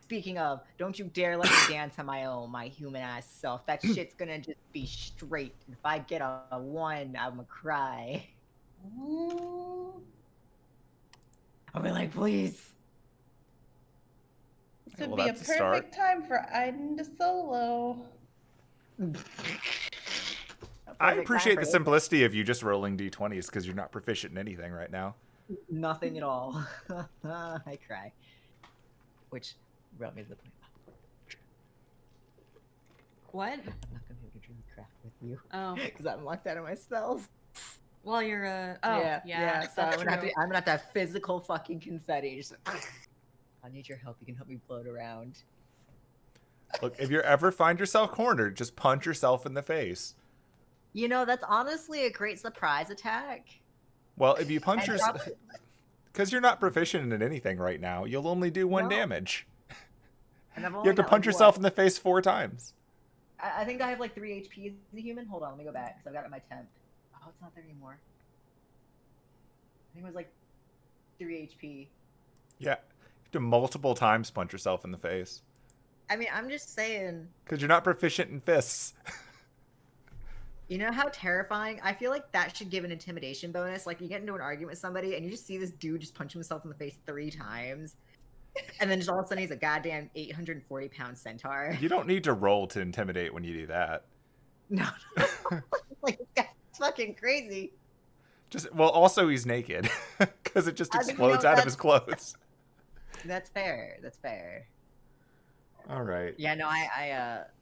Speaking of, don't you dare let me dance on my own, my human ass self. That shit's gonna just be straight. If I get a 1, I'm gonna cry. I'll be like, please. This would be a perfect time for Aidin to solo. I appreciate the simplicity of you just rolling d20s because you're not proficient in anything right now. Nothing at all. I cry. Which brought me to the point. What? I'm not gonna be able to druid craft with you. Oh. Because I'm locked out of my spells. Well, you're yeah. So I'm gonna have to have physical fucking confetti. Just I need your help. You can help me float around. Look, if you ever find yourself cornered, just punch yourself in the face. You know, that's honestly a great surprise attack. Well, if you punch yourself, because you're not proficient in anything right now, you'll only do 1 damage. And I've you have to punch yourself in the face 4 times. I think I have like 3 HP as a human. Hold on, let me go back because I've got it in my temp. Oh, it's not there anymore. I think it was like 3 HP. Yeah, you have to multiple times punch yourself in the face. I mean, I'm just saying. Because you're not proficient in fists. You know how terrifying? I feel like that should give an intimidation bonus. Like, you get into an argument with somebody, and you just see this dude just punch himself in the face 3 times. And then just all of a sudden, he's a goddamn 840-pound centaur. You don't need to roll to intimidate when you do that. No. Like, this guy's fucking crazy. Well, also, he's naked. Because it just explodes out of his clothes. That's fair. That's fair. All right. Yeah, no,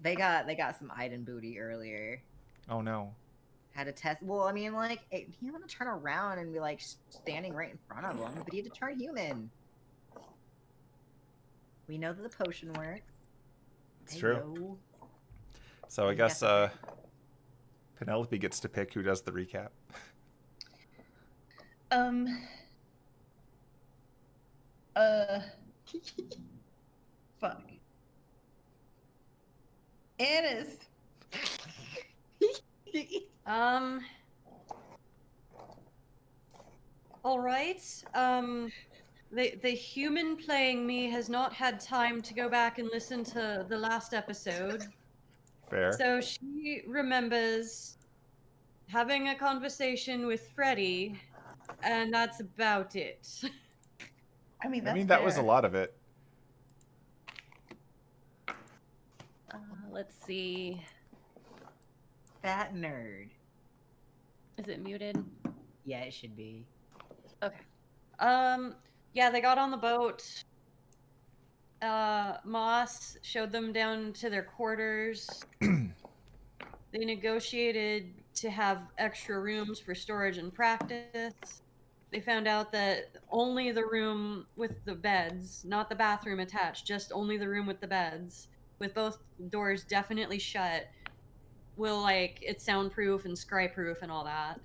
they got some Aidin booty earlier. Oh no. Had a test. Well, I mean, like, he didn't want to turn around and be like standing right in front of him, but he had to turn human. We know that the potion works. It's true. So I guess Penelope gets to pick who does the recap. Fuck. Annis. All right. The human playing me has not had time to go back and listen to the last episode. Fair. So she remembers having a conversation with Freddie, and that's about it. I mean, that was a lot of it. Let's see. Fat nerd. Is it muted? Yeah, it should be. Okay. Yeah, they got on the boat. Moss showed them down to their quarters. They negotiated to have extra rooms for storage and practice. They found out that only the room with the beds, not the bathroom attached, just only the room with the beds, with both doors definitely shut, will, like, it's soundproof and scry-proof and all that.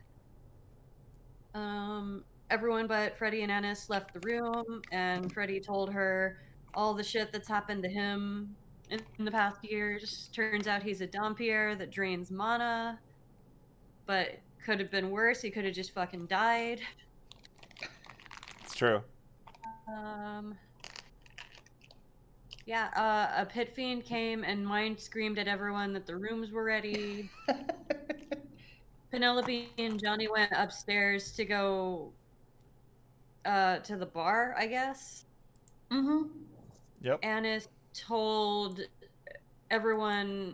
Everyone but Freddie and Annis left the room, and Freddie told her all the shit that's happened to him in the past years. Turns out he's a Dompier that drains mana, but could have been worse. He could have just fucking died. It's true. Yeah, a Pit Fiend came and mind screamed at everyone that the rooms were ready. Penelope and Johni went upstairs to go to the bar, I guess. Yep. Annis told everyone,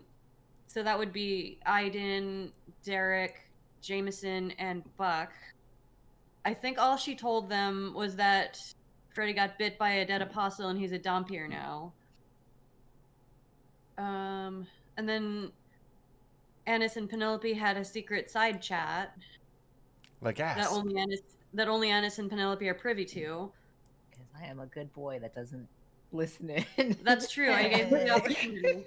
so that would be Aidin, Derek, Jameson, and Buck. I think all she told them was that Freddie got bit by a dead apostle and he's a Dompier now. And then Annis and Penelope had a secret side chat. Like ass. That only Annis and Penelope are privy to. Because I am a good boy that doesn't listen in. That's true. I gave them the opportunity.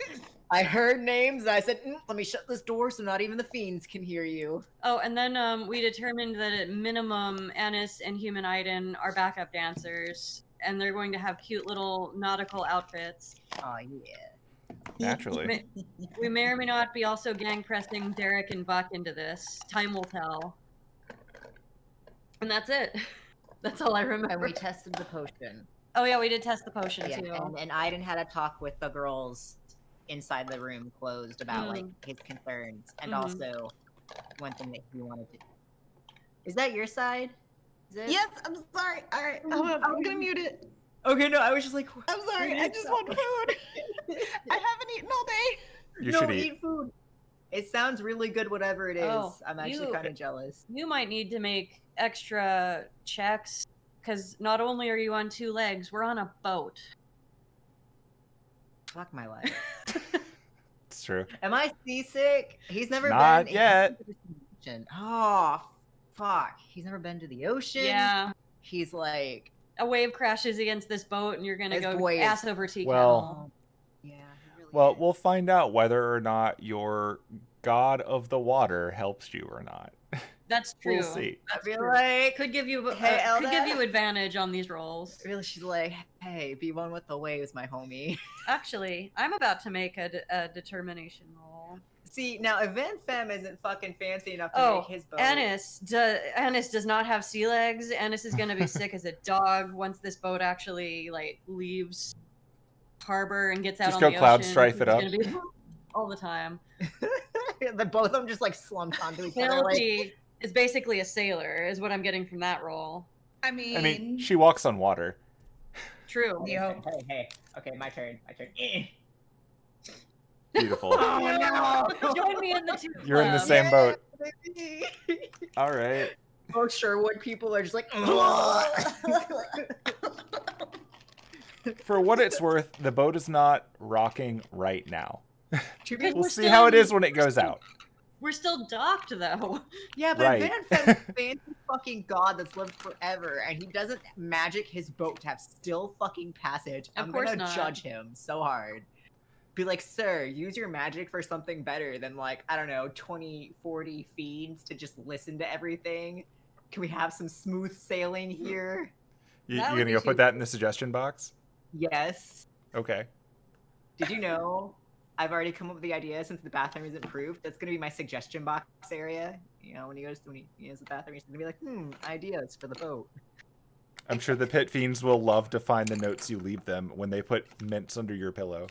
I heard names. I said, let me shut this door so not even the fiends can hear you. Oh, and then we determined that at minimum, Annis and Human Aidin are backup dancers, and they're going to have cute little nautical outfits. Oh, yeah. Naturally. We may or may not be also gang pressing Derek and Buck into this. Time will tell. And that's it. That's all I remember. And we tested the potion. Oh yeah, we did test the potion Yeah, too. and Aidin had a talk with the girls inside the room closed about like his concerns, and also one thing that he wanted to. Is that your side? Is it? Yes, I'm sorry. All right, hold on. I'm gonna mute it. Okay, no, I was just like, I'm sorry. I just want food. I haven't eaten all day. You no, should eat. food. It sounds really good, whatever it is. Oh, I'm actually kind of jealous. You might need to make extra checks because not only are you on 2 legs, we're on a boat. Fuck my life. It's true. Am I seasick? He's never Not been yet. Oh, fuck. He's never been to the ocean. Yeah. He's like A wave crashes against this boat and you're gonna This go boy is- ass over tea Well- kettle. yeah. He really Well, is. we'll find out whether or not your god of the water helps you or not. That's true. We'll see. I feel like Could give you Hey, could give Elda? you advantage on these rolls. really she's like, hey, be one with the waves, my homie. Actually, I'm about to make a determination roll. See, now if Van-Fem isn't fucking fancy enough to make his boat. Annis does not have sea legs. Annis is gonna be sick as a dog once this boat actually like leaves harbor and gets out Just on go the cloud ocean. strife it He's up. gonna be all the time. the both of them just like slumped onto each other. Like, Penelope is basically a sailor, is what I'm getting from that roll. I mean, I mean, she walks on water. True. Yo. hey. Okay, my turn. Beautiful. Oh no! Join me in the two. You're in the club. same boat. baby. All right. Most Sherwood people are just like. For what it's worth, the boat is not rocking right now. Because We'll we're see still how it in- is when it goes out. We're still docked though. Yeah, but Right. Van-Fem's a fancy fucking god that's lived forever, and he doesn't magic his boat to have still fucking passage. Of I'm course gonna not. judge him so hard. Be like, sir, use your magic for something better than like, I don't know, 20, 40 fiends to just listen to everything. Can we have some smooth sailing here? You That would gonna be go too put that in the suggestion box? Yes. Okay. Did you know I've already come up with the idea since the bathroom is improved? That's gonna be my suggestion box area. You know, when he uses the bathroom, he's gonna be like, ideas for the boat. I'm sure the Pit Fiends will love to find the notes you leave them when they put mints under your pillow.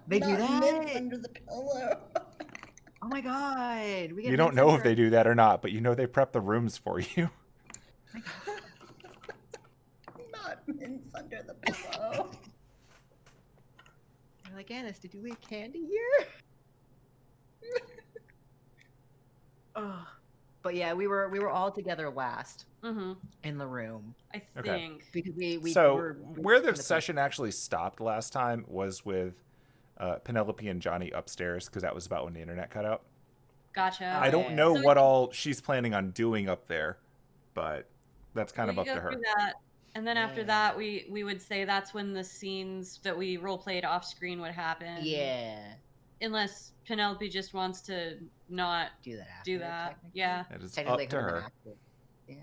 They do Not mints that? under the pillow. Oh my god. We get You don't mints know under if they do that or not, but you know they prep the rooms for you. Not mints under the pillow. They're like, Annis, did you leave candy here? Oh. But yeah, we were all together last Mm-hmm. in the room I Okay. think. because we So were where in the boat. session actually stopped last time was with Penelope and Johni upstairs, because that was about when the internet cut out. Gotcha. I don't yeah. know So what all she's planning on doing up there, but that's kind of We up to go her. through that, and then after Yeah. that, we would say that's when the scenes that we role played off screen would happen. Yeah, Unless Penelope just wants to not do that after. do that. technically. Yeah. It is Technically, up to could've been her. after. Yeah.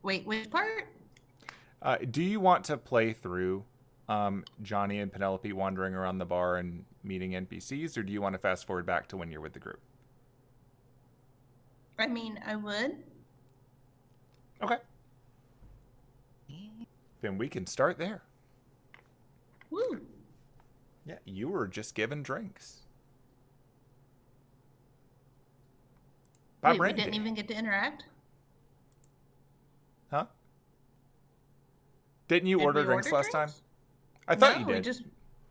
Wait, which part? Do you want to play through Johni and Penelope wandering around the bar and meeting NPCs, or do you want to fast forward back to when you're with the group? I mean, I would. Okay. Then we can start there. Woo. Yeah, you were just given drinks. By Wait, we Brandy. didn't even get to interact? Huh? Didn't you Did order we drinks order last time? drinks? I thought No, you we did. just-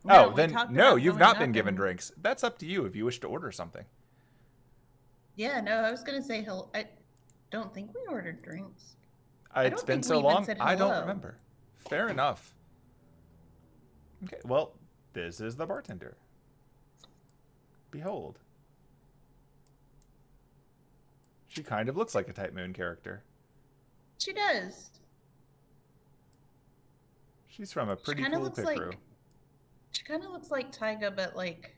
Oh, no, we then talked no, about you've going not up been given and- drinks. That's up to you if you wish to order something. Yeah, no, I was gonna say I don't think we ordered drinks. It's don't been think so we even long, said I don't hello. remember. Fair enough. Okay, well, this is the bartender. Behold. She kind of looks like a Type Moon character. She does. She's from a pretty kinda cool looks pit like- crew. She kind of looks like Tyga, but like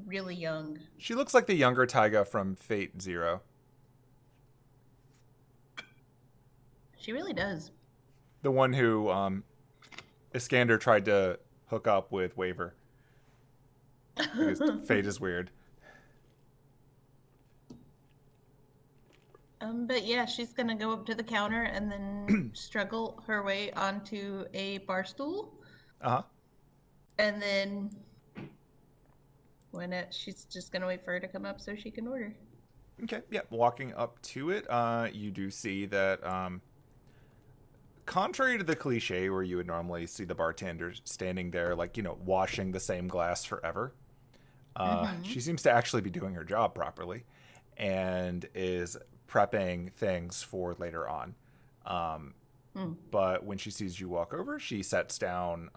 really young. She looks like the younger Taiga from Fate Zero. She really does. The one who Iskander tried to hook up with Waver. Because Fate is weird. But yeah, she's gonna go up to the counter and then struggle her way onto a bar stool, Uh-huh. and then she's just gonna wait for her to come up so she can order. Okay, yeah. Walking up to it, you do see that, contrary to the cliche where you would normally see the bartender standing there, like, washing the same glass forever, she seems to actually be doing her job properly and is prepping things for later on. But when she sees you walk over, she sets down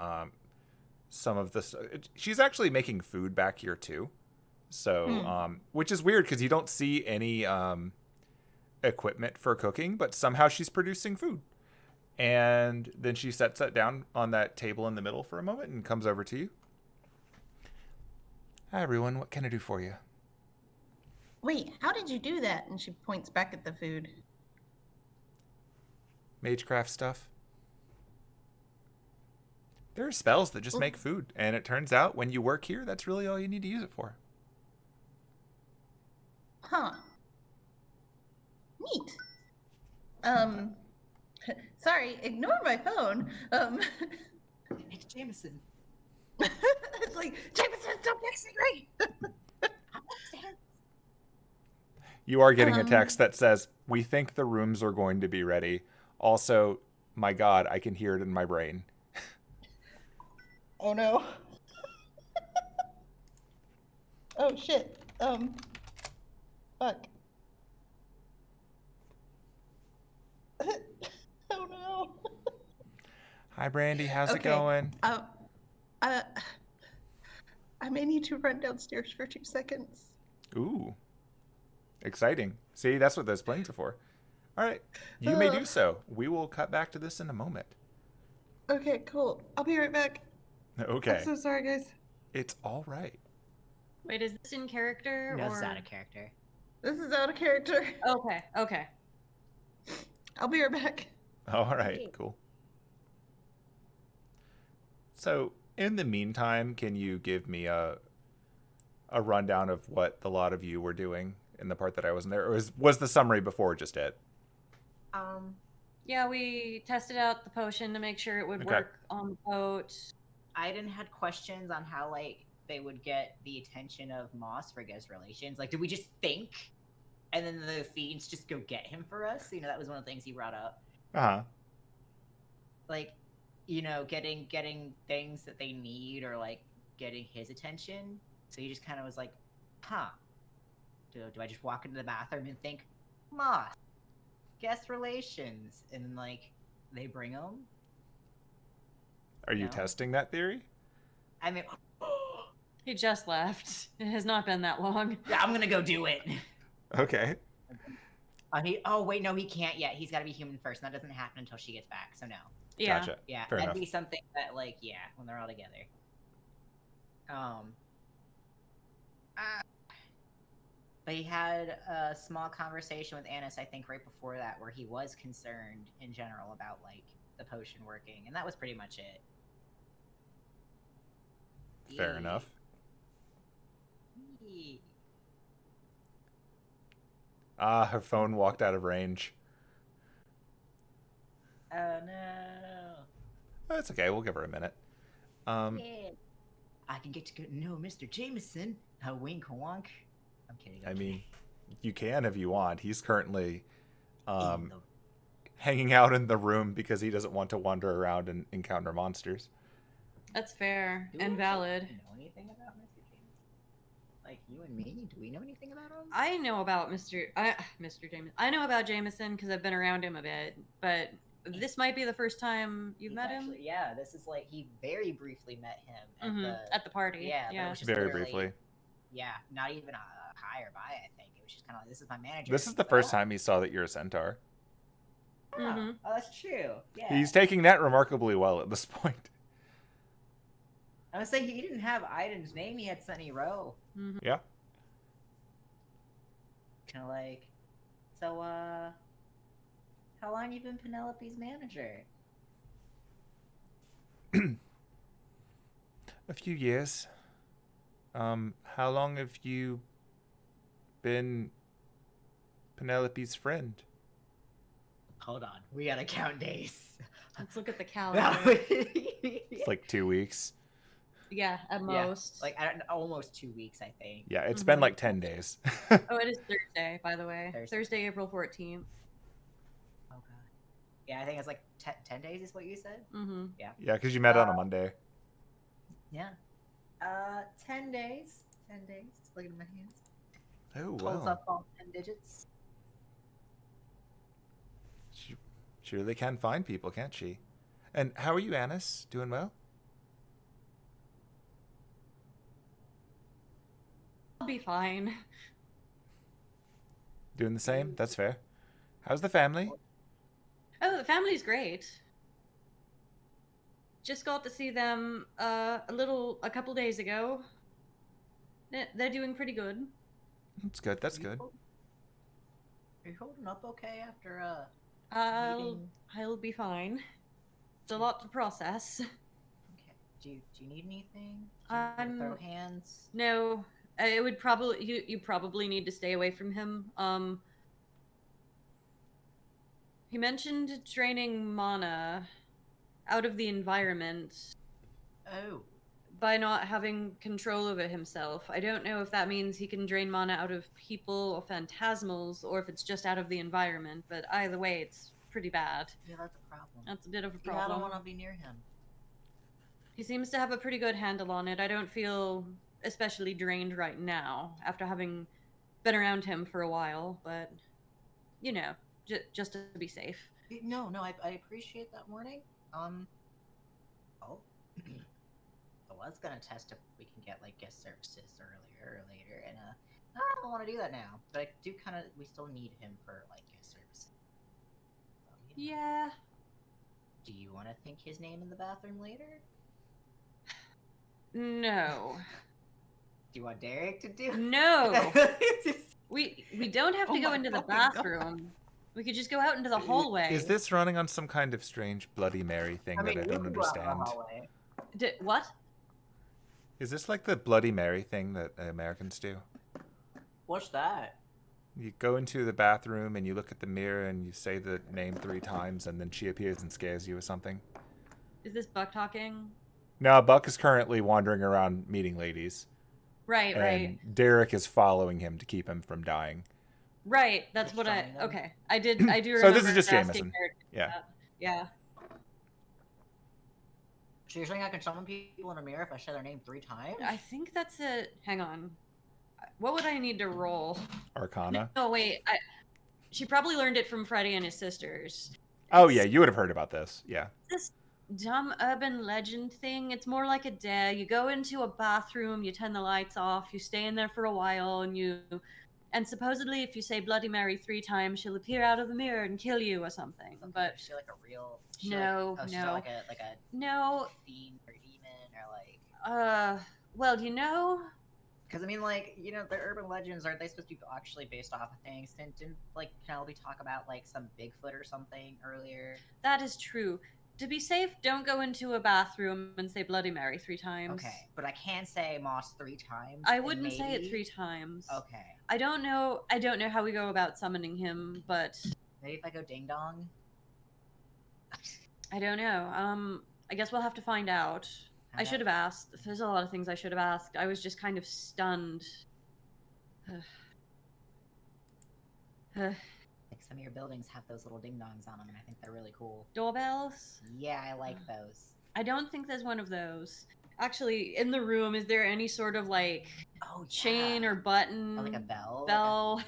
some of the... She's actually making food back here, too. So, which is weird because you don't see any equipment for cooking, but somehow she's producing food. And then she sets that down on that table in the middle for a moment and comes over to you. Hi, everyone. What can I do for you? Wait, how did you do that? And she points back at the food. Magecraft stuff. There are spells that just make food, and it turns out when you work here, that's really all you need to use it for. Huh. Neat. Sorry, ignore my phone. It's Jameson. It's like, Jameson, stop texting me! You are getting a text that says, "We think the rooms are going to be ready. Also, my God, I can hear it in my brain." Oh no. Oh shit. Fuck. Oh no. Hi, Brandy. How's it Okay. going? I may need to run downstairs for 2 seconds. Ooh. Exciting. See, that's what those planes are for. All right. You may do so. We will cut back to this in a moment. Okay, cool. I'll be right back. Okay. I'm so sorry, guys. It's all right. Wait, is this in character No, or it's out of character. This is out of character. Okay. I'll be right back. All right, cool. So, in the meantime, can you give me a rundown of what the lot of you were doing in the part that I wasn't there? Or was the summary before just it? Yeah, we tested out the potion to make sure it would work on the boat. Aidin had questions on how, like, they would get the attention of Moss for guest relations. Like, did we just think, and then the Fiends just go get him for us? That was one of the things he brought up. Uh-huh. Like, getting things that they need, or, like, getting his attention. So he just kind of was like, huh. Do I just walk into the bathroom and think, Moss, guest relations, and then, like, they bring him? Are you testing that theory? I mean, He just left. It has not been that long. yeah, I'm gonna go do it. Okay. Oh wait, no, he can't yet. He's got to be human first, and that doesn't happen until she gets back. So no. Yeah. Gotcha. Yeah, Fair that'd enough. be something that, like, yeah, when they're all together. But he had a small conversation with Annis, I think, right before that, where he was concerned in general about, like, the potion working, and that was pretty much it. Fair enough. Her phone walked out of range. Oh no. That's okay. We'll give her a minute. Yeah. I can get to know Mr. Jameson. A wink, wonk. I'm kidding. I mean, you can if you want. He's currently In the- hanging out in the room because he doesn't want to wander around and encounter monsters. That's fair Do we and actually valid. know anything about Mr. Jameson? Like, you and me? Do we know anything about him? I know about Mr. Jameson. I know about Jameson because I've been around him a bit, but this might be the first time you've met him. Yeah, this is like, he very briefly met him At the party. Yeah, but it was just Very literally- briefly. Yeah, not even a hi or bye, I think. It was just kind of like, this is my manager. This is the first time he saw that you're a centaur. Oh, that's true. Yeah. He's taking that remarkably well at this point. I was saying, he didn't have Aidin's name, he had Sunny Row. Yeah. Kind of like, so, how long you been Penelope's manager? A few years. How long have you been Penelope's friend. Hold on, we gotta count days. Let's look at the calendar. It's like 2 weeks. Yeah, at most. Like I don't, almost 2 weeks, I think. Yeah, it's been like 10 days. Oh, it is Thursday, by the way. Thursday, April 14th. Oh god. Yeah, I think it's like 10 days is what you said. Mm-hmm. Yeah. Yeah, because you met on a Monday. Yeah. 10 days. 10 days. Look at my hands. Oh, Holds wow. up all 10 digits. She surely can find people, can't she? And how are you, Annis? Doing well? I'll be fine. Doing the same? That's fair. How's the family? Oh, the family's great. Just got to see them a couple days ago. They're doing pretty good. That's good. That's good. Are you holding up okay after meeting? I'll be fine. It's a lot to process. Okay. Do you need anything? Do you need to throw hands? No, it would probably you probably need to stay away from him. He mentioned draining mana out of the environment Oh. by not having control over himself. I don't know if that means he can drain mana out of people or phantasmals, or if it's just out of the environment, but either way, it's pretty bad. Yeah, that's a problem. That's a bit of a Yeah, I problem. don't want to be near him. He seems to have a pretty good handle on it. I don't feel especially drained right now after having been around him for a while, but, you know, just to be safe. No, I appreciate that warning. Oh. I was gonna test if we can get like guest services earlier or later, and I don't want to do that now. But I do kind of. We still need him for like guest services. So, you know. Yeah. Do you want to think his name in the bathroom later? No. Do you want Derek to do? No. We don't have to Oh go my into the fucking God. bathroom. We could just go out into the hallway. Is this running on some kind of strange Bloody Mary thing that I don't understand? What? Is this like the Bloody Mary thing that Americans do? What's that? You go into the bathroom and you look at the mirror and you say the name 3 times and then she appears and scares you or something? Is this Buck talking? No, Buck is currently wandering around meeting ladies. Right, right. And Derek is following him to keep him from dying. Right, that's Just what I... showing them. Okay, I do So remember this is just asking Jameson. her to do Yeah. that. Yeah. So you're saying I can summon people in a mirror if I say their name 3 times? I think that's it. Hang on. What would I need to roll? Arcana? No, wait. She probably learned it from Freddie and his sisters. Oh, yeah, you would have heard about this. Yeah. This dumb urban legend thing. It's more like a dare. You go into a bathroom, you turn the lights off, you stay in there for a while, and supposedly if you say Bloody Mary 3 times, she'll appear out of the mirror and kill you or something. Okay, But is she like a real? Is she No, like, she's no. not like a no, fiend or demon or like. well, you know, Because I mean, like, you know, the urban legends, aren't they supposed to be actually based off of things? Didn't like Penelope talk about like some Bigfoot or something earlier? that is true. To be safe, don't go into a bathroom and say Bloody Mary 3 times. Okay, but I can say Moss 3 times. I and wouldn't say it maybe- 3 times. Okay, I don't know how we go about summoning him, but maybe if I go ding dong. I don't know. I guess we'll have to find out. I should have asked. There's a lot of things I should have asked. I was just kind of stunned. Like some of your buildings have those little ding dongs on them, and I think they're really cool. Doorbells? Yeah, I like those. I don't think there's one of those. Actually, in the room, is there any sort of like Oh, chain yeah. or button? Or like a bell. Bell.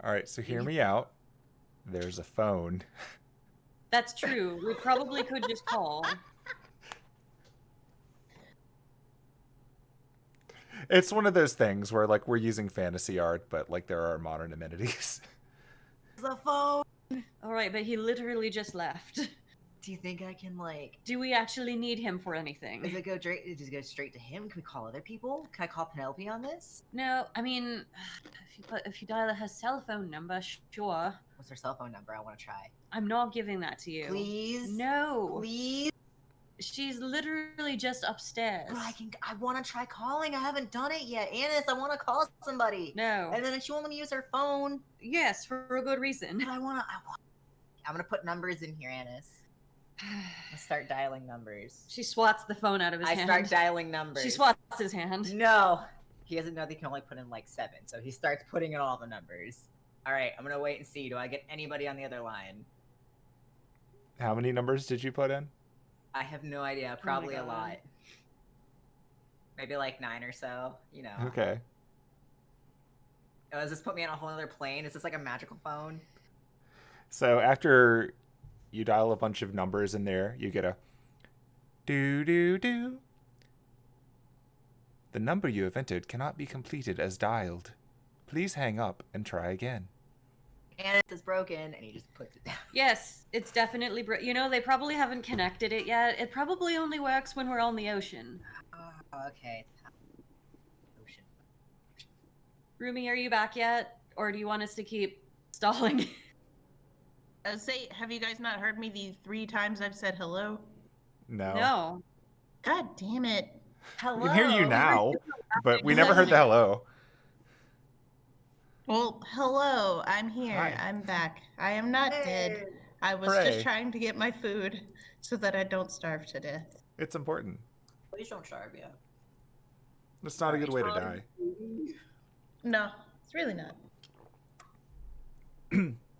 All right, so hear me out. There's a phone. That's true. We probably could just call. It's one of those things where, like, we're using fantasy art, but, like, there are modern amenities. The phone. All right, but he literally just left. Do you think I can like? Do we actually need him for anything? Does it go straight to him? Can we call other people? Can I call Penelope on this? No, I mean, if you dial her cell phone number, sure. What's her cell phone number? I want to try. I'm not giving that to you. Please. No. Please. She's literally just upstairs. But I want to try calling. I haven't done it yet. Annis, I want to call somebody. No. And then she won't let me use her phone. Yes, for a good reason. But I'm going to put numbers in here, Annis. I'll start dialing numbers. She swats the phone out of his hand. I start dialing numbers. She swats his hand. No. He doesn't know they can only put in like 7, so he starts putting in all the numbers. All right, I'm going to wait and see. Do I get anybody on the other line? How many numbers did you put in? I have no idea. Probably a lot. Maybe like 9 or so, you know. Okay. Oh, does this put me on a whole other plane? Is this like a magical phone? So after you dial a bunch of numbers in there, you get a do. The number you have entered cannot be completed as dialed. Please hang up and try again. And it's broken, and he just puts it down. Yes, it's definitely you know, they probably haven't connected it yet. It probably only works when we're on the ocean. Oh, okay. Ocean. Rumi, are you back yet? Or do you want us to keep stalling? Say, have you guys not heard me the 3 times I've said hello? No. God damn it. Hello. We can hear you now, but we never heard the hello. Well, hello. I'm here. Hi. I'm back. I am not dead. I was Hooray. just trying to get my food so that I don't starve to death. It's important. Please don't starve you. It's not a good way to die. No, it's really not.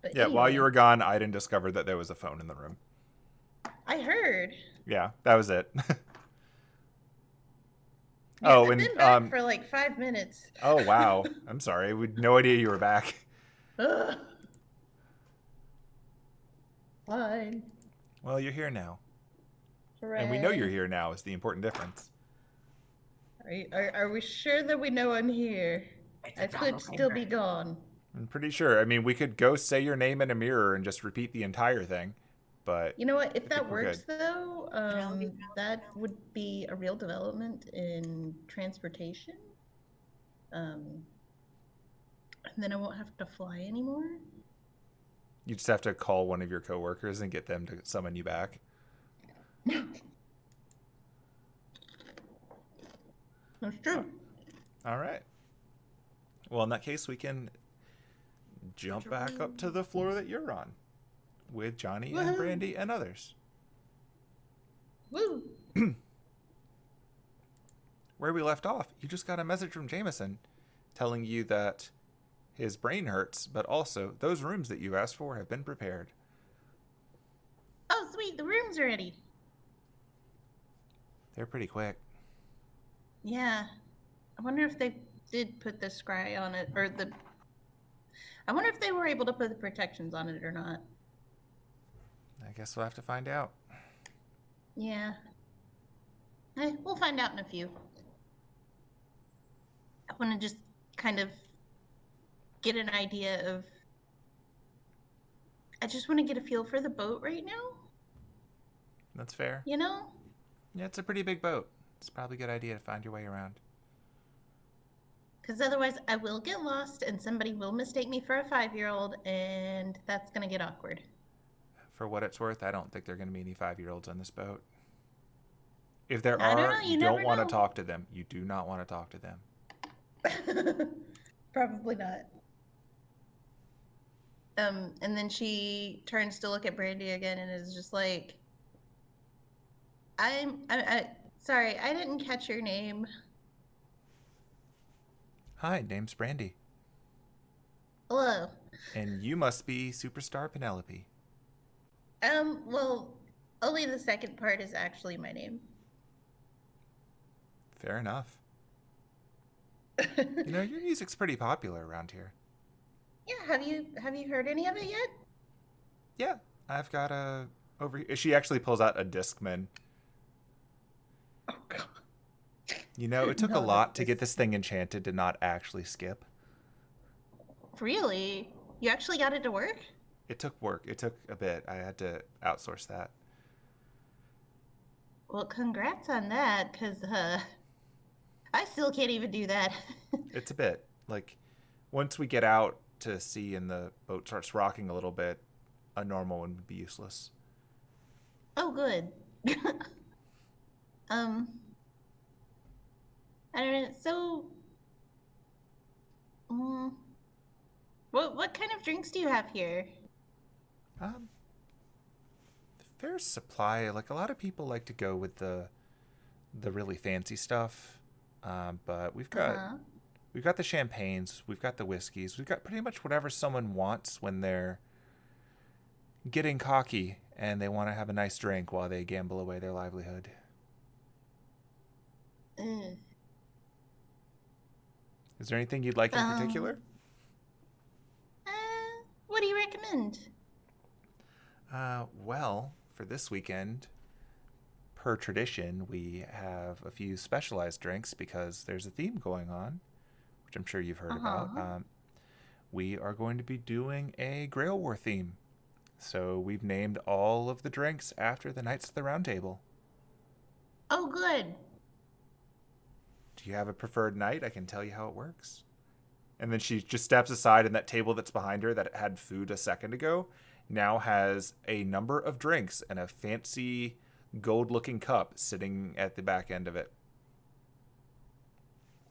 But Yeah, while you anyway, were gone, Aidin discovered that there was a phone in the room. I heard. Yeah, that was it. Yeah, Oh, I've and been back for like 5 minutes. oh wow, I'm sorry. We had no idea you were back. Ugh. Fine. Well, you're here now, Hooray. and we know you're here now. Is the important difference. Are we sure that we know I'm here? It's a I could still be doppelganger. gone. I'm pretty sure. I mean, we could go say your name in a mirror and just repeat the entire thing, but You know what? If I that think we're works, though, Penelope, that would be a real development in transportation. And then I won't have to fly anymore. you just have to call one of your coworkers and get them to summon you back. That's true. All right. Well, in that case, we can jump back up to the floor that you're on with Johni and Woohoo. Brandy and others. Woo! Where we left off, you just got a message from Jameson telling you that his brain hurts, but also those rooms that you asked for have been prepared. Oh, sweet, the room's ready. They're pretty quick. Yeah. I wonder if they did put the scry on it, or the... I wonder if they were able to put the protections on it or not. I guess we'll have to find out. Yeah. We'll find out in a few. I want to just kind of get an idea of... I just want to get a feel for the boat right now, That's fair. you know? Yeah, it's a pretty big boat. It's probably a good idea to find your way around. Because otherwise I will get lost and somebody will mistake me for a 5-year-old and that's going to get awkward. For what it's worth, I don't think there are going to be any 5-year-olds on this boat. If there I don't are, know, you you never don't want to know. talk to them. You do not want to talk to them. Probably not. And then she turns to look at Brandy again and is just like, sorry, I didn't catch your name. Hi, name's Brandy. Hello. And you must be Superstar Penelope. Well, only the second part is actually my name. Fair enough. You know, your music's pretty popular around here. Yeah, have you heard any of it yet? Yeah, I've got a... She actually pulls out a Discman. Oh god. You know, it took a No, lot to that's- get this thing enchanted to not actually skip. Really? You actually got it to work? It took work. It took a bit. I had to outsource that. Well, congrats on that, because, I still can't even do that. It's a bit. Like, once we get out to sea and the boat starts rocking a little bit, a normal one would be useless. Oh, good. I don't know. So, what kind of drinks do you have here? Fair supply. Like, a lot of people like to go with the really fancy stuff, but we've got the champagnes, we've got the whiskeys, we've got pretty much whatever someone wants when they're getting cocky and they want to have a nice drink while they gamble away their livelihood. Is there anything you'd like in particular? What do you recommend? Well, for this weekend, per tradition, we have a few specialized drinks because there's a theme going on, which I'm sure you've heard about. We are going to be doing a Grail War theme. So we've named all of the drinks after the Knights of the Round Table. Oh, good. Do you have a preferred knight? I can tell you how it works. And then she just steps aside, and that table that's behind her that had food a second ago now has a number of drinks and a fancy gold-looking cup sitting at the back end of it.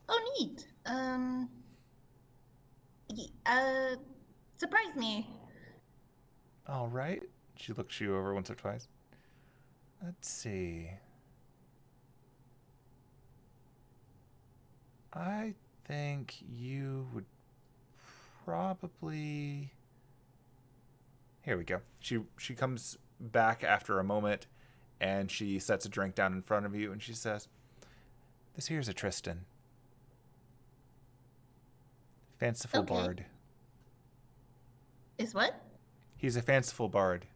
Oh, neat. Surprise me. All right. She looks you over once or twice. Let's see. I think you would probably... Here we go. She comes back after a moment, and she sets a drink down in front of you, and she says, "This here's a Tristan. Fanciful bard." Is what? He's a fanciful bard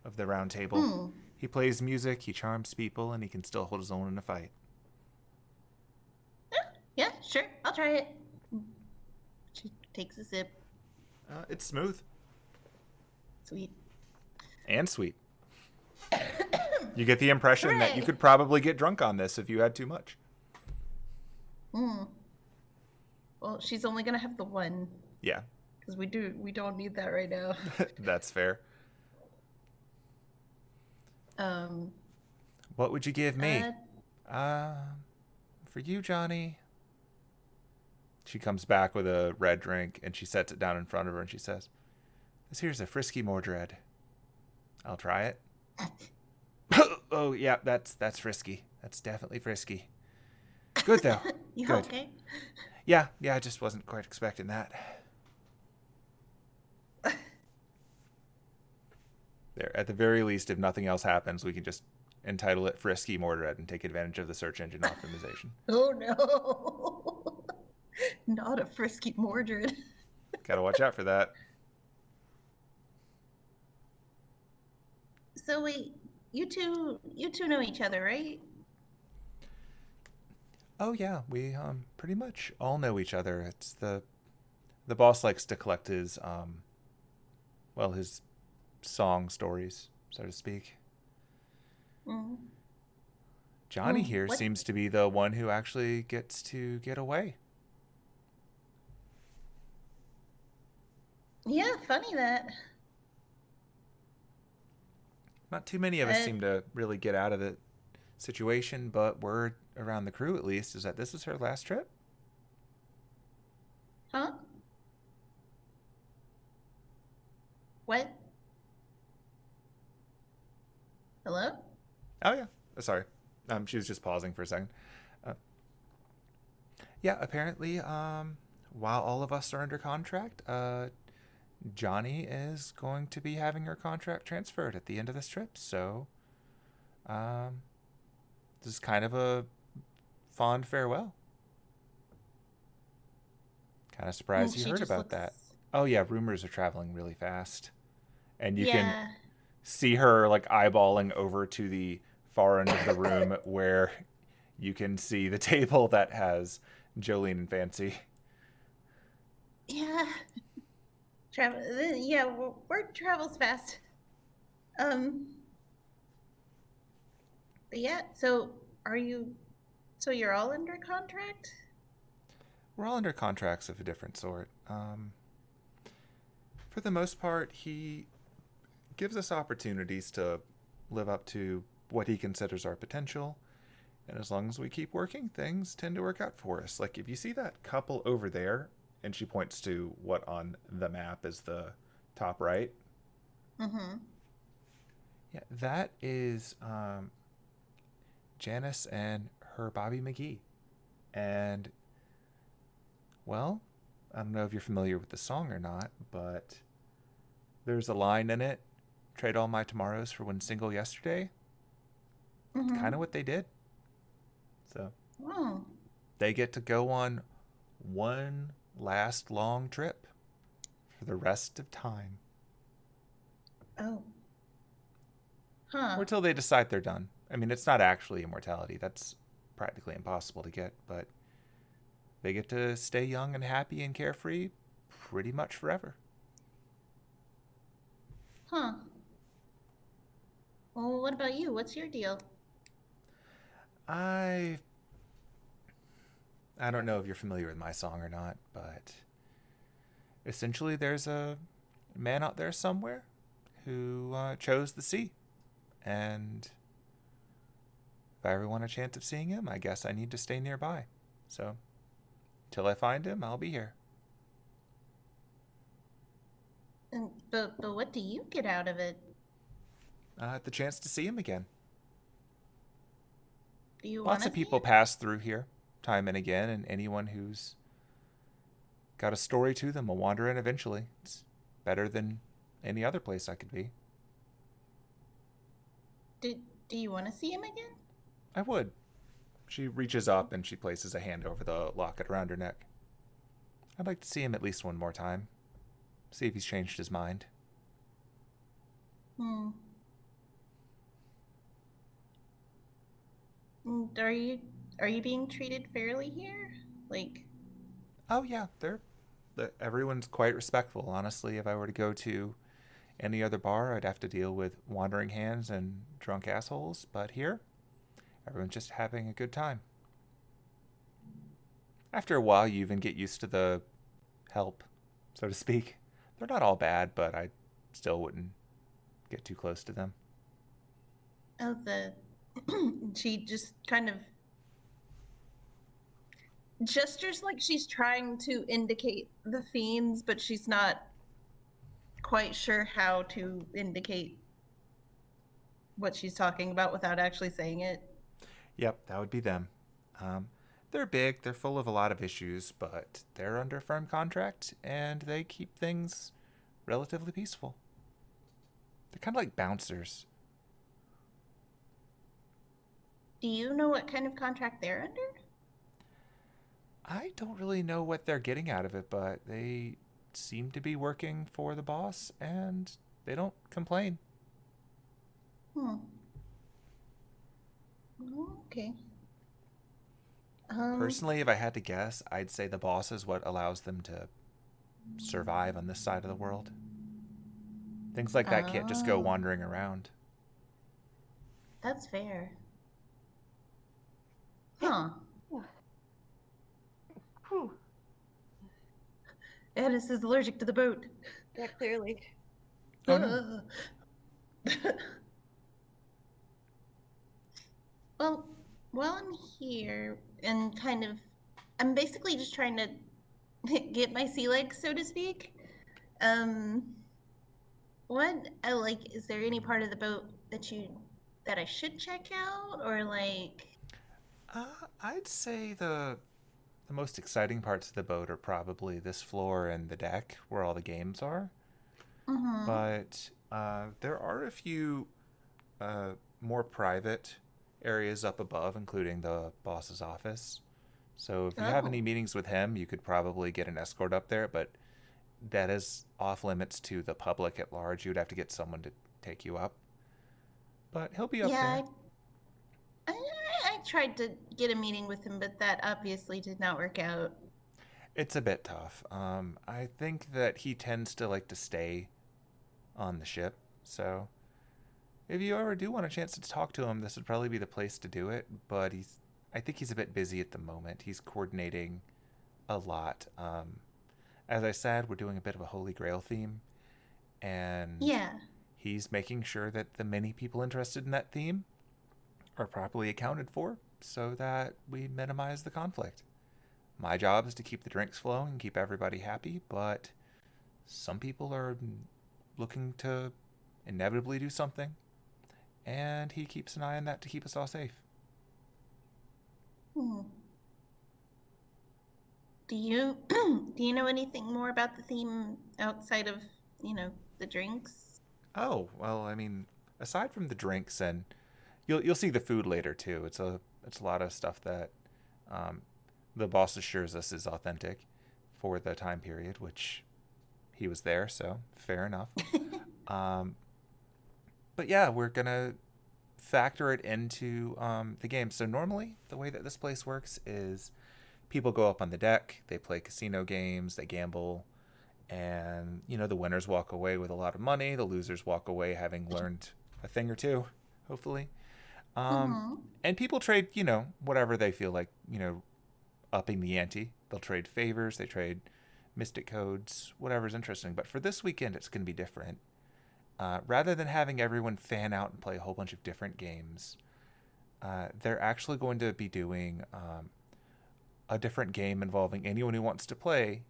of the Round Table. He plays music, he charms people, and he can still hold his own in a fight. Yeah, sure. I'll try it. She takes a sip. It's smooth. Sweet. And sweet. You get the impression that you could probably get drunk on this if you had too much. Well, she's only gonna have the one. Yeah. Because we don't need that right now. That's fair. What would you give me? For you, Johni. She comes back with a red drink, and she sets it down in front of her, and she says, "This here's a frisky Mordred. I'll try it." Oh, yeah, that's frisky. That's definitely frisky. Good, though. You Good. okay? Yeah, I just wasn't quite expecting that. There, at the very least, if nothing else happens, we can just entitle it Frisky Mordred and take advantage of the search engine optimization. Oh, no. Not a frisky Mordred. Gotta watch out for that. So wait, you two know each other, right? Oh yeah, we pretty much all know each other. It's the boss likes to collect his his song stories, so to speak. Johni here seems to be the one who actually gets to get away. Yeah, funny that. Not too many of us seem to really get out of the situation, but word around the crew, at least, is that this is her last trip. Huh? What? Hello? Oh, yeah. Sorry. She was just pausing for a second. Yeah, apparently, while all of us are under contract, Johni is going to be having her contract transferred at the end of this trip, so this is kind of a fond farewell. Kind of surprised you heard about that. Oh yeah, rumors are traveling really fast. And you can see her like eyeballing over to the far end of the room where you can see the table that has Jolene and Fancy. Yeah. Word travels fast. But yeah, so you're all under contract? We're all under contracts of a different sort. For the most part, he gives us opportunities to live up to what he considers our potential, And as long as we keep working, things tend to work out for us. Like, if you see that couple over there, and she points to what on the map is the top right. Mm-hmm. Yeah, that is Janice and her Bobby McGee. And, well, I don't know if you're familiar with the song or not, but there's a line in it, trade all my tomorrows for one single yesterday. It's Mm-hmm. kind of what they did. So Oh. they get to go on one last long trip for the rest of time. Oh. Huh. Or till they decide they're done. I mean, it's not actually immortality. That's practically impossible to get, but they get to stay young and happy and carefree pretty much forever. Huh. Well, what about you? What's your deal? I don't know if you're familiar with my song or not, but essentially there's a man out there somewhere who chose the sea. And if I ever want a chance of seeing him, I guess I need to stay nearby. So, till I find him, I'll be here. But what do you get out of it? The chance to see him again. Do you Lots want of people pass through here time and again, and anyone who's got a story to them will wander in eventually. It's better than any other place I could be. Do you want to see him again? I would. She reaches up and she places a hand over the locket around her neck. I'd like to see him at least one more time. See if he's changed his mind. Hmm. Are you being treated fairly here? Like, Oh yeah, everyone's quite respectful. Honestly, if I were to go to any other bar, I'd have to deal with wandering hands and drunk assholes. But here, everyone's just having a good time. After a while, you even get used to the help, so to speak. They're not all bad, but I still wouldn't get too close to them. oh, she just kind of gestures like she's trying to indicate the fiends, but she's not quite sure how to indicate what she's talking about without actually saying it. Yep, that would be them. They're big, they're full of a lot of issues, but they're under firm contract, and they keep things relatively peaceful. They're kind of like bouncers. Do you know what kind of contract they're under? I don't really know what they're getting out of it, but they seem to be working for the boss, and they don't complain. Okay. Personally, if I had to guess, I'd say the boss is what allows them to survive on this side of the world. Things like that can't just go wandering around. That's fair. Huh. Whew. Addis is allergic to the boat. Yeah, clearly. Oh, no. Well, while I'm here and I'm basically just trying to get my sea legs, so to speak. Is there any part of the boat that I should check out, or like? I'd say the most exciting parts of the boat are probably this floor and the deck, where all the games are. Mm-hmm. But there are a few more private areas up above, including the boss's office. So if you have any meetings with him, you could probably get an escort up there, but that is off limits to the public at large. You would have to get someone to take you up. But he'll be up there. I tried to get a meeting with him, but that obviously did not work out. It's a bit tough. I think that he tends to like to stay on the ship. So if you ever do want a chance to talk to him, this would probably be the place to do it. But I think he's a bit busy at the moment. He's coordinating a lot. As I said, we're doing a bit of a Holy Grail theme. And he's making sure that the many people interested in that theme are properly accounted for. so that we minimize the conflict. My job is to keep the drinks flowing and keep everybody happy, but some people are looking to inevitably do something, and he keeps an eye on that to keep us all safe. Do you do you know anything more about the theme outside of, the drinks? Oh, well, I mean, aside from the drinks, and you'll see the food later too. It's a lot of stuff that um, the boss assures us is authentic for the time period, which he was there, so fair enough. But yeah, we're gonna factor it into the game. So normally, the way that this place works is people go up on the deck, they play casino games, they gamble, and the winners walk away with a lot of money. The losers walk away having learned a thing or two, hopefully. And people trade, whatever they feel like, upping the ante. They'll trade favors, they trade mystic codes, whatever's interesting. But for this weekend, it's going to be different. Rather than having everyone fan out and play a whole bunch of different games, they're actually going to be doing a different game involving anyone who wants to play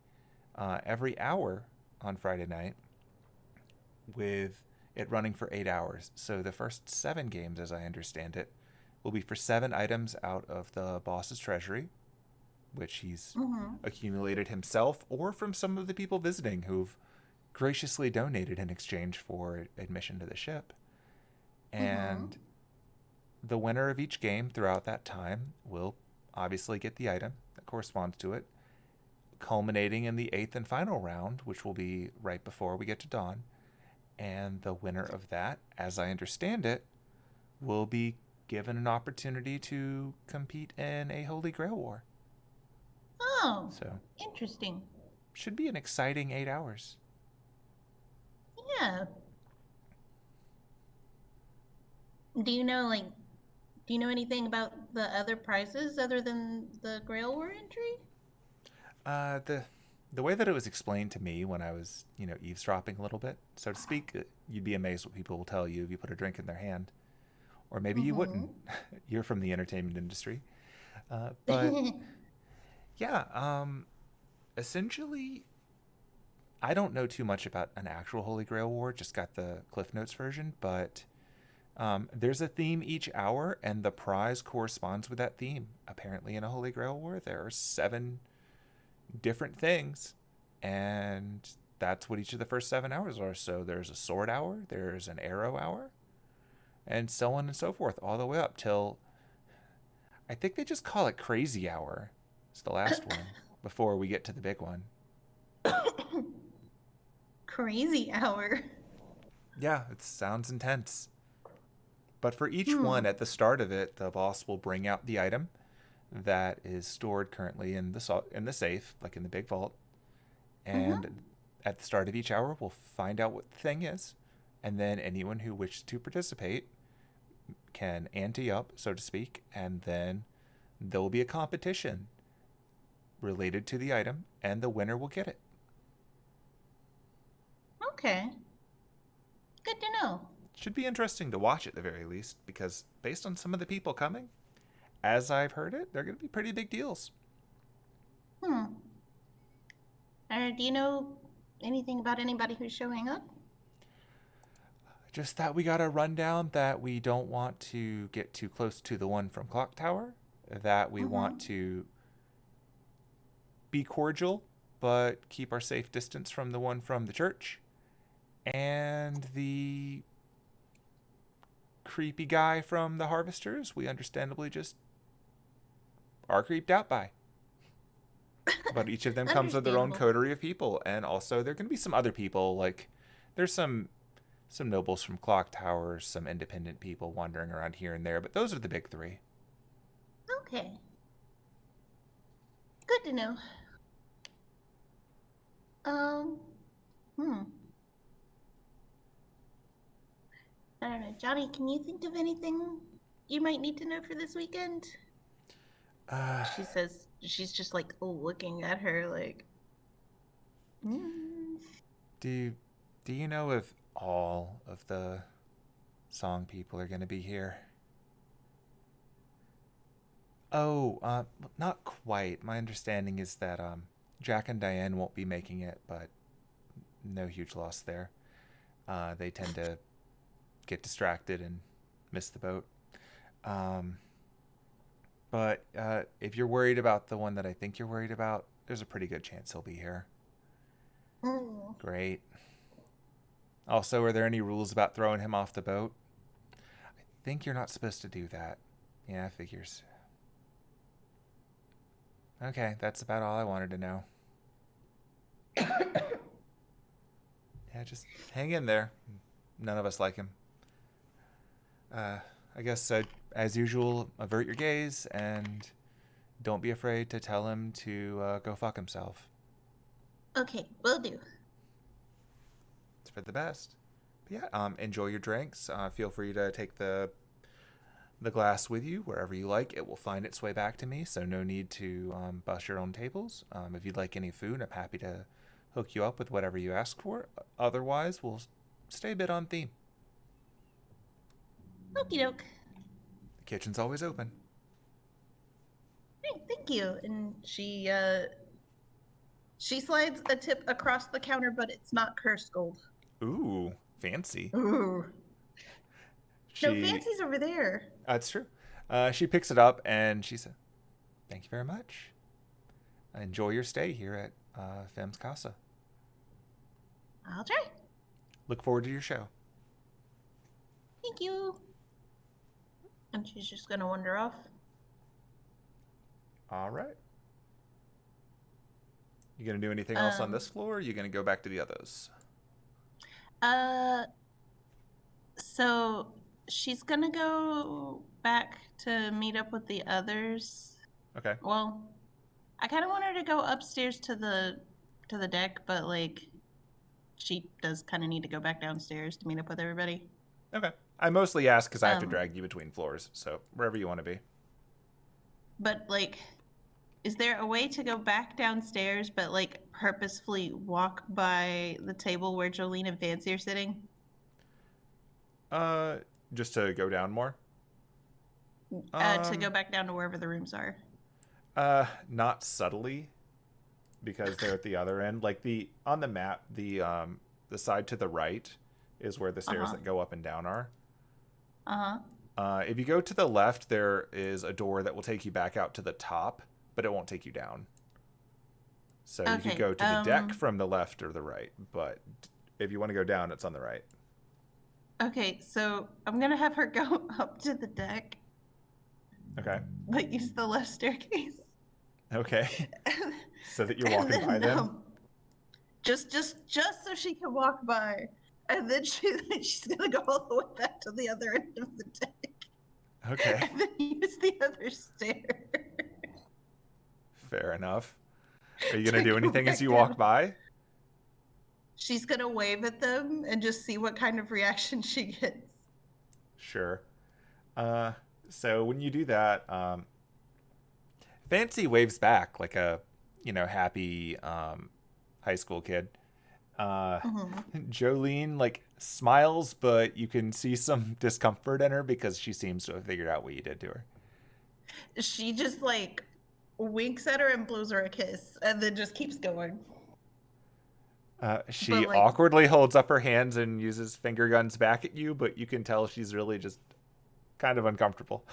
every hour on Friday night, with it running for 8 hours. So the first 7 games, as I understand it, will be for 7 items out of the boss's treasury, which he's accumulated himself or from some of the people visiting who've graciously donated in exchange for admission to the ship. And the winner of each game throughout that time will obviously get the item that corresponds to it, culminating in the 8th and final round, which will be right before we get to dawn. And the winner of that, as I understand it, will be given an opportunity to compete in a Holy Grail War. Oh, so interesting. Should be an exciting 8 hours. Yeah. Do you know anything about the other prizes other than the Grail War entry? The way that it was explained to me when I was, eavesdropping a little bit, so to speak, you'd be amazed what people will tell you if you put a drink in their hand. Or maybe you wouldn't. You're from the entertainment industry. But yeah, essentially, I don't know too much about an actual Holy Grail War, just got the Cliff Notes version, but there's a theme each hour, and the prize corresponds with that theme. Apparently, in a Holy Grail War, there are 7 different things, and that's what each of the first 7 hours are. So there's a sword hour, there's an arrow hour, and so on and so forth, all the way up till I think they just call it Crazy Hour. It's the last one before we get to the big one. Crazy Hour. Yeah, it sounds intense. But for each one, at the start of it, the boss will bring out the item that is stored currently in the safe, like in the big vault. And at the start of each hour, we'll find out what the thing is. And then anyone who wishes to participate can ante up, so to speak. And then there will be a competition related to the item, and the winner will get it. Okay. Good to know. Should be interesting to watch at the very least, because based on some of the people coming, as I've heard it, they're going to be pretty big deals. Do you know anything about anybody who's showing up? Just that we got a rundown that we don't want to get too close to the one from Clock Tower, that we want to be cordial, but keep our safe distance from the one from the church, and the creepy guy from the Harvesters, we understandably just are creeped out by. But each of them comes with their own coterie of people, and also there are going to be some other people, like there's some nobles from Clock Tower, some independent people wandering around here and there, but those are the big 3. Okay. Good to know. I don't know. Johnny, can you think of anything you might need to know for this weekend? She says, she's just like looking at her like, Do you know if all of the song people are going to be here? Oh, not quite. My understanding is that Jack and Diane won't be making it, but no huge loss there. They tend to get distracted and miss the boat. But if you're worried about the one that I think you're worried about, there's a pretty good chance he'll be here. Mm. Great. Also, are there any rules about throwing him off the boat? I think you're not supposed to do that. Yeah, figures. Okay, that's about all I wanted to know. Yeah, just hang in there. None of us like him. I guess, as usual, avert your gaze and don't be afraid to tell him to go fuck himself. Okay, will do. It's for the best. But yeah, enjoy your drinks. Feel free to take the glass with you wherever you like. It will find its way back to me, so no need to bust your own tables. If you'd like any food, I'm happy to hook you up with whatever you ask for. Otherwise, we'll stay a bit on theme. Okie doke. The kitchen's always open. Hey, thank you. And she slides a tip across the counter, but it's not cursed gold. Ooh, fancy. Ooh. No, fancy's over there. That's true. She picks it up and she said, "Thank you very much. Enjoy your stay here at Fem's Casa. I'll try. Look forward to your show." Thank you. And she's just gonna wander off. All right. You gonna do anything else on this floor? Or are you gonna go back to the others? So she's gonna go back to meet up with the others. Okay. Well, I kind of want her to go upstairs to the deck, but like she does kind of need to go back downstairs to meet up with everybody. Okay. I mostly ask because I have to drag you between floors, so wherever you want to be. But like, is there a way to go back downstairs, but like purposefully walk by the table where Jolene and Fancy are sitting? Just to go down more? To go back down to wherever the rooms are. Not subtly, because they're at the other end. Like on the map, the side to the right is where the stairs that go up and down are. If you go to the left, there is a door that will take you back out to the top, but it won't take you down. So you could go to the deck from the left or the right, but if you want to go down, it's on the right. Okay, so I'm gonna have her go up to the deck. Okay. But use the left staircase. Okay. So that you're walking by them? Just so she can walk by. And then she's gonna go all the way back to the other end of the deck. Okay. And then use the other stair. Fair enough. Are you gonna do anything as you walk by? She's gonna wave at them and just see what kind of reaction she gets. Sure. So when you do that, Fancy waves back like a, happy high school kid. Jolene like smiles, but you can see some discomfort in her because she seems to have figured out what you did to her. She just like winks at her and blows her a kiss and then just keeps going. She awkwardly holds up her hands and uses finger guns back at you, but you can tell she's really just kind of uncomfortable.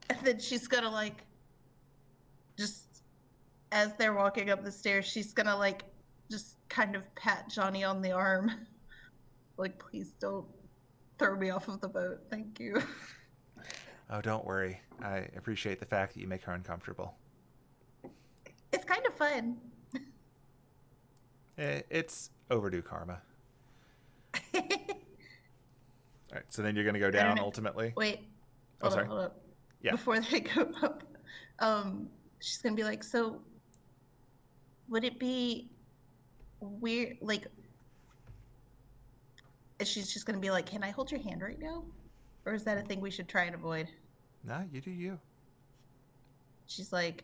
And then she's gonna like, just as they're walking up the stairs, she's gonna like just kind of pat Johni on the arm. Like, please don't throw me off of the boat. Thank you. Oh, don't worry. I appreciate the fact that you make her uncomfortable. It's kind of fun. It's overdue karma. All right, so then you're going to go down ultimately? Wait. Hold up. Yeah. Before they go up, she's going to be like, so would it be weird, like, she's just going to be like, can I hold your hand right now? Or is that a thing we should try and avoid? No, you do you. She's like,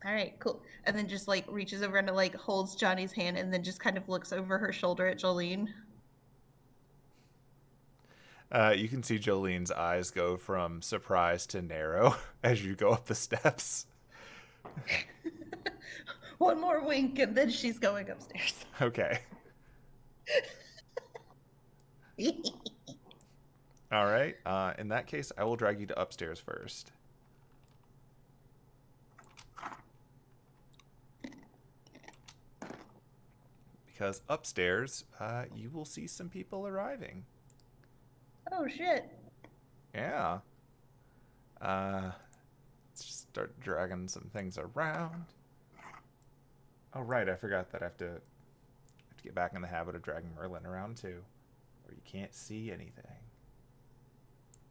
all right, cool. And then just like reaches over and like holds Johnny's hand and then just kind of looks over her shoulder at Jolene. You can see Jolene's eyes go from surprise to narrow as you go up the steps. One more wink, and then she's going upstairs. Okay. All right. In that case, I will drag you to upstairs first. Because upstairs, you will see some people arriving. Oh, shit. Yeah. Let's just start dragging some things around. Oh, right. I forgot that I have to get back in the habit of dragging Merlin around, too. Where you can't see anything.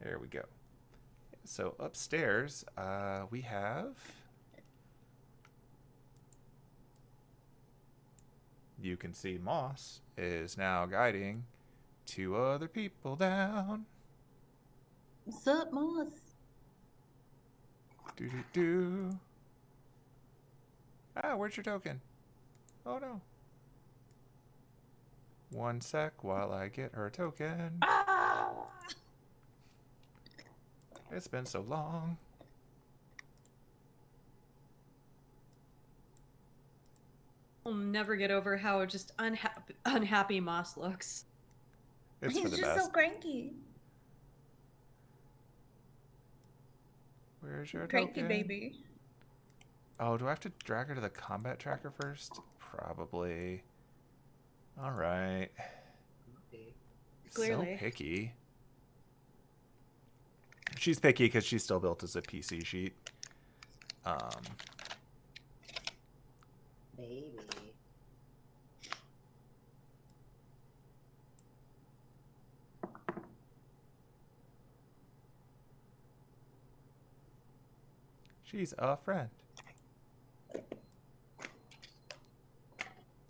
There we go. So upstairs, we have... You can see Moss is now guiding 2 other people down. What's up, Moss? Do. Ah, where's your token? Oh, no. One sec while I get her token. Ah! It's been so long. I'll never get over how just unhappy Moss looks. It's He's for the just best. so cranky. Where's your Cranky token? baby. Oh, do I have to drag her to the combat tracker first? Probably. All right. Clearly. So picky. She's picky because she's still built as a PC sheet. Baby. She's a friend.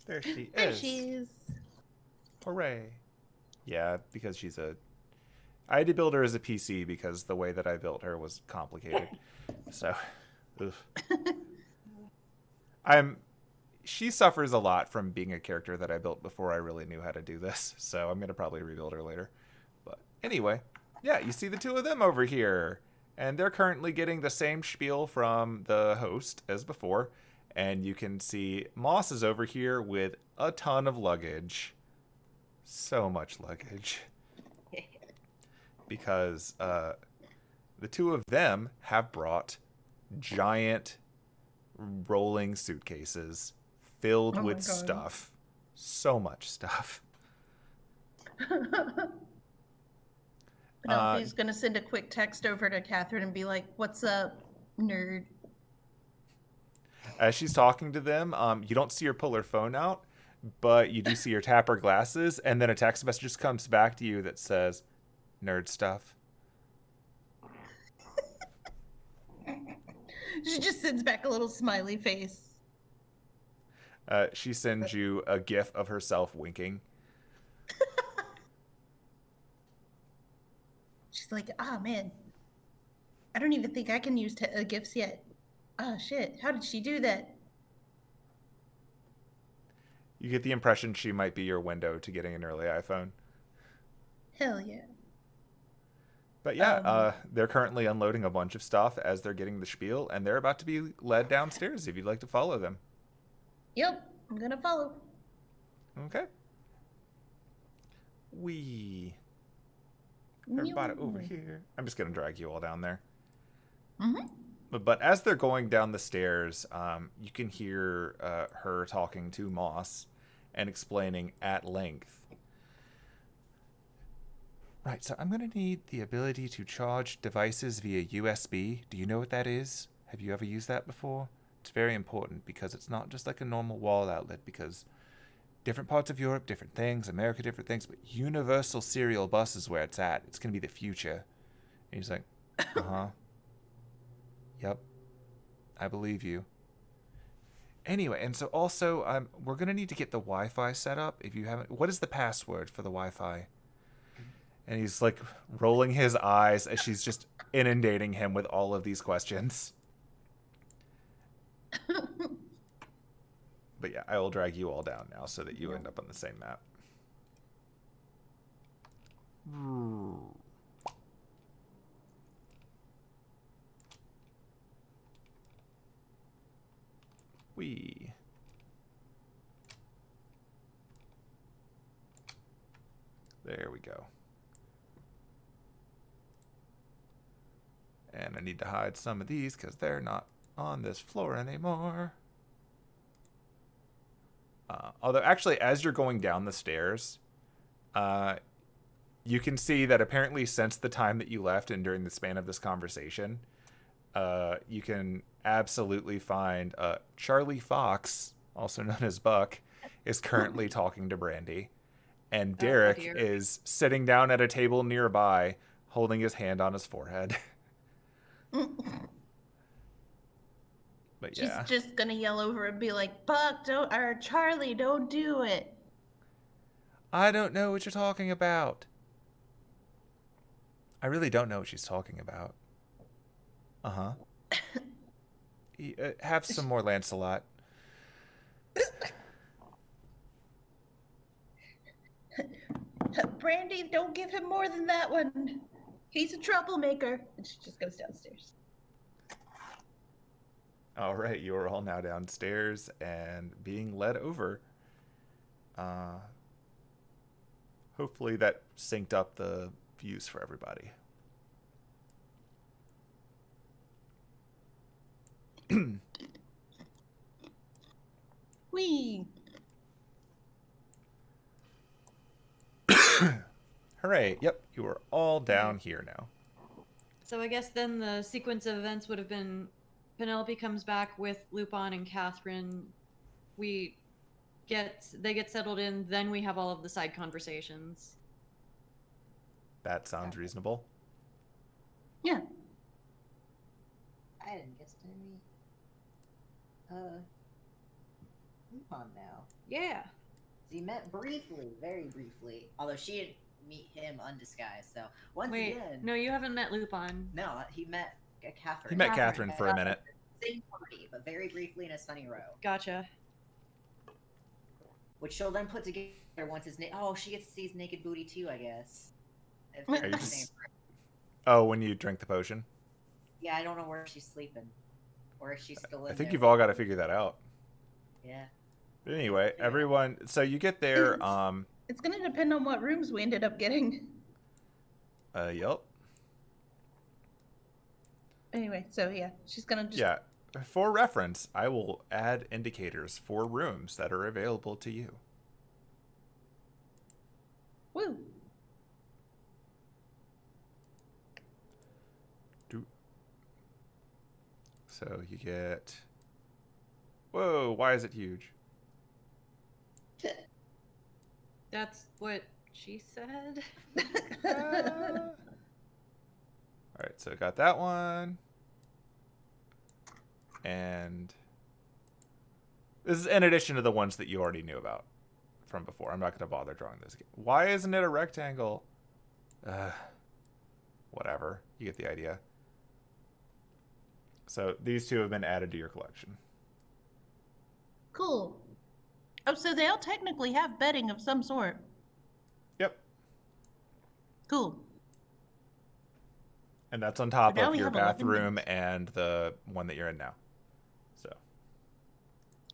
There she There is. she is. Hooray. Yeah, because she's a... I had to build her as a PC because the way that I built her was complicated. So, she suffers a lot from being a character that I built before I really knew how to do this. So I'm going to probably rebuild her later. But anyway, yeah, you see the 2 of them over here. And they're currently getting the same spiel from the host as before. And you can see Moss is over here with a ton of luggage. So much luggage. Because the 2 of them have brought giant rolling suitcases filled with stuff. So much stuff. Penelope's gonna send a quick text over to Catherine and be like, "What's up, nerd?" As she's talking to them, you don't see her pull her phone out, but you do see her tap her glasses, and then a text message just comes back to you that says, "Nerd stuff." She just sends back a little smiley face. She sends you a gif of herself winking. She's like, "Ah, man, I don't even think I can use gifts yet. Ah, shit, how did she do that?" You get the impression she might be your window to getting an early iPhone. Hell yeah. But yeah, they're currently unloading a bunch of stuff as they're getting the spiel, and they're about to be led downstairs if you'd like to follow them. Yep, I'm gonna follow. Okay. Everybody over here. I'm just going to drag you all down there. Mm-hmm. But as they're going down the stairs, you can hear her talking to Moss and explaining at length. Right, so I'm going to need the ability to charge devices via USB. Do you know what that is? Have you ever used that before? It's very important because it's not just like a normal wall outlet, because different parts of Europe, different things, America, different things, but universal serial bus is where it's at. It's going to be the future. And he's like, uh-huh. Yep. I believe you. Anyway, and so also, we're going to need to get the Wi-Fi set up. If you haven't, what is the password for the Wi-Fi? And he's like rolling his eyes as she's just inundating him with all of these questions. But yeah, I will drag you all down now so that you end up on the same map. Wee. There we go. And I need to hide some of these because they're not on this floor anymore. Although, actually, as you're going down the stairs, you can see that apparently since the time that you left and during the span of this conversation, you can absolutely find Charlie Fox, also known as Buck, is currently talking to Brandy. And Derek is sitting down at a table nearby, holding his hand on his forehead. But yeah. She's just gonna yell over and be like, Buck, don't, or Charlie, don't do it. I don't know what you're talking about. I really don't know what she's talking about. Uh-huh. Have some more Lancelot. Brandy, don't give him more than that one. He's a troublemaker. And she just goes downstairs. All right, you are all now downstairs and being led over. Hopefully that synced up the views for everybody. Whee! Hooray. Yep, you are all down here now. So I guess then the sequence of events would have been Penelope comes back with Lupin and Catherine. They get settled in, then we have all of the side conversations. That sounds reasonable. Yeah. I didn't get to meet Lupin now. Yeah. He met briefly, very briefly. Although she didn't meet him undisguised. So once Wait, again, no, you haven't met Lupin. no, he met Catherine. He met Catherine for a minute. Same party, but very briefly in a sunny row. Gotcha. Which she'll then put together once his she gets to see his naked booty too, I guess. If Are they're you the just- same person. Oh, when you drink the potion? Yeah, I don't know where she's sleeping, or if she's still in I think there. you've all got to figure that out. Yeah. But anyway, everyone, so you get there, It's gonna depend on what rooms we ended up getting. yep. Anyway, so yeah, she's gonna just... Yeah. For reference, I will add indicators for rooms that are available to you. Woo! So you get... Whoa, why is it huge? That's what she said. Alright, so I got that one. And this is in addition to the ones that you already knew about from before. I'm not going to bother drawing this again. Why isn't it a rectangle? Whatever. You get the idea. So these two have been added to your collection. Cool. Oh, so they all technically have bedding of some sort. Yep. Cool. And that's on top So now of we your have 11 bathroom beds. and the one that you're in now. So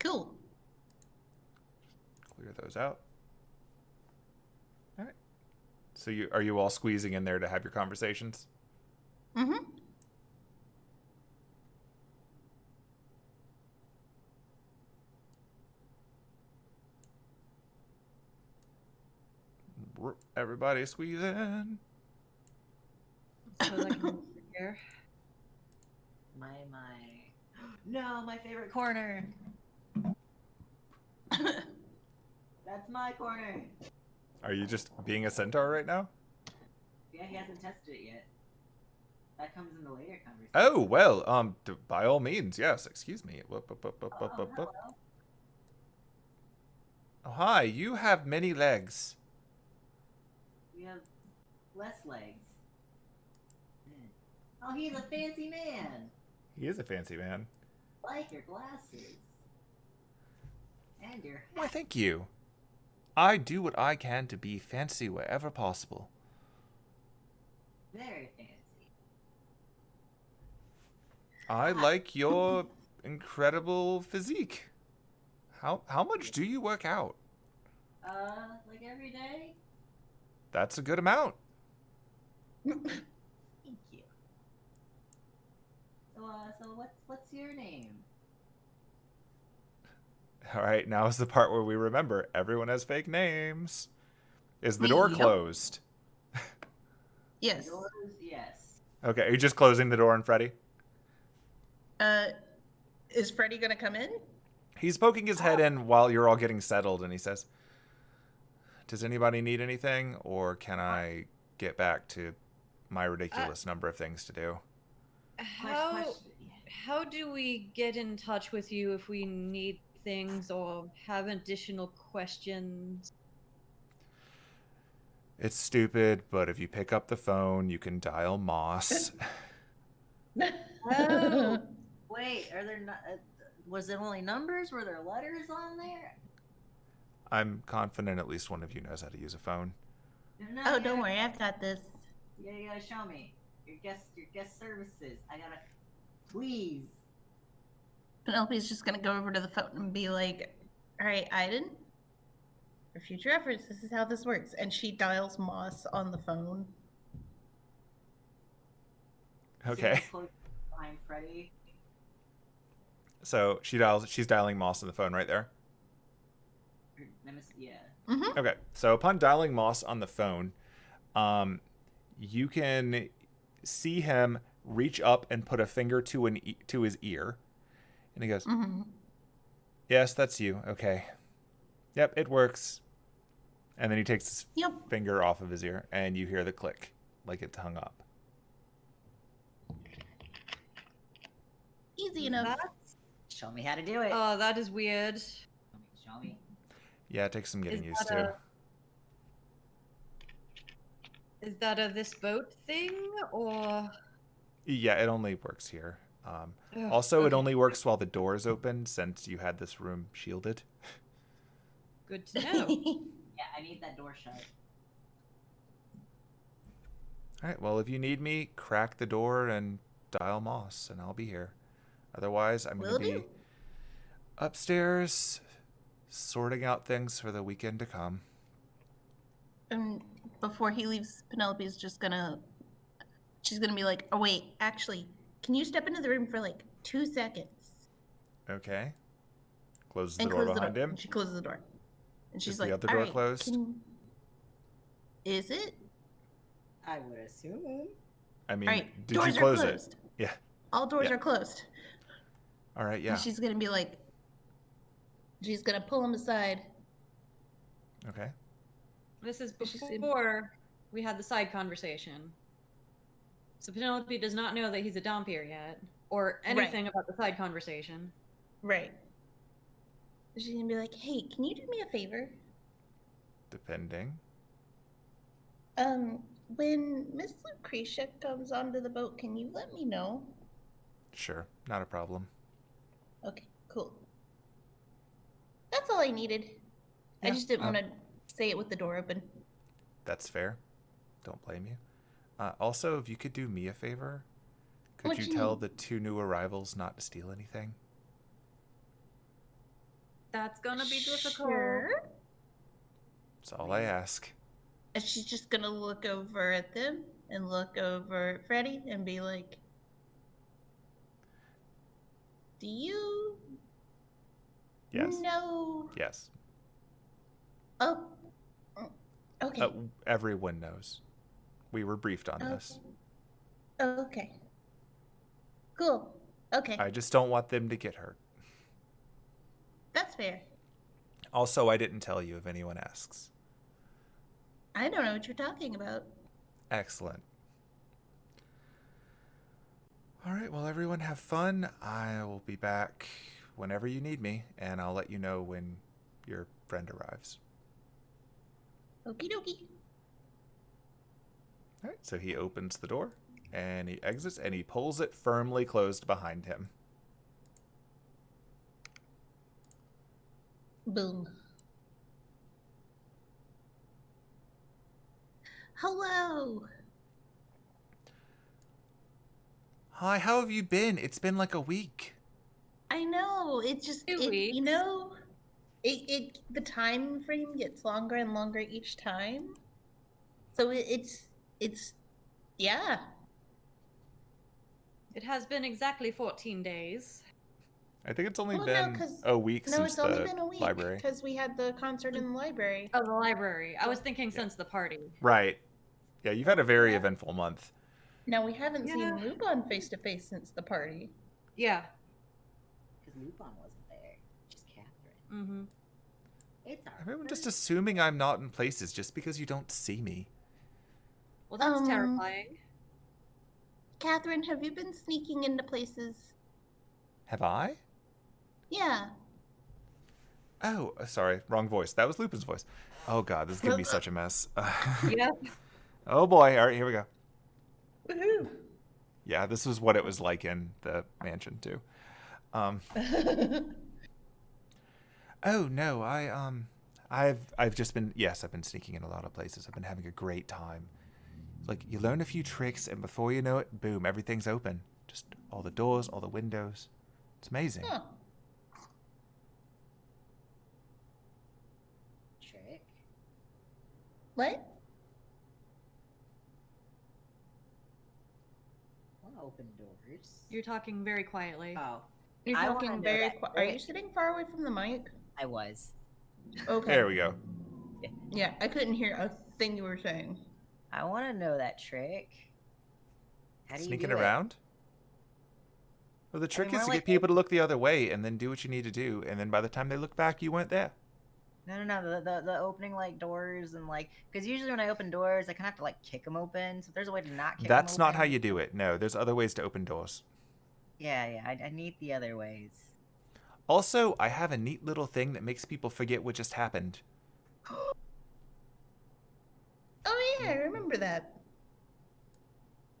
Cool. clear those out. All right. So are you all squeezing in there to have your conversations? Mm-hmm. Everybody squeeze in. So like here. My. No, my favorite corner. That's my corner. Are you just being a centaur right now? Yeah, he hasn't tested it yet. That comes in the later conversation. Oh, well, by all means, yes. Excuse me. Hello. Oh, hi, you have many legs. You have less legs. Oh, he's a fancy man. He is a fancy man. Like your glasses. And your Why, thank you. I do what I can to be fancy wherever possible. Very fancy. I like your incredible physique. How much do you work out? Like every day? That's a good amount. Thank you. So what's your name? All right, now is the part where we remember everyone has fake names. Is the door Yep. closed? Yes. Yours, yes. Okay, are you just closing the door on Freddie? Is Freddie gonna come in? He's poking his head in while you're all getting settled, and he says, "Does anybody need anything, or can I get back to my ridiculous number of things to do?" How do we get in touch with you if we need things or have additional questions? It's stupid, but if you pick up the phone, you can dial Moss. Oh, wait, are there not? Was it only numbers? Were there letters on there? I'm confident at least one of you knows how to use a phone. No, Oh, don't worry, I've got this. Yeah, you gotta show me your guest services. I gotta, please. Penelope's just gonna go over to the phone and be like, "All right, Aidin, for future reference, this is how this works." And she dials Moss on the phone. Okay. Behind Freddie. So she's dialing Moss on the phone right there. Yeah. Mm-hmm. Okay. So upon dialing Moss on the phone, you can see him reach up and put a finger to his ear, and he goes, Mm-hmm. "Yes, that's you. Okay. Yep, it works." And then he takes his Yep. finger off of his ear, and you hear the click, like it's hung up. Easy enough. Show me how to do it. Oh, that is weird. Show me. Yeah, it takes some getting Is used that to. Is that a this boat thing, or? Yeah, it only works here. Ugh, Also, it okay. only works while the door is open, since you had this room shielded. Good to know. Yeah, I need that door shut. All right, well, if you need me, crack the door and dial Moss, and I'll be here. Otherwise, I'm going Will to be do. upstairs sorting out things for the weekend to come. And before he leaves, Penelope's just gonna. She's gonna be like, "Oh wait, actually, can you step into the room for like 2 seconds?" Okay. Closes the And door close the behind door. him. And she closes the door. And she's Is like, the other "All door right, closed? Is it? I would assume. I mean, All right, did doors you close are it? closed. Yeah. All doors Yeah. are closed." All right, yeah. And she's gonna be like, she's gonna pull him aside. Okay. This is She's in- before we had the side conversation. So Penelope does not know that he's a Dompier yet, or anything about the side conversation. Right. She's gonna be like, "Hey, can you do me a favor? Depending. When Miss Lucretia comes onto the boat, can you let me know?" Sure, not a problem. Okay, cool. That's all I needed. I Yeah, just didn't want to say it with the door open. That's fair. Don't blame you. Also, if you could do me a favor, could What you you tell need? the 2 new arrivals not to steal anything? That's gonna be difficult. Sure. That's all I ask. And she's just gonna look over at them and look over at Freddie and be like, "Do you Yes. know?" Yes. Oh, okay. Everyone knows. We were briefed on this. Okay. Cool. Okay. I just don't want them to get hurt. That's fair. Also, I didn't tell you if anyone asks. I don't know what you're talking about. Excellent. All right, well, everyone have fun. I will be back whenever you need me, and I'll let you know when your friend arrives. Okie dokie. All right, so he opens the door, and he exits, and he pulls it firmly closed behind him. Boom. Hello. Hi, how have you been? It's been like a week. I know. It just, 2 weeks. you know, the time frame gets longer and longer each time. So it's, yeah. It has been exactly 14 days. I think it's only Well, been no, 'cause- a week No, since it's only the been a week library. because we had the concert in the library. Oh, the library. I was thinking since the party. Right. Yeah, you've had a very eventful month. Now we haven't Yeah. seen Lupin face to face since the party. Yeah. Because Lupin wasn't there, just Catherine. Mm-hmm. It's our Everyone just first- assuming I'm not in places just because you don't see me. Well, that's terrifying. Catherine, have you been sneaking into places? Have I? Yeah. Oh, sorry. Wrong voice. That was Lupin's voice. Oh, God. This is going to be such a mess. Yeah. Oh, boy. All right, here we go. Woohoo! Yeah, this was what it was like in the mansion, too. Oh, no. I've just been... Yes, I've been sneaking in a lot of places. I've been having a great time. Like, you learn a few tricks, and before you know it, boom, everything's open. Just all the doors, all the windows. It's amazing. Huh. Trick? What? Wanna open doors? You're talking very quietly. Oh, You're I wanna talking know very that quiet. Are you trick. sitting far away from the mic? I was. Okay. There we go. Yeah, I couldn't hear a thing you were saying. I want to know that trick. How do you Sneaking do it? around? Well, the trick we're is to like- get people to look the other way and then do what you need to do. And then by the time they look back, you weren't there. No. The opening like doors and like because usually when I open doors, I kind of have to like kick them open. So if there's a way to not kick That's them not how open- you do it. No, there's other ways to open doors. Yeah. I need the other ways. Also, I have a neat little thing that makes people forget what just happened. Oh yeah, I remember that.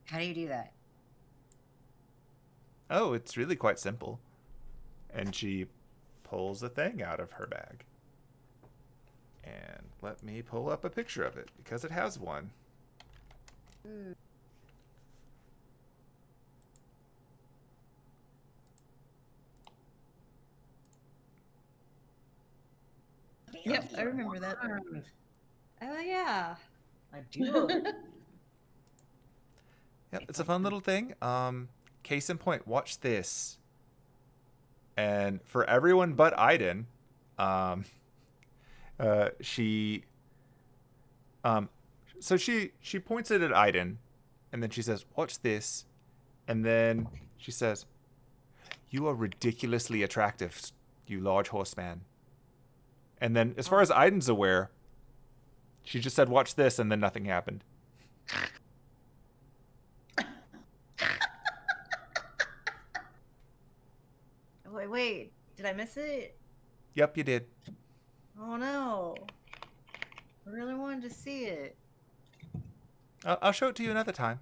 How do you do that? Oh, it's really quite simple. And she pulls a thing out of her bag. And let me pull up a picture of it because it has one. Yep, I remember that. Oh, yeah. I do. Yep, it's a fun little thing. Case in point, watch this. And for everyone but Aidin, she points it at Aidin, and then she says, "Watch this," and then she says, "You are ridiculously attractive, you large horseman." And then, as far as Aidin's aware, she just said, "Watch this," and then nothing happened. Wait. Did I miss it? Yep, you did. Oh no. I really wanted to see it. I'll show it to you another time.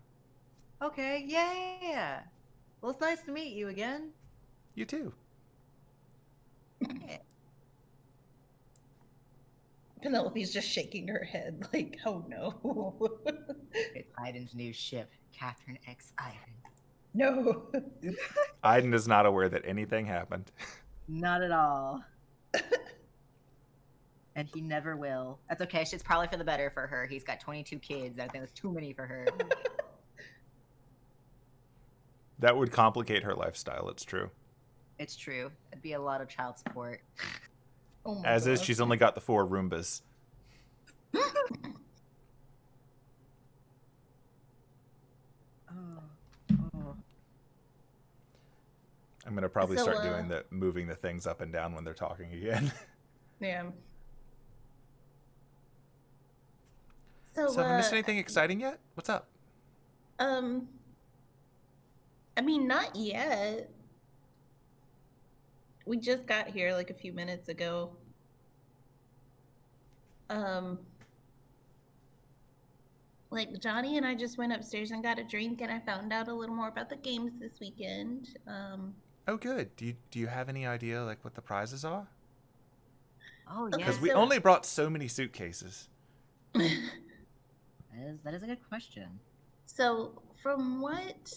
Okay. Yeah. Well, it's nice to meet you again. You too. Penelope's just shaking her head like, oh no. It's Aiden's new ship, Catherine X Aiden. No. Aidin is not aware that anything happened. Not at all. And he never will. That's okay. It's probably for the better for her. He's got 22 kids. I think that's too many for her. That would complicate her lifestyle, it's true. It's true. It'd be a lot of child support. Oh my As is, God. she's only got the 4 Roombas. Oh. I'm going to probably So, start doing moving the things up and down when they're talking again. Yeah. So have I missed anything exciting yet? What's up? I mean, not yet. We just got here like a few minutes ago. Like Johnny and I just went upstairs and got a drink, and I found out a little more about the games this weekend. Oh, good. Do you have any idea like what the prizes are? Oh, Okay, yeah. Because we so- only brought so many suitcases. That is a good question. So, from what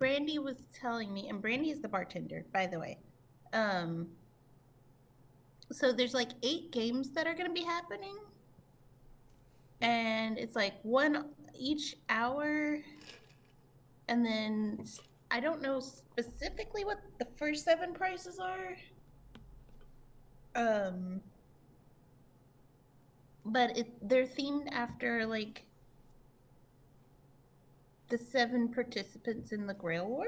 Brandy was telling me, and Brandy is the bartender, by the way. So there's like 8 games that are going to be happening, and it's like 1 each hour, and then I don't know specifically what the first 7 prices are. But they're themed after like the 7 participants in the Grail War.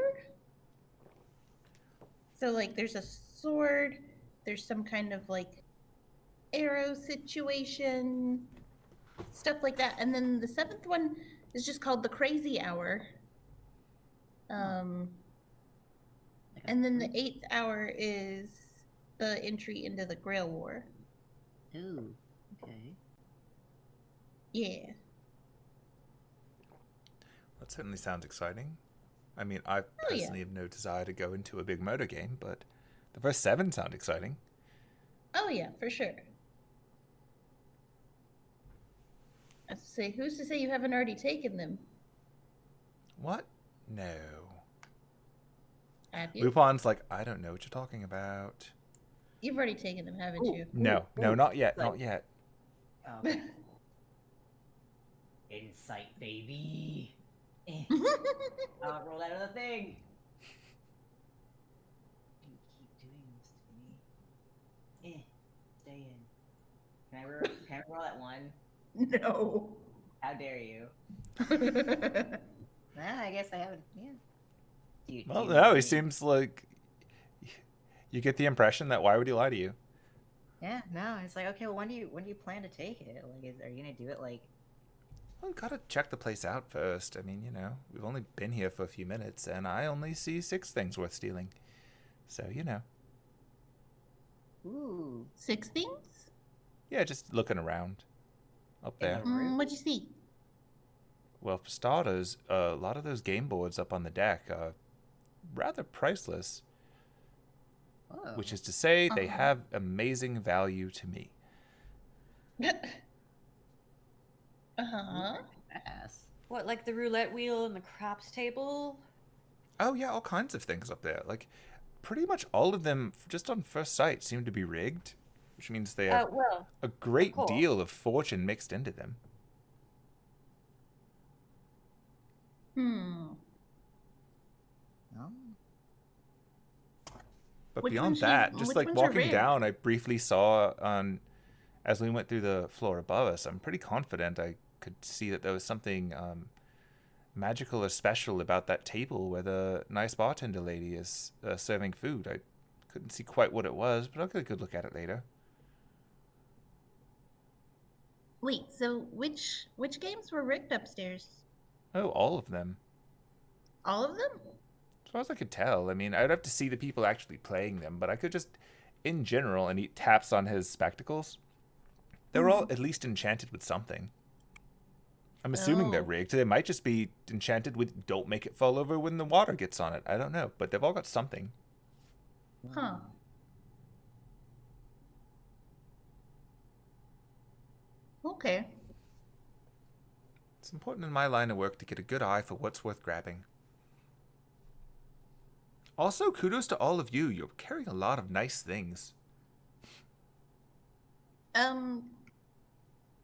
So like there's a sword, there's some kind of like arrow situation, stuff like that. And then the 7th one is just called the Crazy Hour. And then the 8th hour is the entry into the Grail War. Ooh, okay. Yeah. That certainly sounds exciting. I mean, I personally have no desire to go into a big murder game, but the first 7 sound exciting. Oh yeah, for sure. I was to say, who's to say you haven't already taken them? What? No. Have you? Lupin's like, I don't know what you're talking about. You've already taken them, haven't you? No, not yet, not yet. Okay. Insight, baby. Roll that other thing. You keep doing this to me. Stay in. Can I roll that one? No. How dare you? I guess I haven't. Yeah. Well, no, it seems like you get the impression that why would he lie to you? Yeah, no, it's like, okay, well, when do you plan to take it? Like, are you gonna do it like? Well, gotta check the place out first. I mean, we've only been here for a few minutes, and I only see 6 things worth stealing. So, Ooh. 6 things? Yeah, just looking around up there. What'd you see? Well, for starters, a lot of those game boards up on the deck are rather priceless. Oh. Which is to say, they have amazing value to me. Ass. What, like the roulette wheel and the craps table? Oh, yeah, all kinds of things up there. Like, pretty much all of them, just on first sight, seem to be rigged. Which means they have a great deal of fortune mixed into them. Oh. But beyond that, just like walking down, I briefly saw as we went through the floor above us, I'm pretty confident I could see that there was something magical or special about that table where the nice bartender lady is serving food. I couldn't see quite what it was, but I'll get a good look at it later. Wait, so which games were rigged upstairs? Oh, all of them. All of them? As far as I could tell. I mean, I'd have to see the people actually playing them, but I could just, in general, and he taps on his spectacles. They were all at least enchanted with something. I'm assuming they're rigged. They might just be enchanted with don't make it fall over when the water gets on it. I don't know, but they've all got something. Huh. Okay. It's important in my line of work to get a good eye for what's worth grabbing. Also, kudos to all of you. You're carrying a lot of nice things.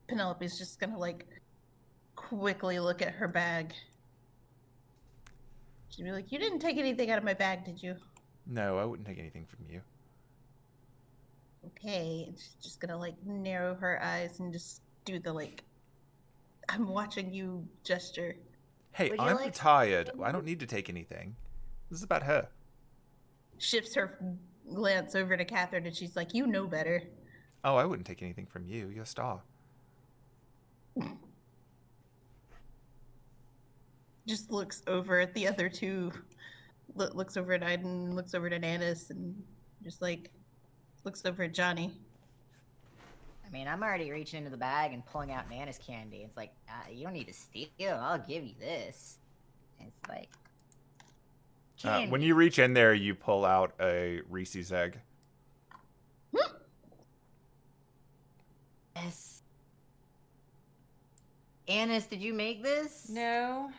Penelope's just gonna like quickly look at her bag. She'd be like, "You didn't take anything out of my bag, did you?" No, I wouldn't take anything from you. Okay, and she's just gonna like narrow her eyes and just do the like, "I'm watching you" gesture. Hey, I'm retired. I don't need to take anything. This is about her. Shifts her glance over to Catherine, and she's like, "You know better." Oh, I wouldn't take anything from you. You're a star. Just looks over at the other two. Looks over at Aidin, looks over at Annis, and just like looks over at Johni. I mean, I'm already reaching into the bag and pulling out Nana's candy. It's like, you don't need to steal. I'll give you this. And it's like, candy. When you reach in there, you pull out a Reese's egg. Yes. Annis, did you make this? No.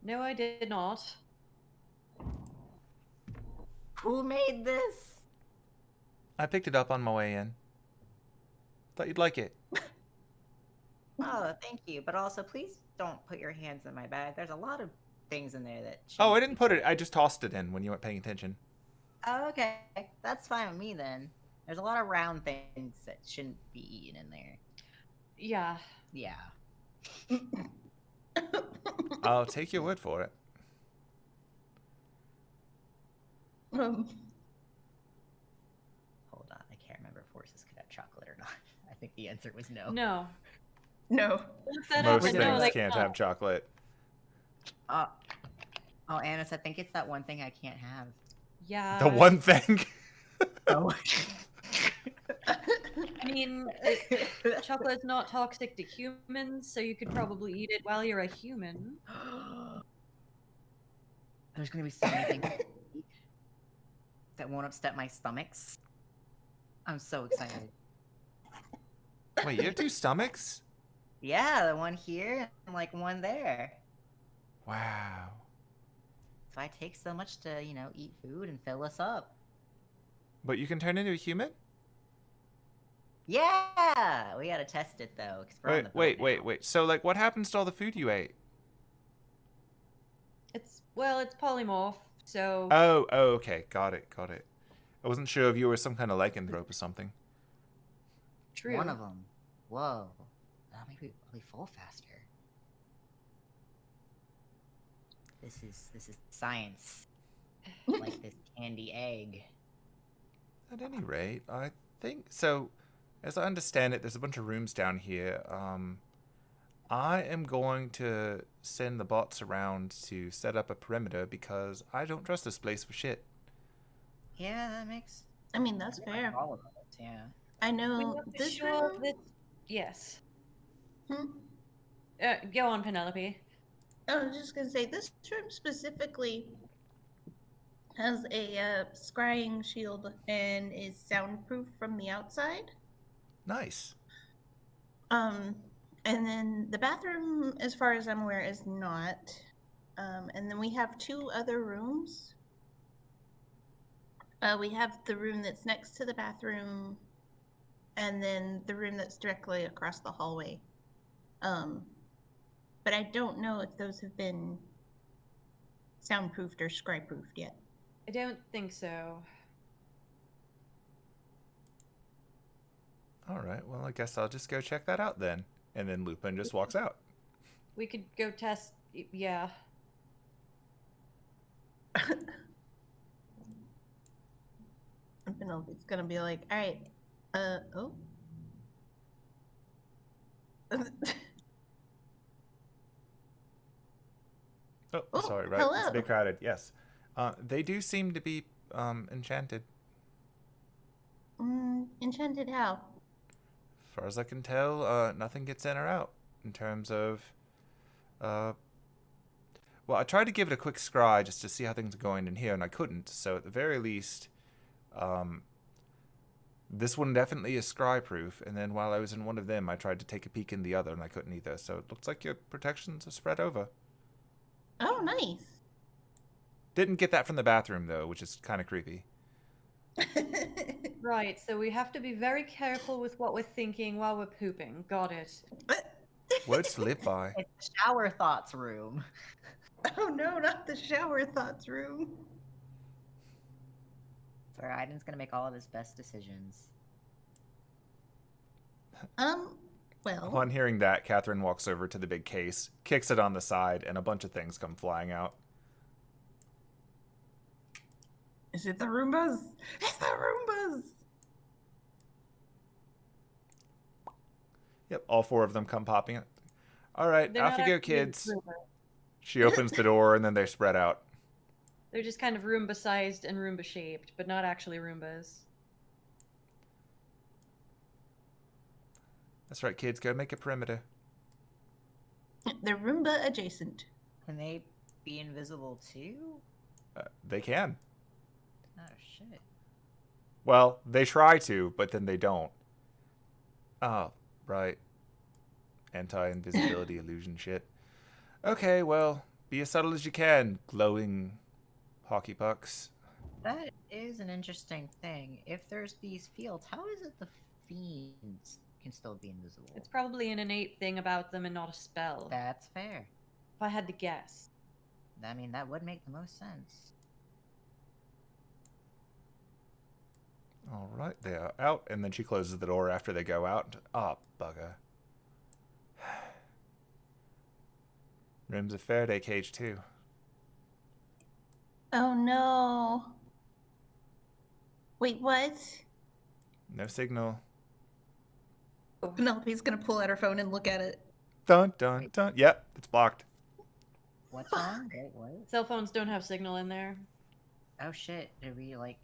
No, I did not. Who made this? I picked it up on my way in. Thought you'd like it. Oh, thank you. But also, please don't put your hands in my bag. There's a lot of things in there that. Oh, I shouldn't didn't be put it. touched. I just tossed it in when you weren't paying attention. Oh, okay. That's fine with me then. There's a lot of round things that shouldn't be eaten in there. Yeah. Yeah. I'll take your word for it. Hold on. I can't remember if horses could have chocolate or not. I think the answer was no. No. No. Look that Most up and things no, they can't have chocolate. Oh, Annis, I think it's that one thing I can't have. Yeah. The one thing. Oh. I mean, chocolate's not toxic to humans, so you could probably eat it while you're a human. There's gonna be so many things that won't upset my stomachs. I'm so excited. Wait, you have 2 stomachs? Yeah, the one here and like one there. Wow. So I take so much to, eat food and fill us up. But you can turn into a human? Yeah, we gotta test it though. 'Cause we're on the boat now. Wait. So, like, what happens to all the food you ate? It's polymorph, so Oh, okay. Got it. I wasn't sure if you were some kind of lycanthrope or something. true. One of them. Whoa. That'll make me really full faster. This is science. Like this candy egg. At any rate, I think so. As I understand it, there's a bunch of rooms down here. I am going to send the bots around to set up a perimeter because I don't trust this place for shit. Yeah, that makes I mean, that's fair. all of it. Yeah. I We know have to this show room. that- Yes. Hmm? Go on, Penelope. I was just gonna say this room specifically has a scrying shield and is soundproof from the outside. Nice. And then the bathroom, as far as I'm aware, is not. And then we have 2 other rooms. We have the room that's next to the bathroom, and then the room that's directly across the hallway. But I don't know if those have been soundproofed or scryproofed yet. I don't think so. All right. Well, I guess I'll just go check that out then. And then Lupin just walks out. We could go test. Yeah. Penelope's gonna be like, all right, oh. Oh, Oh, sorry. Right. It's a hello. bit crowded. Yes. They do seem to be enchanted. Enchanted how? As far as I can tell, nothing gets in or out in terms of. Well, I tried to give it a quick scry just to see how things are going in here, and I couldn't. So at the very least, this one definitely is scry proof. And then while I was in one of them, I tried to take a peek in the other, and I couldn't either. So it looks like your protections are spread over. Oh, nice. Didn't get that from the bathroom though, which is kind of creepy. Right, so we have to be very careful with what we're thinking while we're pooping. Got it. Words to live by. It's the shower thoughts room. Oh no, not the shower thoughts room. So Aidin's gonna make all of his best decisions. Well, Upon hearing that, Catherine walks over to the big case, kicks it on the side, and a bunch of things come flying out. is it the Roombas? It's the Roombas! Yep, all 4 of them come popping up. All right, They're off not you go, actually kids. Roomba. She opens the door, and then they spread out. They're just kind of Roomba sized and Roomba shaped, but not actually Roombas. That's right, kids. Go make a perimeter. They're Roomba adjacent. Can they be invisible too? They can. Oh shit. Well, they try to, but then they don't. Oh, right. Anti-invisibility illusion shit. Okay, well, be as subtle as you can, glowing hockey pucks. That is an interesting thing. If there's these fields, how is it the fiends can still be invisible? It's probably an innate thing about them and not a spell. That's fair. If I had to guess. I mean, that would make the most sense. All right, they are out, and then she closes the door after they go out. Ah, bugger. Room's a Faraday cage, too. Oh no. Wait, what? No signal. Penelope's gonna pull out her phone and look at it. Dun, dun, dun. Yep, it's blocked. What's wrong? Wait, what? Cell phones don't have signal in there. Oh shit, did we, like,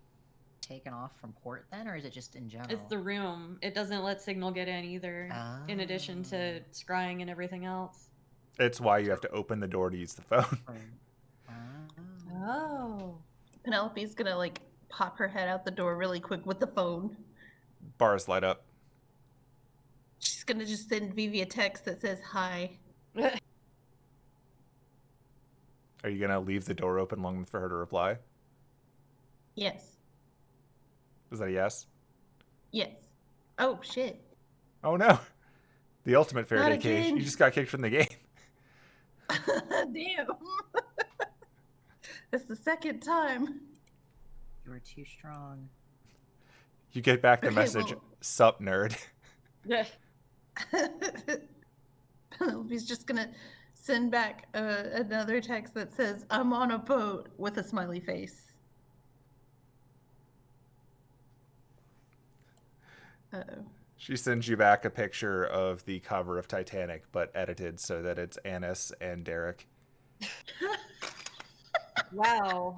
taken off from port then, or is it just in general? It's the room. It doesn't let signal get in either, in addition to scrying and everything else. It's why you have to open the door to use the phone. Oh. Penelope's gonna, like, pop her head out the door really quick with the phone. Bars light up. She's gonna just send Vivi a text that says hi. Are you going to leave the door open long enough for her to reply? Yes. Was that a yes? Yes. Oh, shit. Oh, no. The ultimate Faraday cage. again. You just got kicked from the game. Damn. That's the second time. You were too strong. You get back the Okay, message, well- sup, nerd. Yeah. Penelope's just gonna send back another text that says, I'm on a boat with a smiley face. Uh-oh. She sends you back a picture of the cover of Titanic, but edited so that it's Annis and Derek. Wow.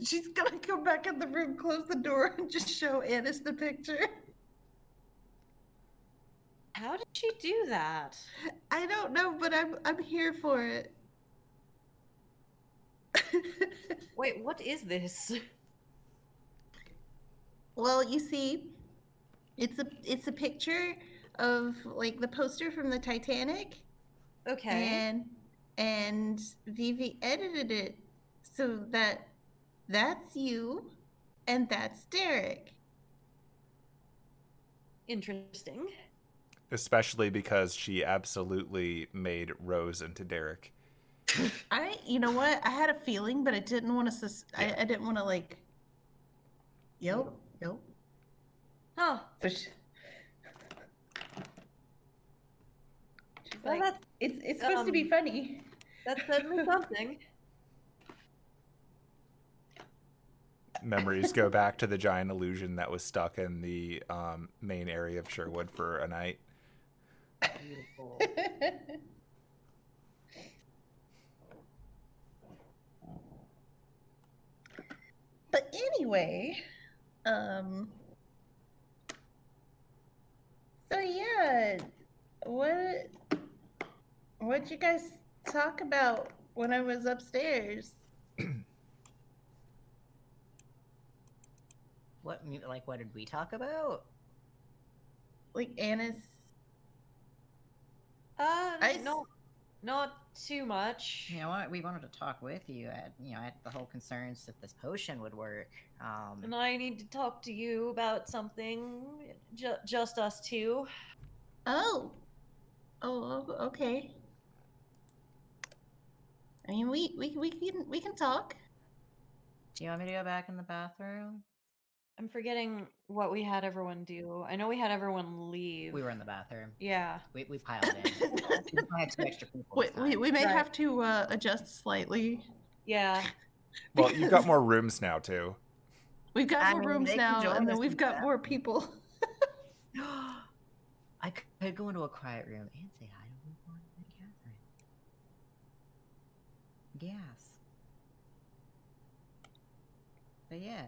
She's gonna come back in the room, close the door, and just show Annis the picture. How did she do that? I don't know, but I'm here for it. Wait, what is this? Well, you see, it's a picture of like the poster from the Titanic, Okay. and Vivi edited it so that that's you and that's Derek. Interesting. Especially because she absolutely made Rose into Derek. You know what? I had a feeling, but I didn't want to. I didn't want to like. Yep. Huh. But she's Well, like, it's supposed to be funny. That's certainly something. Memories go back to the giant illusion that was stuck in the main area of Sherwood for a night. Beautiful. But anyway, so yeah, what'd you guys talk about when I was upstairs? What did we talk about? Like Annis. Not too much. You know what? We wanted to talk with you. At the whole concerns if this potion would work. And I need to talk to you about something. Just us two. Oh, okay. I mean, we can talk. Do you want me to go back in the bathroom? I'm forgetting what we had everyone do. I know we had everyone leave. We were in the bathroom. Yeah. We piled in. I had 2 extra people. We may Right. have to adjust slightly. Yeah. Well, you've got more rooms now, too. We've got I more mean, rooms they can now, join and then us we've in got the more people. I could go into a quiet room and say hi to Luvia and Catherine. Yes. But yeah,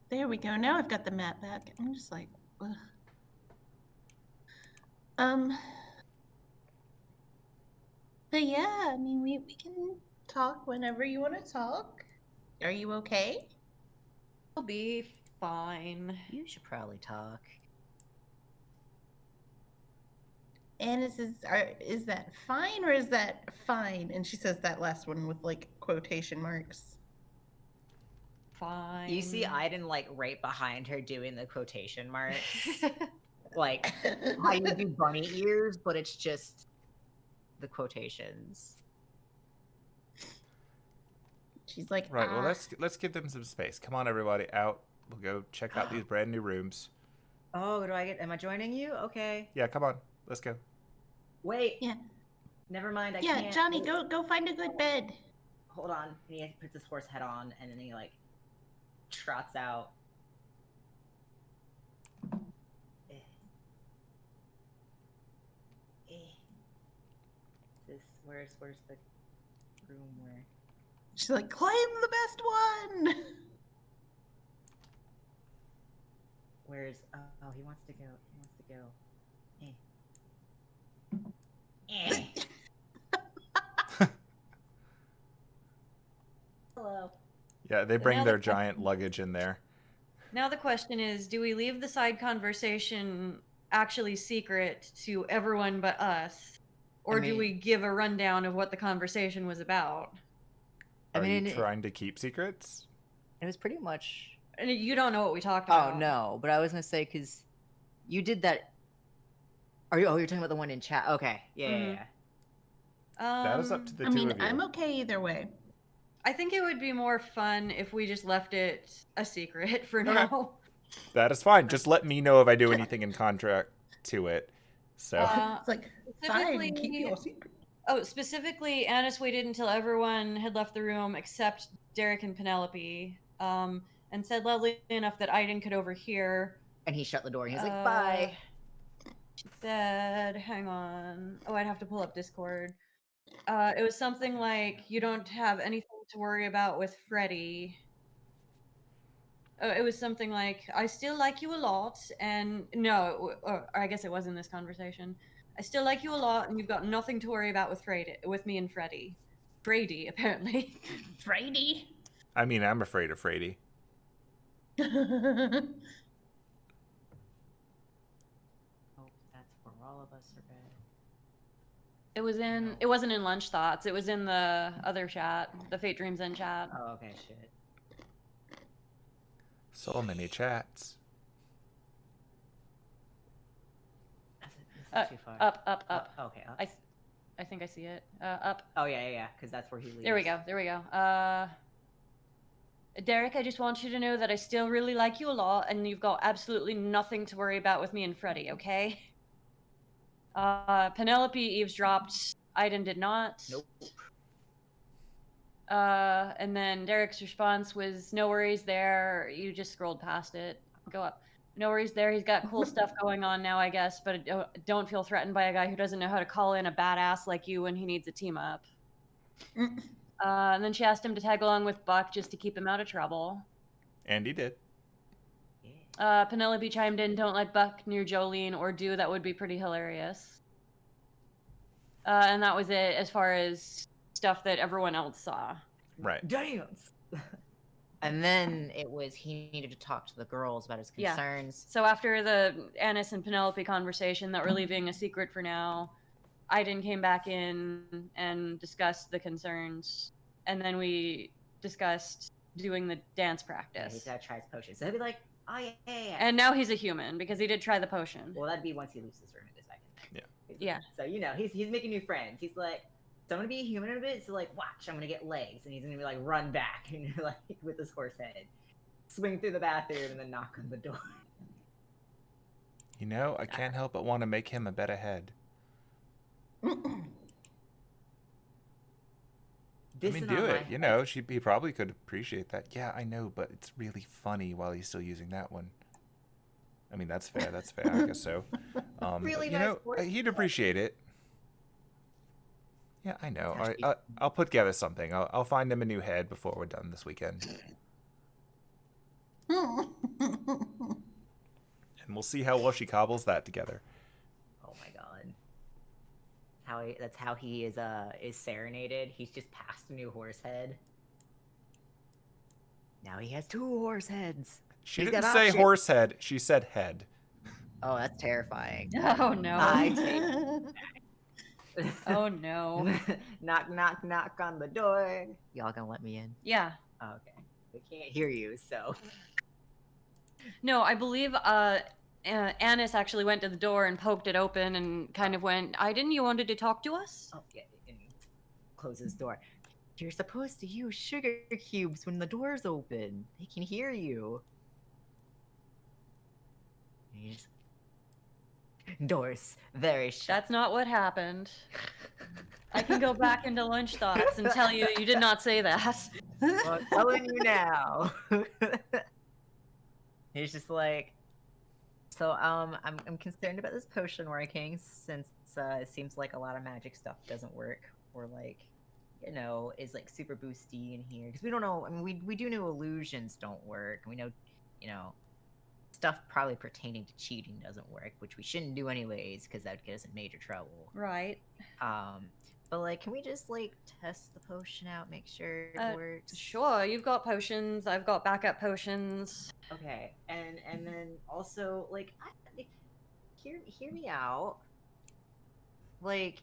There we go. Now I've got the map back. I'm just like, ugh. But yeah, I mean, we can talk whenever you want to talk. Are you okay? I'll be fine. you should probably talk. Annis is that fine or is that fine? And she says that last one with like quotation marks. Fine. You see Aidin like right behind her doing the quotation marks. Like how you do bunny ears, but it's just the quotations. She's like, Right. Well, let's give them some space. Come on, everybody, out. We'll go check out these brand new rooms. Oh, am I joining you? Okay. Yeah, come on. Let's go. Wait. Yeah. Never mind. I yeah, can't. Johni, go find a good bed. Hold on. He puts his horse head on, and then he like trots out. Where's the room where? She's like, claim the best one. Where's? Oh, he wants to go. Hello. Yeah, they bring Now their the- giant luggage in there. Now the question is, do we leave the side conversation actually secret to everyone but us? Or do we give a rundown of what the conversation was about? Are you trying to keep secrets? It was pretty much. And you don't know what we talked about. Oh no, but I was gonna say because you did that. You're talking about the one in chat? Okay, yeah. That is up to the I two mean, of you. I'm okay either way. I think it would be more fun if we just left it a secret for now. That is fine. Just let me know if I do anything in contract to it. So It's like, fine, keep your secret. Oh, specifically, Annis waited until everyone had left the room except Derek and Penelope, and said loudly enough that Aidin could overhear. And he shut the door and he was like, bye. She said, hang on. Oh, I'd have to pull up Discord. It was something like, you don't have anything to worry about with Freddie. It was something like, I still like you a lot, and no, or I guess it was in this conversation. I still like you a lot, and you've got nothing to worry about with me and Freddie. Freddie, apparently. Freddie. I mean, I'm afraid of Freddie. Oh, that's where all of us are good. It wasn't in Lunch Thoughts. It was in the other chat, the Fate Dreams End chat. Oh, okay, shit. So many chats. This is too far. Up. Okay, up. I think I see it. Up. Oh, yeah, because that's where he leaves. There we go. Derek, I just want you to know that I still really like you a lot, and you've got absolutely nothing to worry about with me and Freddie, okay? Penelope eavesdropped. Aidin did not. Nope. And then Derek's response was, no worries there. You just scrolled past it. Go up. No worries there. He's got cool stuff going on now, I guess, but don't feel threatened by a guy who doesn't know how to call in a badass like you when he needs a team up. And then she asked him to tag along with Buck just to keep him out of trouble. And he did. Penelope chimed in, don't let Buck near Jolene or do, that would be pretty hilarious. And that was it as far as stuff that everyone else saw. Right. Dance! And then it was he needed to talk to the girls about his concerns. So after the Annis and Penelope conversation that we're leaving a secret for now, Aidin came back in and discussed the concerns. And then we discussed doing the dance Yeah, practice. he's gotta try his potion. So he'll be like, oh, yeah. And now he's a human because he did try the potion. Well, that'd be once he leaves this room in a second. Yeah. So, he's making new friends. He's like, so I'm gonna be a human in a bit, so like, watch, I'm gonna get legs. And he's gonna be like, run back, and like, with his horse head. Swing through the bathroom and then knock on the door. I can't help but want to make him a better head. I mean, do it. He probably could appreciate that. Yeah, I know, but it's really funny while he's still using that one. I mean, that's fair. I guess so. Really but, nice horse he'd appreciate it. Yeah, I know. All right, I'll put together something. I'll find him a new head before we're done this weekend. And we'll see how well she cobbles that together. Oh my god. That's how he is serenaded. He's just passed a new horse head. Now he has 2 horse heads. She He's didn't got say options. horse head. She said head. Oh, that's terrifying. Oh no. I take Oh no. Knock, knock, knock on the door. Y'all gonna let me in? Yeah. Oh, okay. We can't hear you, so. No, I believe Annis actually went to the door and poked it open and kind of went, Aidin, you wanted to talk to us? Oh, yeah, and he closes the door. You're supposed to use sugar cubes when the door's open. They can hear you. Yes. Doors very shut. That's not what happened. I can go back into lunch thoughts and tell you did not say that. Well, I'm telling you now. He's just like, so I'm concerned about this potion working since it seems like a lot of magic stuff doesn't work, or like, you know, is like super boosty in here because we don't know. I mean, we do know illusions don't work. We know, you know, stuff probably pertaining to cheating doesn't work, which we shouldn't do anyways because that would get us in major trouble. Right. But like, can we just like test the potion out, make sure it works? Sure, you've got potions. I've got backup potions. Okay, and then also like, hear me out. Like,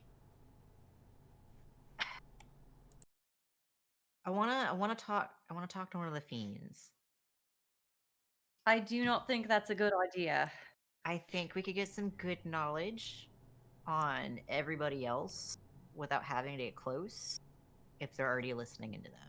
I wanna talk to one of the fiends. I do not think that's a good idea. I think we could get some good knowledge on everybody else without having to get close if they're already listening into them.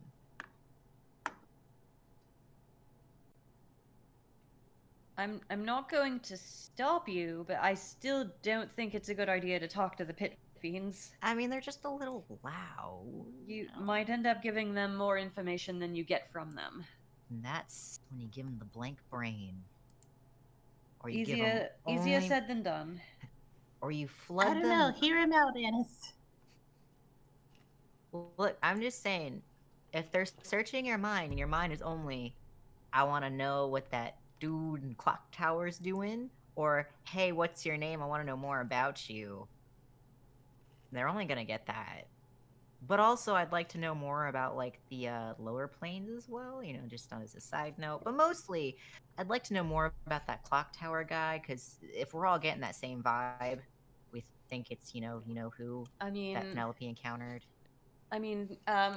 I'm not going to stop you, but I still don't think it's a good idea to talk to the Pit Fiends. I mean, they're just a little loud. You know? might end up giving them more information than you get from them. And that's when you give them the blank brain. Or you Easier said than done. Or you flood I them. don't know. Hear him out, Annis. Look, I'm just saying, if they're searching your mind and your mind is only, I want to know what that dude in clock tower's doing, or hey, what's your name? I want to know more about you. They're only gonna get that. But also, I'd like to know more about like the lower planes as well. You know, just as a side note. But mostly, I'd like to know more about that clock tower guy, because if we're all getting that same vibe, we think it's you know who I mean, that Penelope encountered.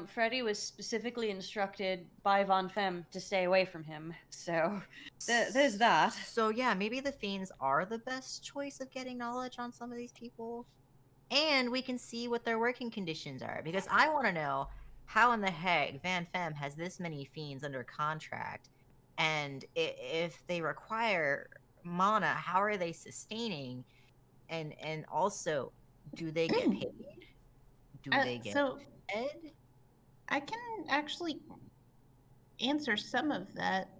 Freddie was specifically instructed by Van-Fem to stay away from him, so there's that. So yeah, maybe the Fiends are the best choice of getting knowledge on some of these people. And we can see what their working conditions are, because I want to know how in the heck Van-Fem has this many Fiends under contract, and if they require mana, how are they sustaining, and also, do they get paid? Do they get fed? I can actually answer some of that.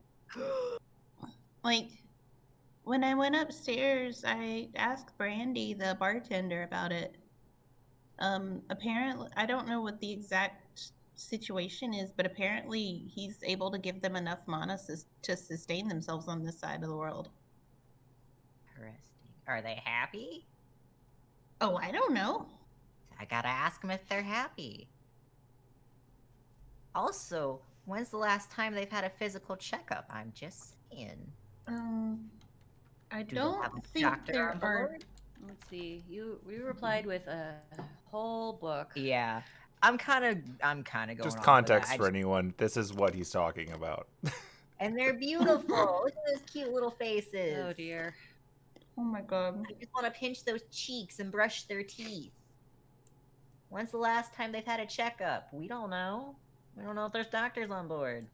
Like, when I went upstairs, I asked Brandy, the bartender, about it. Apparently, I don't know what the exact situation is, but apparently he's able to give them enough mana to sustain themselves on this side of the world. Interesting. Are they happy? Oh, I don't know. I gotta ask them if they're happy. Also, when's the last time they've had a physical checkup? I'm just saying. I Do they don't have a think doctor there on are. board? Let's see. We replied with a whole book. Yeah, I'm kind of going. Just off context of for anyone. This is what he's talking about. And they're beautiful. Look at those cute little faces. Oh dear. Oh my god. I just want to pinch those cheeks and brush their teeth. When's the last time they've had a checkup? We don't know. We don't know if there's doctors on board.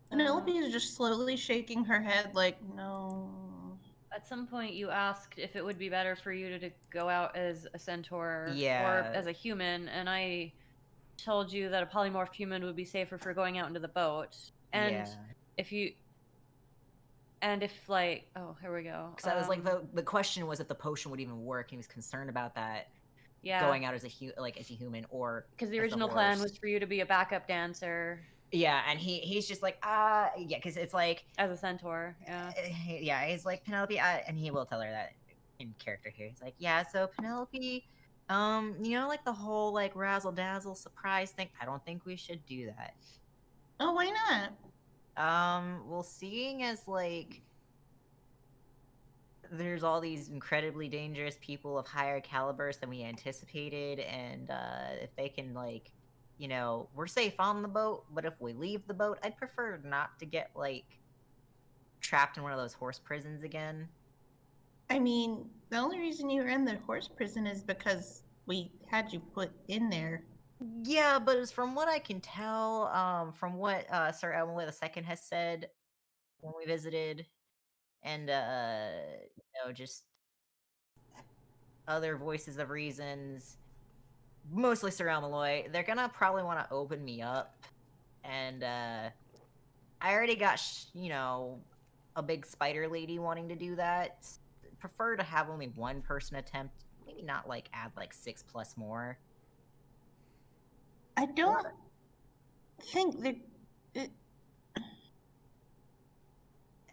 Penelope is just slowly shaking her head like, no. At some point, you asked if it would be better for you to go out as a centaur Yeah. or as a human, and I told you that a polymorphed human would be safer for going out into the boat. And Yeah. if like, oh, here we go. Because I was like, the question was if the potion would even work. He was concerned about that. Yeah. Going out as a human, or because the original plan was for you to be a backup dancer. Yeah, and he's just like, yeah, because it's like as a centaur. Yeah. Yeah, he's like, Penelope, and he will tell her that in character here. He's like, yeah, so Penelope, you know, like the whole like razzle dazzle surprise thing. I don't think we should do that. Oh, why not? Well, seeing as like there's all these incredibly dangerous people of higher calibers than we anticipated, and if they can, like, you know, we're safe on the boat, but if we leave the boat, I'd prefer not to get, like, trapped in one of those horse prisons again. I mean, the only reason you were in the horse prison is because we had you put in there. Yeah, but it's from what I can tell, from what Sir El-Melloi II has said when we visited, and you know, just other voices of reasons, mostly Sir El-Melloi, they're gonna probably want to open me up, and I already got you know, a big spider lady wanting to do that. Prefer to have only one person attempt, maybe not like add like 6+ more. I don't think that.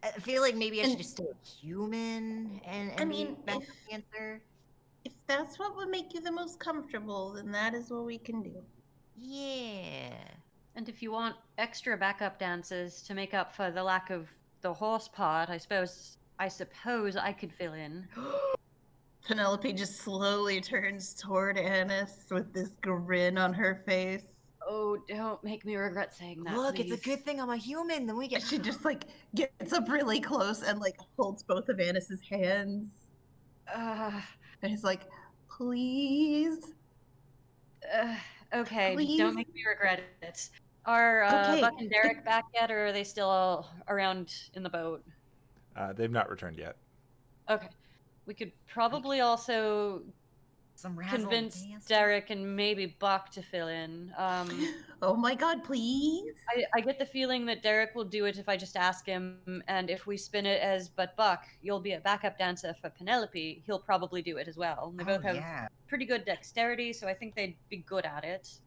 I feel like maybe I should And- just stay human and I be mean, back to the answer. if that's what would make you the most comfortable, then that is what we can do. Yeah. And if you want extra backup dances to make up for the lack of the horse part, I suppose I could fill in. Penelope just slowly turns toward Annis with this grin on her face. Oh, don't make me regret saying that. Look, please. it's a good thing I'm a human. Then we And get. she just like gets up really close and like holds both of Annis's hands. And he's like, please. Okay, Please? don't make me regret it. Are Okay, Buck and Derek back yet, or are they still around in the boat? They've not returned yet. Okay. We could probably also Some razzle convince dance. Derek and maybe Buck to fill in. Oh my god, please. I get the feeling that Derek will do it if I just ask him, and if we spin it as "But Buck, you'll be a backup dancer for Penelope," he'll probably do it as well. And they both have Yeah. pretty good dexterity, so I think they'd be good at it.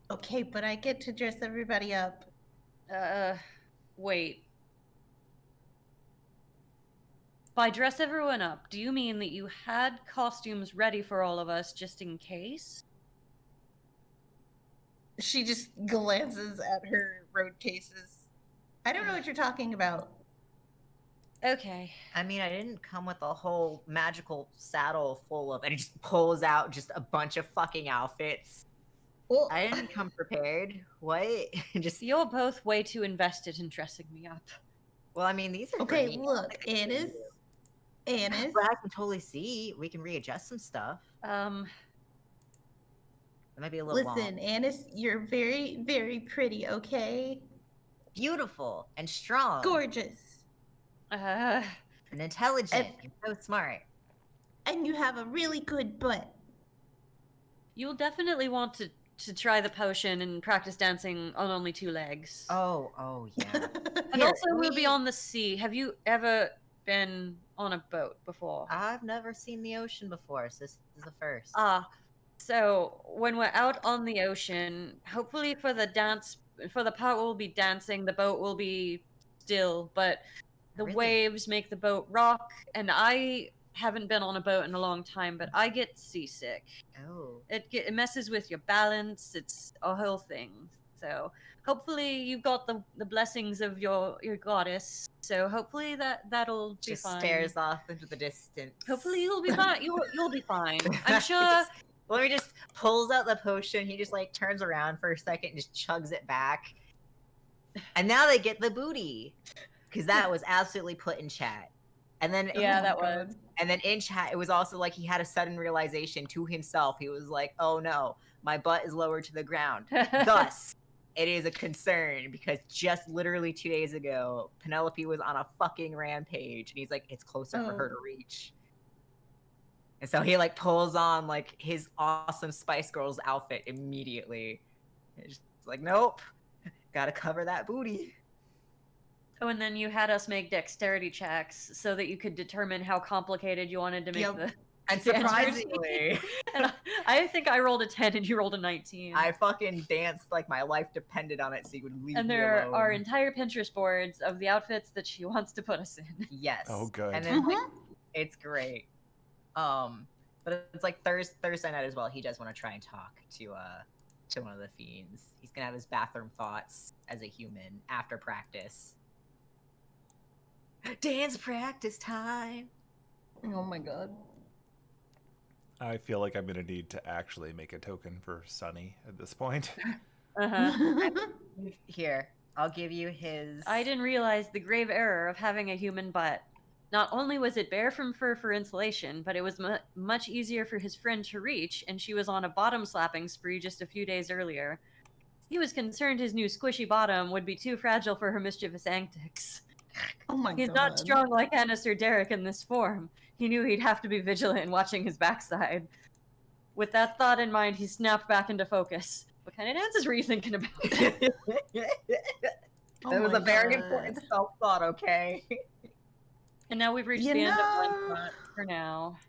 Okay, but I get to dress everybody up. Wait. By dress everyone up, do you mean that you had costumes ready for all of us just in case? She just glances at her road cases. I don't know what you're talking about. Okay. I mean, I didn't come with a whole magical saddle full of, and he just pulls out just a bunch of fucking outfits. Well, I didn't come prepared. What? Just You're both way too invested in dressing me up. well, I mean, these are okay, great. look, Annis. Annis. But I can totally see we can readjust some stuff. It might be a little Listen, long. Annis, you're very, very pretty, okay? Beautiful and strong. Gorgeous. And intelligent. And- You're so smart. And you have a really good butt. You'll definitely want to try the potion and practice dancing on only 2 legs. Oh yeah. And Here, also, we'll be on the sea. Have you ever been on a boat before? I've never seen the ocean before, so this is the first. So when we're out on the ocean, hopefully for the part we'll be dancing, the boat will be still, but the Really? waves make the boat rock, and I haven't been on a boat in a long time, but I get seasick. Oh. It messes with your balance. It's a whole thing. So hopefully you've got the blessings of your goddess. So hopefully that'll be Just fine. stares off into the distance. Hopefully you'll be fine. You'll be fine. I'm sure. Let me just pulls out the potion. He just like turns around for a second and just chugs it back. And now they get the booty. Because that was absolutely put in chat. And then Yeah, that was. And then in chat, it was also like he had a sudden realization to himself. He was like, oh no, my butt is lowered to the ground. Thus, it is a concern because just literally 2 days ago, Penelope was on a fucking rampage. And he's like, it's closer for her to reach. And so he like pulls on like his awesome Spice Girls outfit immediately. It's just like, nope, gotta cover that booty. Oh, and then you had us make dexterity checks so that you could determine how complicated you wanted to make the. And surprisingly, And I think I rolled a 10 and you rolled a 19. I fucking danced like my life depended on it, so you would leave and me there alone. are entire Pinterest boards of the outfits that she wants to put us in. Yes. Oh, good. And then like, it's great. But it's like Thursday night as well. He does want to try and talk to one of the fiends. He's gonna have his bathroom thoughts as a human after practice. Dance practice time. Oh my god. I feel like I'm gonna need to actually make a token for Sunny at this point. Uh-huh. Here, I'll give you his. I didn't realize the grave error of having a human butt. Not only was it bare from fur for insulation, but it was much easier for his friend to reach, and she was on a bottom slapping spree just a few days earlier. He was concerned his new squishy bottom would be too fragile for her mischievous antics. Oh my He's god. not strong like Annis or Derek in this form. He knew he'd have to be vigilant in watching his backside. With that thought in mind, he snapped back into focus. What kind of dances were you thinking about? It Oh was my a very God. important self-thought, okay? And now we've reached You the end of one know- front for now.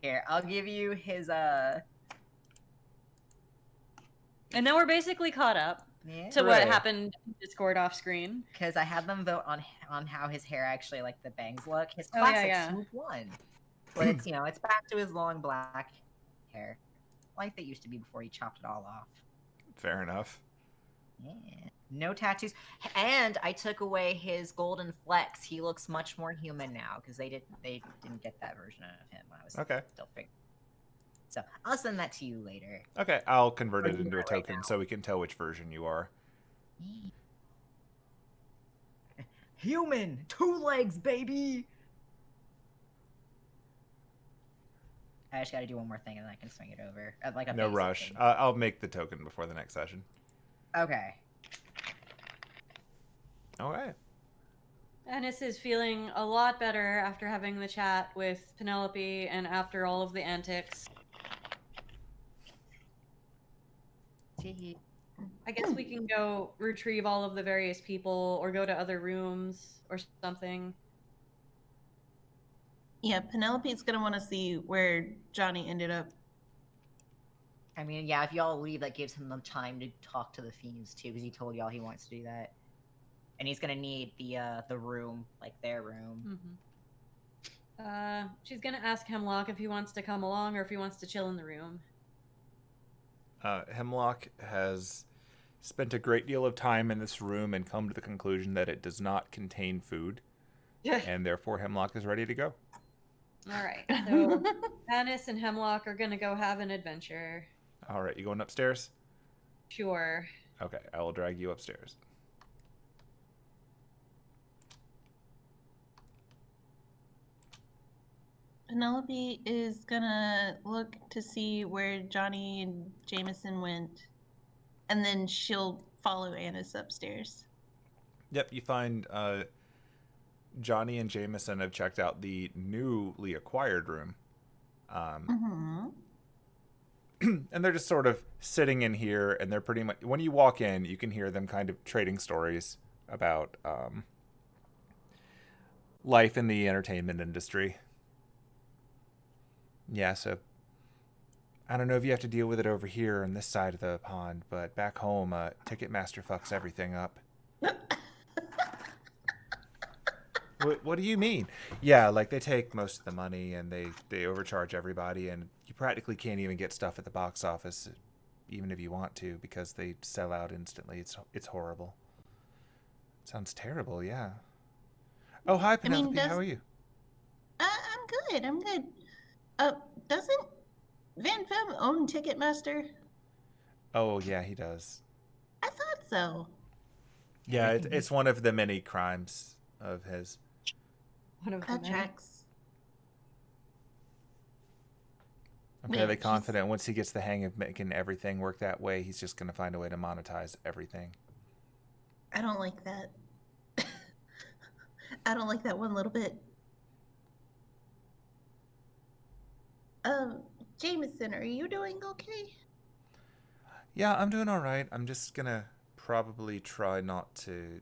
Here, I'll give you his, And now we're basically caught up yeah. to what Hooray. happened in Discord off screen. Because I had them vote on how his hair actually, like, the bangs look. His Oh, yeah, classic yeah. swoop won. But it's, it's back to his long black hair. Like they used to be before he chopped it all off. Fair enough. Yeah. No tattoos. And I took away his golden flex. He looks much more human now because they didn't get that version of him when I was Okay. still figuring. So I'll send that to you later. Okay, I'll convert Or it do into a that right token now. so we can tell which version you are. Human, 2 legs, baby. I just got to do one more thing and then I can swing it over. Like a No basic rush. thing. I'll make the token before the next session. Okay. Okay. Annis is feeling a lot better after having the chat with Penelope and after all of the antics. I guess we can go retrieve all of the various people or go to other rooms or something. Yeah, Penelope's gonna want to see where Johni ended up. I mean, yeah, if y'all leave, that gives him the time to talk to the Fiends too, because he told y'all he wants to do that. And he's gonna need the room, like their room. She's gonna ask Hemlock if he wants to come along or if he wants to chill in the room. Hemlock has spent a great deal of time in this room and come to the conclusion that it does not contain food, and therefore Hemlock is ready to go. All right, so Annis and Hemlock are gonna go have an adventure. All right, you going upstairs? Sure. Okay, I will drag you upstairs. Penelope is gonna look to see where Johni and Jameson went, and then she'll follow Annis upstairs. Yep, you find Johni and Jameson have checked out the newly acquired room. Mm-hmm. And they're just sort of sitting in here, and they're pretty much, when you walk in, you can hear them kind of trading stories about life in the entertainment industry. Yeah, so I don't know if you have to deal with it over here on this side of the pond, but back home, Ticketmaster fucks everything up. What do you mean? Yeah, like they take most of the money and they overcharge everybody, and you practically can't even get stuff at the box office, even if you want to, because they sell out instantly. It's horrible. Sounds terrible, yeah. Oh, hi Penelope, how are you? I'm good. Doesn't Van-Fem own Ticketmaster? Oh yeah, he does. I thought so. Yeah, it's one of the many crimes of his. One of That them. tracks. I'm Wait, fairly she's- confident once he gets the hang of making everything work that way, he's just going to find a way to monetize everything. I don't like that. I don't like that one little bit. Jameson, are you doing okay? Yeah, I'm doing all right. I'm just going to probably try not to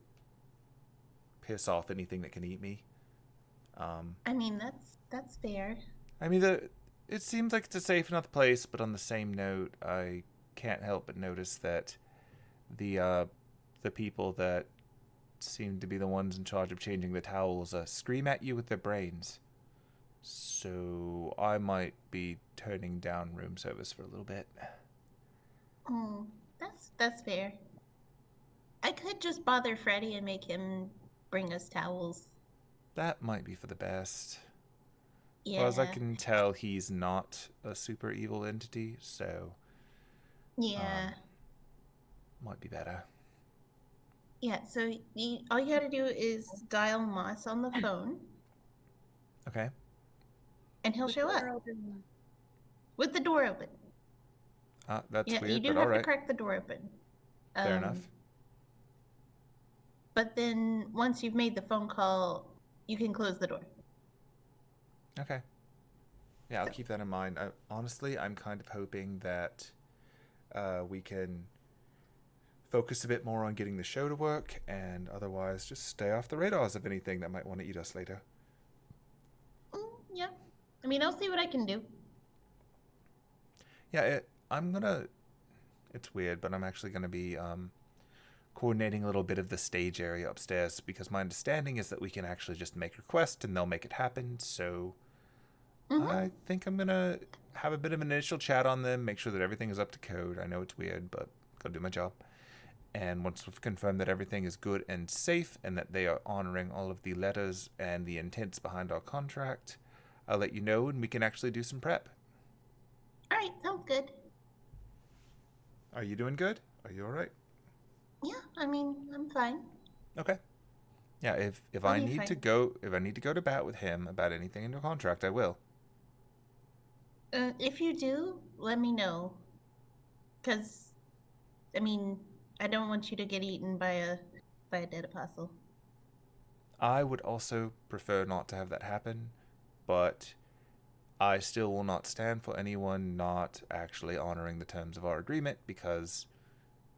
piss off anything that can eat me. I mean, that's fair. I mean, it seems like it's a safe enough place, but on the same note, I can't help but notice that the people that seem to be the ones in charge of changing the towels scream at you with their brains. So I might be turning down room service for a little bit. That's fair. I could just bother Freddie and make him bring us towels. that might be for the best. As Yeah. far as I can tell, he's not a super evil entity, so Yeah. might be better. Yeah, so all you gotta do is dial Moss on the phone, Okay. and he'll show up with the door open. That's Yeah, weird, you do but have all to right. crack the door open. Fair enough. But then once you've made the phone call, you can close the door. Okay. Yeah, I'll keep that in mind. Honestly, I'm kind of hoping that we can focus a bit more on getting the show to work, and otherwise just stay off the radars of anything that might want to eat us later. Yeah. I mean, I'll see what I can do. Yeah, it's weird, but I'm actually gonna be coordinating a little bit of the stage area upstairs, because my understanding is that we can actually just make requests and they'll make it happen. So I think I'm gonna have a bit of an initial chat on them, make sure that everything is up to code. I know it's weird, but gotta do my job. And once we've confirmed that everything is good and safe and that they are honoring all of the letters and the intents behind our contract, I'll let you know and we can actually do some prep. All right, sounds good. Are you doing good? Are you all right? Yeah, I mean, I'm fine. Okay. Yeah, if I'll I be need fine. to go to bat with him about anything in your contract, I will. If you do, let me know. Because, I mean, I don't want you to get eaten by a dead apostle. I would also prefer not to have that happen, but I still will not stand for anyone not actually honoring the terms of our agreement because,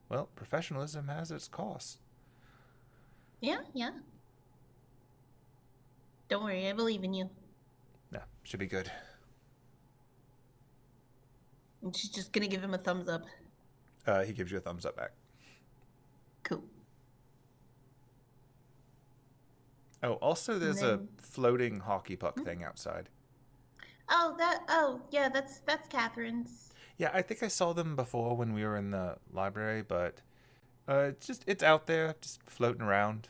well, professionalism has its costs. Yeah. Don't worry, I believe in you. Yeah, should be good. And she's just gonna give him a thumbs up. He gives you a thumbs up back. Cool. Oh, also there's a floating hockey puck thing outside. Oh, yeah, that's Catherine's. Yeah, I think I saw them before when we were in the library, but it's out there, just floating around.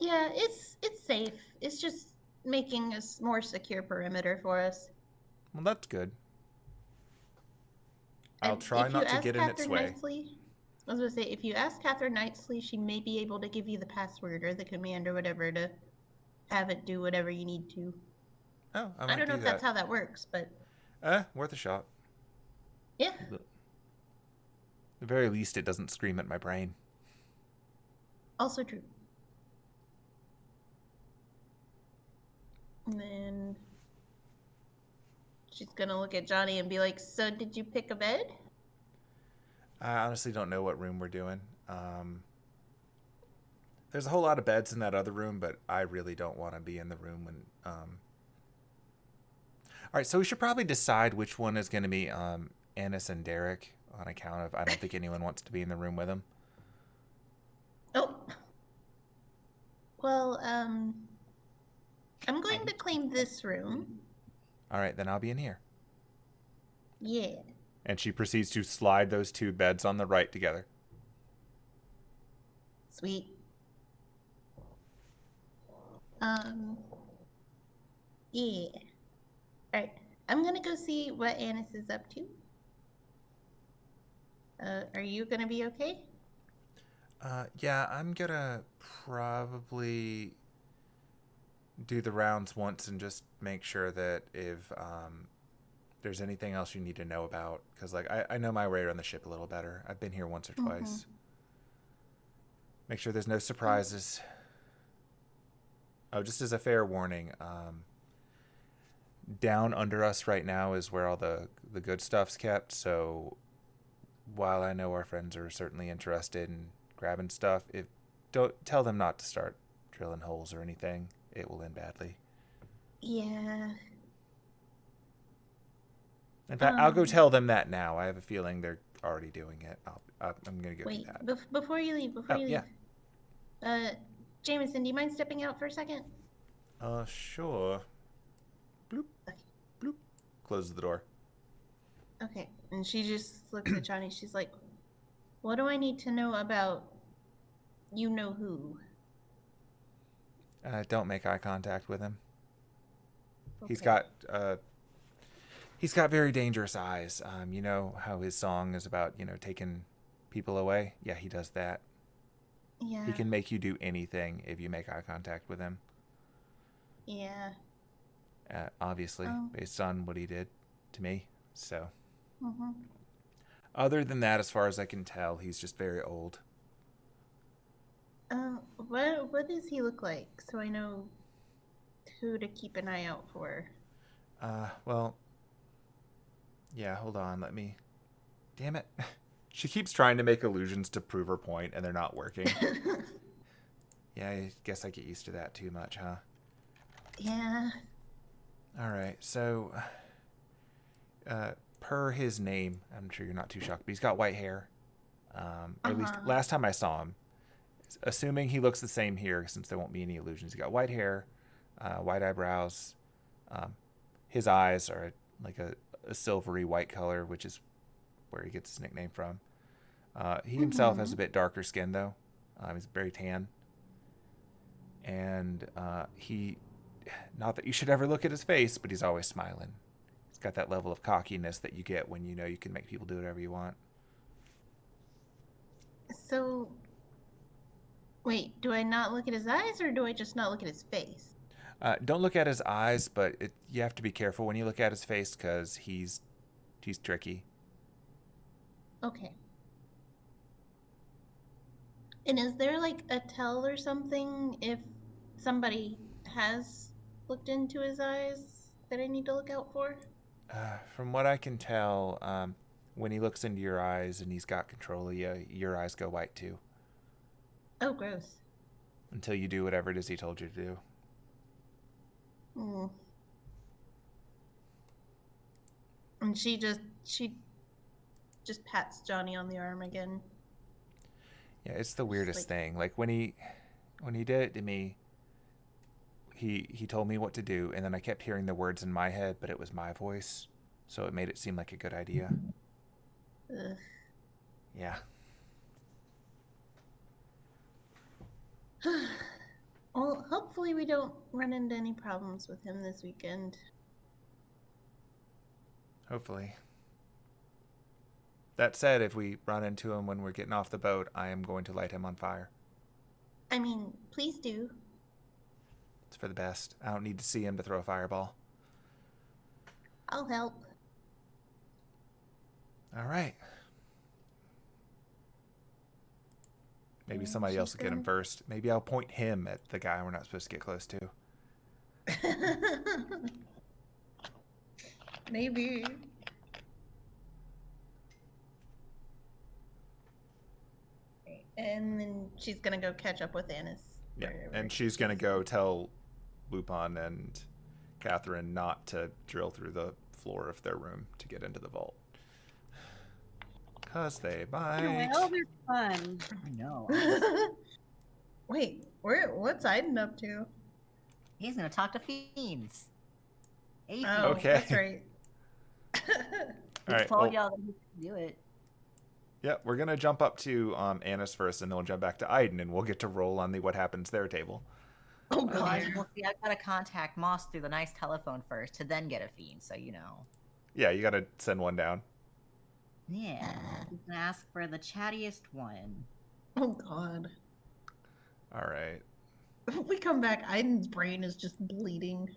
Yeah, it's safe. It's just making a more secure perimeter for us. Well, that's good. I'll And try if you not to ask get in its Catherine way. nicely, I was gonna say, if you ask Catherine nicely, she may be able to give you the password or the command or whatever to have it do whatever you need to. Oh, I I might don't know do if that. that's how that works, but Worth a shot. yeah. At the very least, it doesn't scream at my brain. Also true. And then she's gonna look at Johni and be like, "So, did you pick a bed?" I honestly don't know what room we're doing. There's a whole lot of beds in that other room, but I really don't want to be in the room when... All right, so we should probably decide which one is going to be Annis and Derek on account of I don't think anyone wants to be in the room with them. Oh. Well, I'm going to claim this room. All right, then I'll be in here. Yeah. And she proceeds to slide those two beds on the right together. Sweet. Yeah. Alright. I'm gonna go see what Annis is up to. Are you gonna be okay? Yeah, I'm gonna probably do the rounds once and just make sure that if there's anything else you need to know about, because like I know my way around the ship a little better. I've been here once or twice. Make sure there's no surprises. Oh, just as a fair warning, down under us right now is where all the good stuff's kept, so while I know our friends are certainly interested in grabbing stuff, don't tell them not to start drilling holes or anything. It will end badly. Yeah. In fact, I'll go tell them that now. I have a feeling they're already doing it. I'm gonna go do Wait, that. before you leave, Yeah. Jameson, do you mind stepping out for a second? Sure. Bloop. Bloop. Closes the door. Okay. And she just looks at Johnny. She's like, "What do I need to know about you know who?" Don't make eye contact with him. Okay. He's got very dangerous eyes. You know how his song is about, taking people away? Yeah, he does that. Yeah. He can make you do anything if you make eye contact with him. Yeah. Obviously, based on what he did to me. So, Mm-hmm. other than that, as far as I can tell, he's just very old. What does he look like so I know who to keep an eye out for? Well, yeah, hold on, let me... Damn it. She keeps trying to make illusions to prove her point, and they're not working. Yeah, I guess I get used to that too much, huh? Yeah. Alright, so... per his name, I'm sure you're not too shocked, but he's got white hair. Or at least last time I saw him. Assuming he looks the same here, since there won't be any illusions. He got white hair, white eyebrows. His eyes are like a silvery white color, which is where he gets his nickname from. He himself has a bit darker skin, though. He's very tan. And he, not that you should ever look at his face, but he's always smiling. He's got that level of cockiness that you get when you know you can make people do whatever you want. So, wait, do I not look at his eyes or do I just not look at his face? Don't look at his eyes, but you have to be careful when you look at his face because he's tricky. Okay. And is there like a tell or something if somebody has looked into his eyes that I need to look out for? From what I can tell, when he looks into your eyes and he's got control of you, your eyes go white too. Oh, gross. Until you do whatever it is he told you to do. And she just pats Johnny on the arm again. Yeah, it's the weirdest thing. Like when he did it to me, he told me what to do, and then I kept hearing the words in my head, but it was my voice, so it made it seem like a good idea. Ugh. Yeah. Well, hopefully we don't run into any problems with him this weekend. Hopefully. That said, if we run into him when we're getting off the boat, I am going to light him on fire. I mean, please do. It's for the best. I don't need to see him to throw a fireball. I'll help. All right. Maybe somebody else will get him first. Maybe I'll point him at the guy we're not supposed to get close to. Maybe. And then she's gonna go catch up with Annis. Yeah, and she's going to go tell Lupin and Catherine not to drill through the floor of their room to get into the vault. Because they bite. Well, they're fun. I know. Wait, what's Aidin up to? He's gonna talk to Fiends. Hey, Oh, Okay. that's right. All right, told well, y'all that he could do it. yeah, we're going to jump up to Annis first, and then we'll jump back to Aidin, and we'll get to roll on the what happens there table. Oh god. Well, see, I gotta contact Moss through the nice telephone first to then get a Fiend, so you know. Yeah, you got to send one down. Yeah, he's gonna ask for the chattiest one. Oh god. All right. When we come back, Aidin's brain is just bleeding.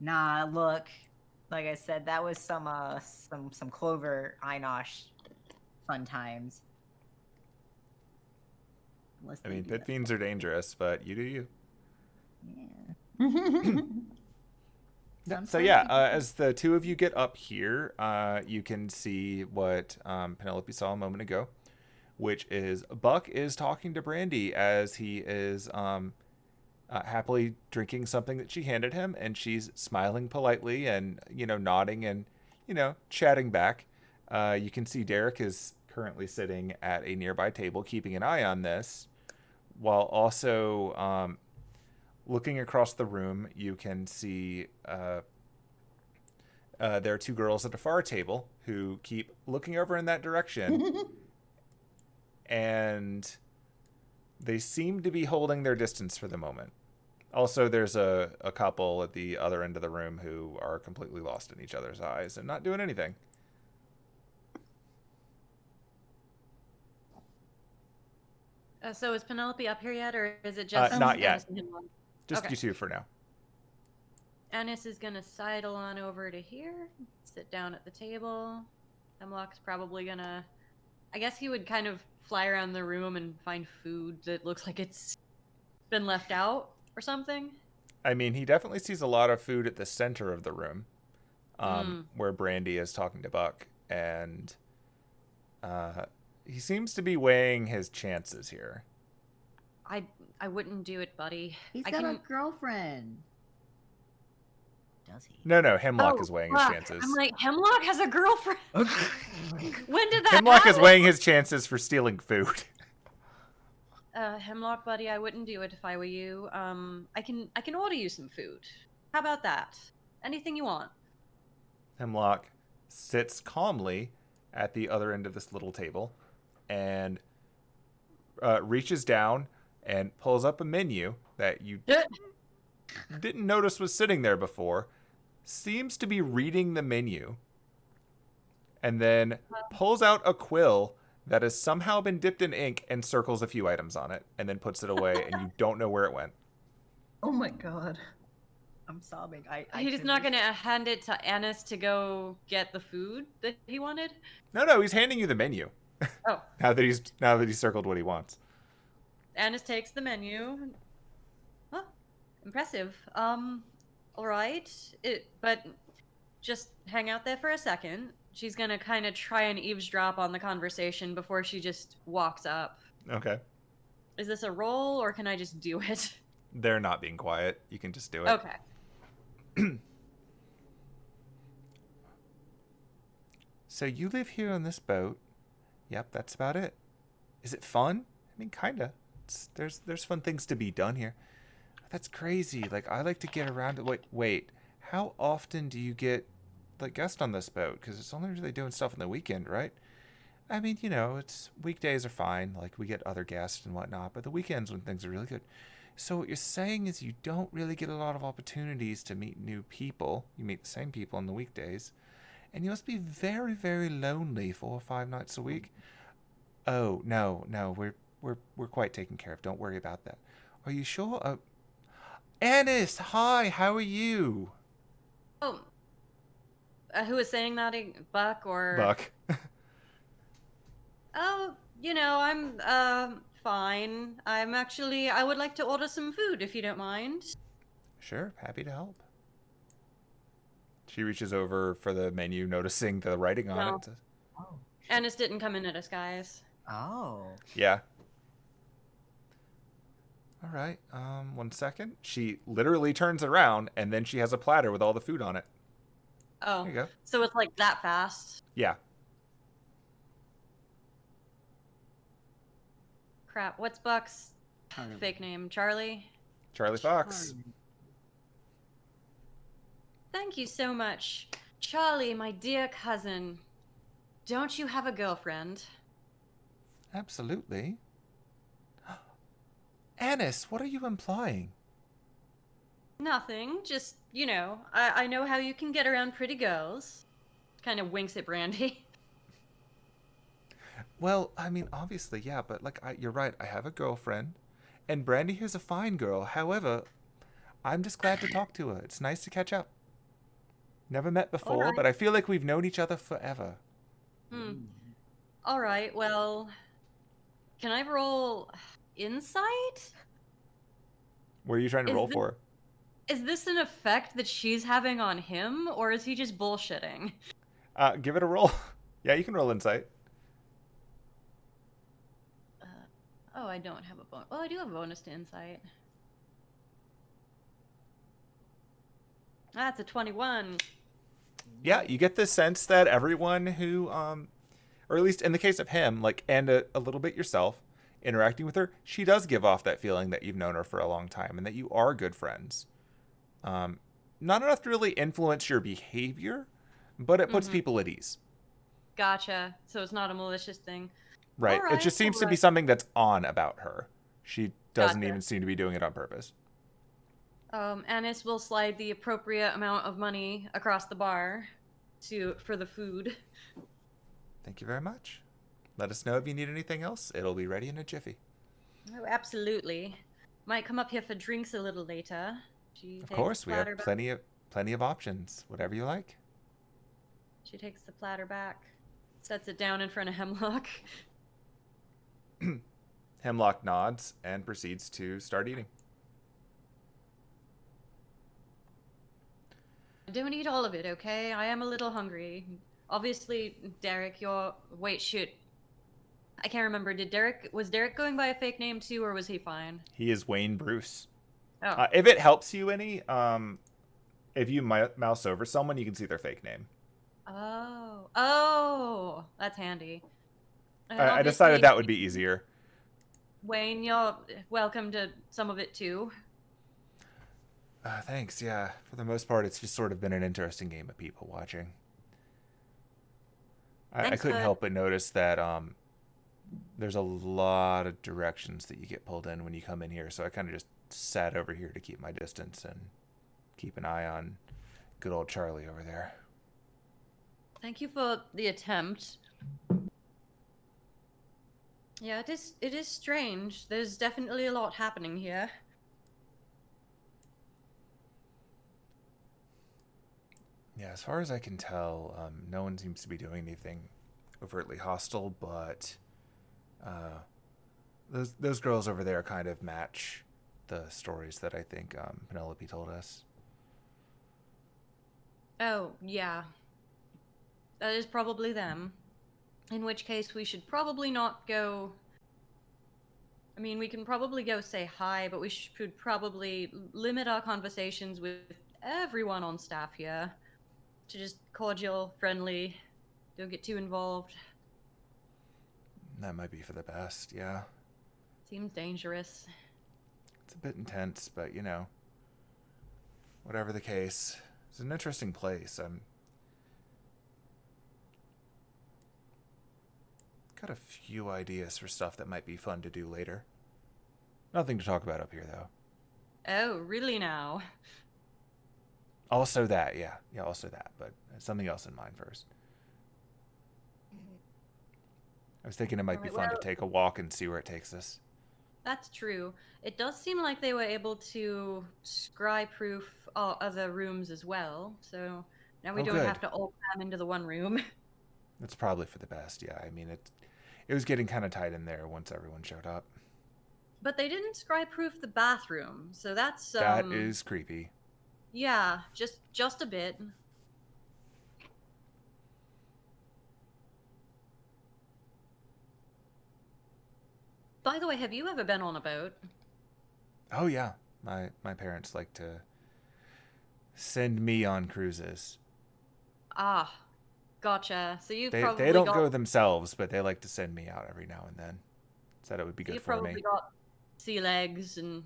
Nah, look, like I said, that was some Clover Einosh fun times. Unless I they mean, do pit that. fiends are dangerous, but you do you. Yeah. So yeah, as the two of you get up here, you can see what Penelope saw a moment ago, which is Buck is talking to Brandy as he is happily drinking something that she handed him, and she's smiling politely and, nodding and, chatting back. You can see Derek is currently sitting at a nearby table keeping an eye on this, while also looking across the room. You can see there are two girls at a far table who keep looking over in that direction, and they seem to be holding their distance for the moment. Also, there's a couple at the other end of the room who are completely lost in each other's eyes and not doing anything. So is Penelope up here yet, or is it just not yet. Anis and Hemlock? Just Okay. you two for now. Anis is gonna sidle on over to here, sit down at the table. Hemlock's probably gonna... I guess he would kind of fly around the room and find food that looks like it's been left out or something. I mean, he definitely sees a lot of food at the center of the room, where Brandy is talking to Buck, and he seems to be weighing his chances here. I wouldn't do it, buddy. He's got a girlfriend. Does he? No, Hemlock is weighing his chances. I'm like, Hemlock has a girlfriend? When did that Hemlock is happen? weighing his chances for stealing food. Hemlock, buddy, I wouldn't do it if I were you. I can order you some food. How about that? Anything you want. Hemlock sits calmly at the other end of this little table and reaches down and pulls up a menu that you didn't notice was sitting there before, seems to be reading the menu, and then pulls out a quill that has somehow been dipped in ink and circles a few items on it, and then puts it away, and you don't know where it went. Oh my god. I'm sobbing. He's not gonna hand it to Anis to go get the food that he wanted? No, he's handing you the menu. Oh. now that he's circled what he wants. Anis takes the menu. Oh, impressive. All right. But just hang out there for a second. She's gonna kind of try and eavesdrop on the conversation before she just walks up. Okay. Is this a roll, or can I just do it? They're not being quiet. You can just do it. Okay. So you live here on this boat. Yep, that's about it. Is it fun? I mean, kinda. There's fun things to be done here. That's crazy. Like, I like to get around it. Wait. How often do you get like guests on this boat? Because it's only really doing stuff on the weekend, right? I mean, it's weekdays are fine. Like, we get other guests and whatnot, but the weekends when things are really good. So what you're saying is you don't really get a lot of opportunities to meet new people. You meet the same people on the weekdays. And you must be very, very lonely 4 or 5 nights a week. Oh, no, we're quite taken care of. Don't worry about that. Are you sure? Anis, hi, how are you? Oh. Who is saying that? Buck or... Buck. Oh, I'm, fine. I would like to order some food, if you don't mind. Sure, happy to help. She reaches over for the menu, noticing the writing on it. Oh. Anis didn't come in a disguise. Oh. Yeah. All right, 1 second. She literally turns around, and then she has a platter with all the food on it. Oh. There you go. So it's like that fast? Yeah. Crap. What's Buck's fake name? Charlie? Charlie Fox. Thank you so much. Charlie, my dear cousin. Don't you have a girlfriend? Absolutely. Anis, what are you implying? Nothing. Just, I know how you can get around pretty girls. Kind of winks at Brandy. Well, I mean, obviously, yeah, but you're right. I have a girlfriend, and Brandy here's a fine girl. However, I'm just glad to talk to her. It's nice to catch up. Never met before, right. but I feel like we've known each other forever. All right, well, can I roll insight? What are you trying to roll for? Is this an effect that she's having on him, or is he just bullshitting? Give it a roll. Yeah, you can roll insight. Oh, I don't have a bonus. Well, I do have a bonus to insight. That's a 21. Yeah, you get the sense that everyone who, or at least in the case of him, and a little bit yourself, interacting with her, she does give off that feeling that you've known her for a long time and that you are good friends. Not enough to really influence your behavior, but it puts people at ease. Gotcha. So it's not a malicious thing. Right. All right, It just seems to be something that's on about her. She doesn't Gotcha. even seem to be doing it on purpose. Annis will slide the appropriate amount of money across the bar for the food. Thank you very much. Let us know if you need anything else. It'll be ready in a jiffy. Oh, absolutely. Might come up here for drinks a little later. Of course, we have plenty of options. Whatever you like. She takes the platter back, sets it down in front of Hemlock. Hemlock nods and proceeds to start eating. Don't eat all of it, okay? I am a little hungry. Obviously, Derek, wait, shoot. I can't remember. Was Derek going by a fake name too, or was he fine? He is Wayne Bruce. Oh. If it helps you any, if you mouse over someone, you can see their fake name. Oh, that's handy. I decided that would be easier. Wayne, you're welcome to some of it too. Thanks, yeah. For the most part, it's just sort of been an interesting game of people watching. I couldn't help but notice that there's a lot of directions that you get pulled in when you come in here, so I kind of just sat over here to keep my distance and keep an eye on good old Charlie over there. Thank you for the attempt. Yeah, it is strange. There's definitely a lot happening here. Yeah, as far as I can tell, no one seems to be doing anything overtly hostile, but those girls over there kind of match the stories that I think Penelope told us. Oh, yeah. That is probably them. In which case, we should probably not go... I mean, we can probably go say hi, but we should probably limit our conversations with everyone on staff here to just cordial, friendly, don't get too involved. That might be for the best, yeah. Seems dangerous. It's a bit intense, but, you know, whatever the case, it's an interesting place. Got a few ideas for stuff that might be fun to do later. Nothing to talk about up here, though. Oh, really now? Also that, yeah. Yeah, also that, but something else in mind first. I was thinking it might be fun to take a walk and see where it takes us. That's true. It does seem like they were able to scry-proof other rooms as well, so now we don't have to all cram into the one room. That's probably for the best, yeah. I mean, it was getting kind of tight in there once everyone showed up. But they didn't scry-proof the bathroom, so that's... That is creepy. Yeah, just a bit. By the way, have you ever been on a boat? Oh, yeah. My parents like to send me on cruises. Ah, gotcha. So you've they probably don't go themselves, but they like to send me out every now and then. Said it would be good for me. You've probably got sea legs and...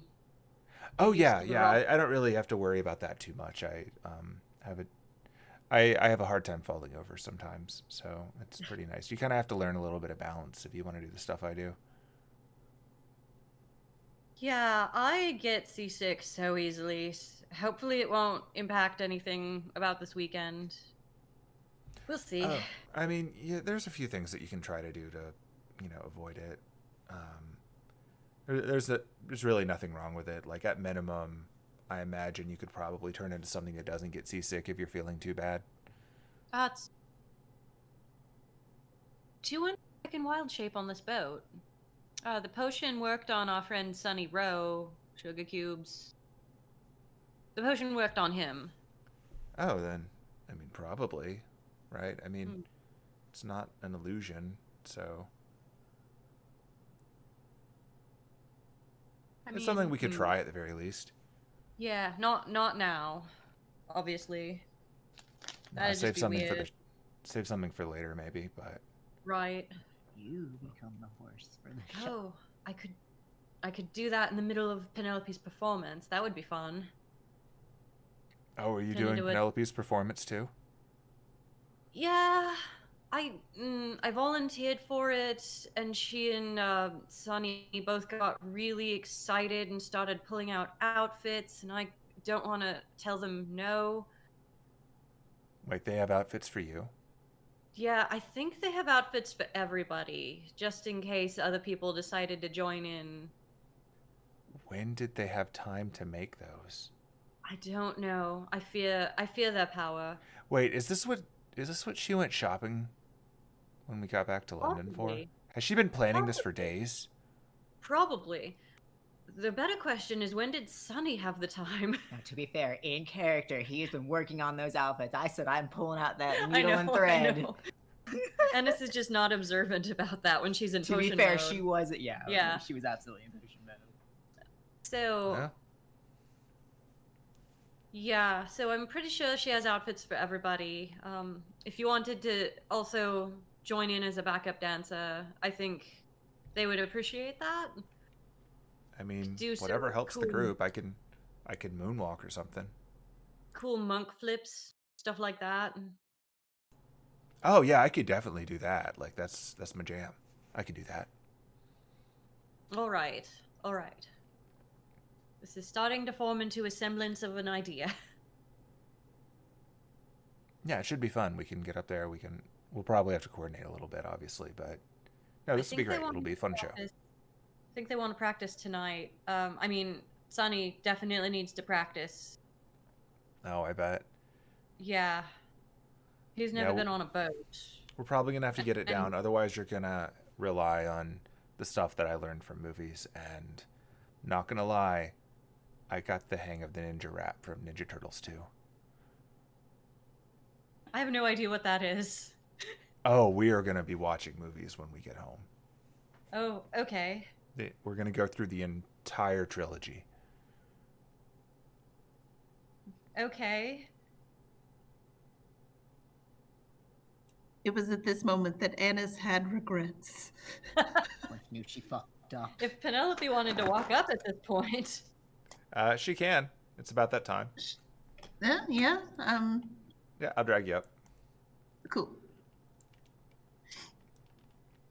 Oh, yeah. I don't really have to worry about that too much. I have a hard time falling over sometimes, so it's pretty nice. You kind of have to learn a little bit of balance if you want to do the stuff I do. Yeah, I get seasick so easily. Hopefully it won't impact anything about this weekend. We'll see. I mean, yeah, there's a few things that you can try to do to, avoid it. There's really nothing wrong with it. Like, at minimum, I imagine you could probably turn into something that doesn't get seasick if you're feeling too bad. That's... 2 in wild shape on this boat. The potion worked on our friend Sunny Rowe, sugar cubes. The potion worked on him. Oh, then, I mean, probably, right? I mean, it's not an illusion, so... It's something we could try at the very least. Yeah, not now, obviously. Save something for later, maybe, but... Right. You become the horse for the show. Oh, I could do that in the middle of Penelope's performance. That would be fun. Oh, are you doing Penelope's performance too? Yeah, I volunteered for it, and she and Sunny both got really excited and started pulling out outfits, and I don't want to tell them no. Wait, they have outfits for you? Yeah, I think they have outfits for everybody, just in case other people decided to join in. When did they have time to make those? I don't know. I fear their power. Wait, is this what she went shopping when we got back to London for? Probably. Has she been planning this for days? Probably. The better question is, when did Sunny have the time? Now, to be fair, in character, he has been working on those outfits. I said I'm pulling out that I needle know, and I thread. know. Ennis is just not observant about that when she's in To potion be fair, mode. she was. Yeah. Yeah. She was absolutely in potion mode. So, Yeah. yeah, so I'm pretty sure she has outfits for everybody. If you wanted to also join in as a backup dancer, I think they would appreciate that. I mean, Do some whatever helps the cool- group. I can moonwalk or something. Cool monk flips, stuff like that. Oh yeah, I could definitely do that. Like that's my jam. I could do that. All right, all right. This is starting to form into a semblance of an idea. Yeah, it should be fun. We can get up there. We'll probably have to coordinate a little bit, obviously, but no, this will be great. It'll be a fun show. I think they want to practice tonight. I mean, Sunny definitely needs to practice. Oh, I bet. Yeah. He's never been on a boat. We're probably gonna have to get it down. Otherwise, you're gonna rely on the stuff that I learned from movies. And not gonna lie, I got the hang of the ninja rap from Ninja Turtles 2. I have no idea what that is. Oh, we are gonna be watching movies when we get home. Oh, okay. We're gonna go through the entire trilogy. Okay. It was at this moment that Anna's had regrets. Like, knew she fucked up. If Penelope wanted to walk up at this point. She can. It's about that time. Yeah, Yeah, I'll drag you up. Cool.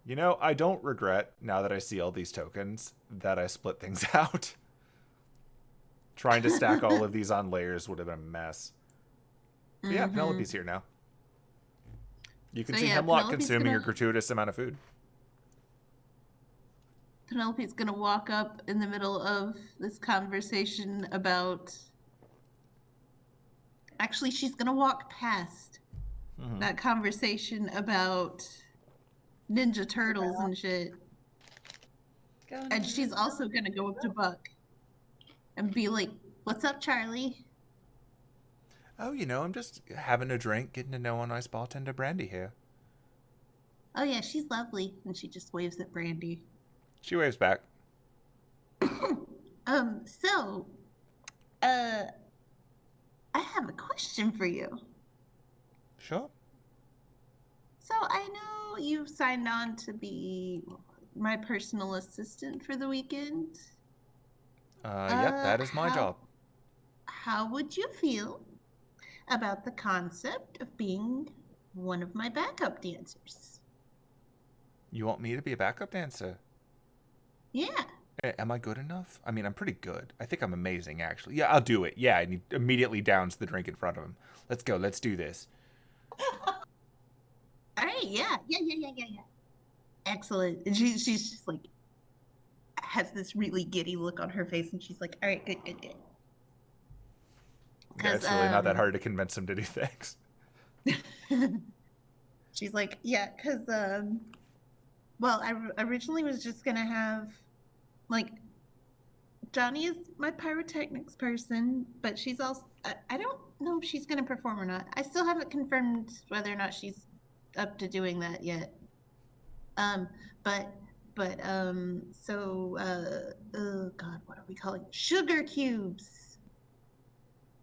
You know, I don't regret, now that I see all these tokens, that I split things out. Trying to stack all of these on layers would have been a mess. But yeah, Penelope's here now. You can see Hemlock Penelope's consuming a gratuitous amount of food. Penelope's gonna walk up in the middle of this conversation about... Actually, she's gonna walk past that conversation about Ninja Turtles and shit. And she's also gonna go up to Buck and be like, "What's up, Charlie?" Oh, you know, I'm just having a drink, getting to know a nice bartender Brandy here. Oh yeah, she's lovely. And she just waves at Brandy. She waves back. I have a question for you. Sure. So I know you signed on to be my personal assistant for the weekend. Yep, that is my job. How would you feel about the concept of being one of my backup dancers? You want me to be a backup dancer? Yeah. Am I good enough? I mean, I'm pretty good. I think I'm amazing, actually. Yeah, I'll do it. Yeah, and he immediately downs the drink in front of him. Let's go. Let's do this. All right. Yeah. Excellent. And she's just like, has this really giddy look on her face, and she's like, all right, good. Yeah, it's really not that hard to convince him to do things. She's like, yeah, because, well, I originally was just going to have, like, Johni is my pyrotechnics person, but she's also, I don't know if she's going to perform or not. I still haven't confirmed whether or not she's up to doing that yet. Oh God, what are we calling it? Sugar cubes.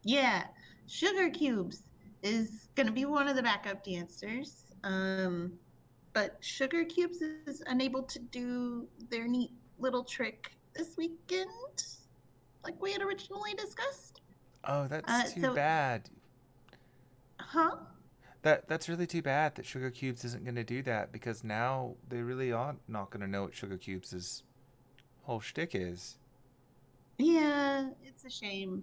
Yeah, Sugar Cubes is going to be one of the backup dancers. But Sugar Cubes is unable to do their neat little trick this weekend, like we had originally discussed. Oh, that's too bad. Huh? That's really too bad that Sugar Cubes isn't going to do that, because now they really are not going to know what Sugar Cubes' whole shtick is. Yeah, it's a shame.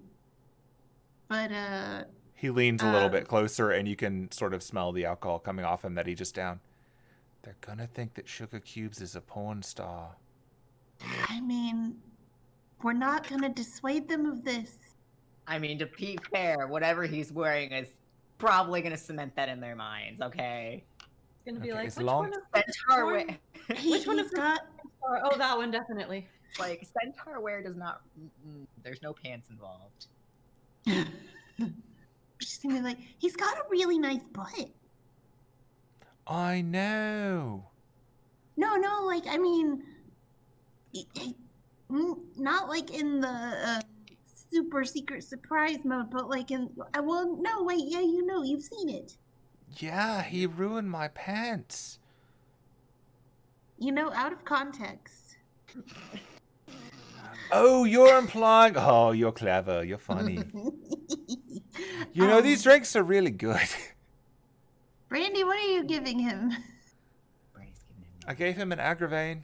But He leans a little bit closer, and you can sort of smell the alcohol coming off him that he just downed. They're gonna think that Sugar Cubes is a porn star. I mean, we're not gonna dissuade them of this. I mean, to be fair, whatever he's wearing is probably gonna cement that in their minds. Okay. It's gonna be Okay, like, it's which long- one is Centaur wear. Which one He's is got? Oh, that one definitely. Like centaur wear does not. There's no pants involved. She's gonna be like, he's got a really nice butt. I know. No, like, I mean, not like in the super secret surprise mode, but like in, well, no, wait, yeah, you know, you've seen it. Yeah, he ruined my pants. You know, out of context. Oh, you're implying... Oh, you're clever. You're funny. You know, these drinks are really good. Brandy, what are you giving him? Brady's giving him. I gave him an Agravain.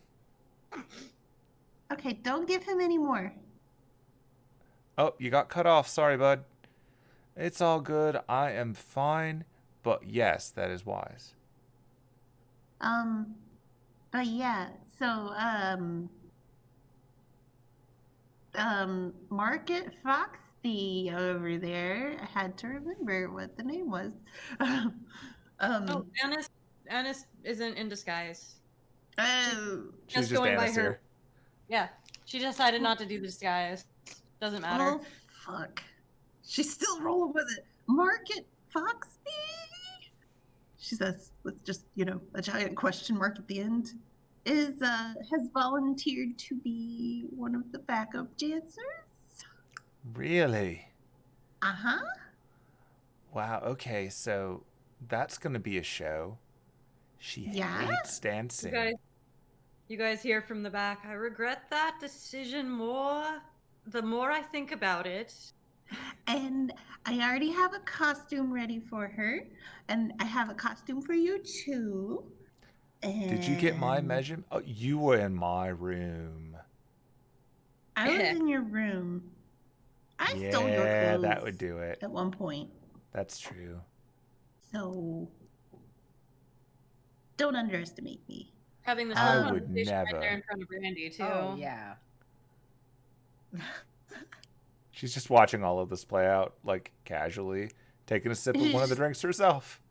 Okay, don't give him any more. Oh, you got cut off. Sorry, bud. It's all good. I am fine. But yes, that is wise. But yeah, so, Market Foxy over there, I had to remember what the name was. Oh, Annis isn't in disguise. Oh, She's just going by Annis her. here. Yeah, she decided not to do the disguise. Doesn't matter. oh, fuck. She's still rolling with it. Market Foxy? She says, with just, you know, a giant question mark at the end, has volunteered to be one of the backup dancers. Really? Uh-huh. Wow, okay, so that's going to be a show. She Yeah? hates dancing. You guys hear from the back. I regret that decision more. The more I think about it. And I already have a costume ready for her. And I have a costume for you, too. And Did you get my measurement? Oh, you were in my room. I was in your room. I stole your Yeah, clothes that would do it. at one point. That's true. So don't underestimate me. Having this I whole would conversation never. right there in front of Brandy too. Oh yeah. She's just watching all of this play out, like, casually, taking a sip of one of the drinks herself.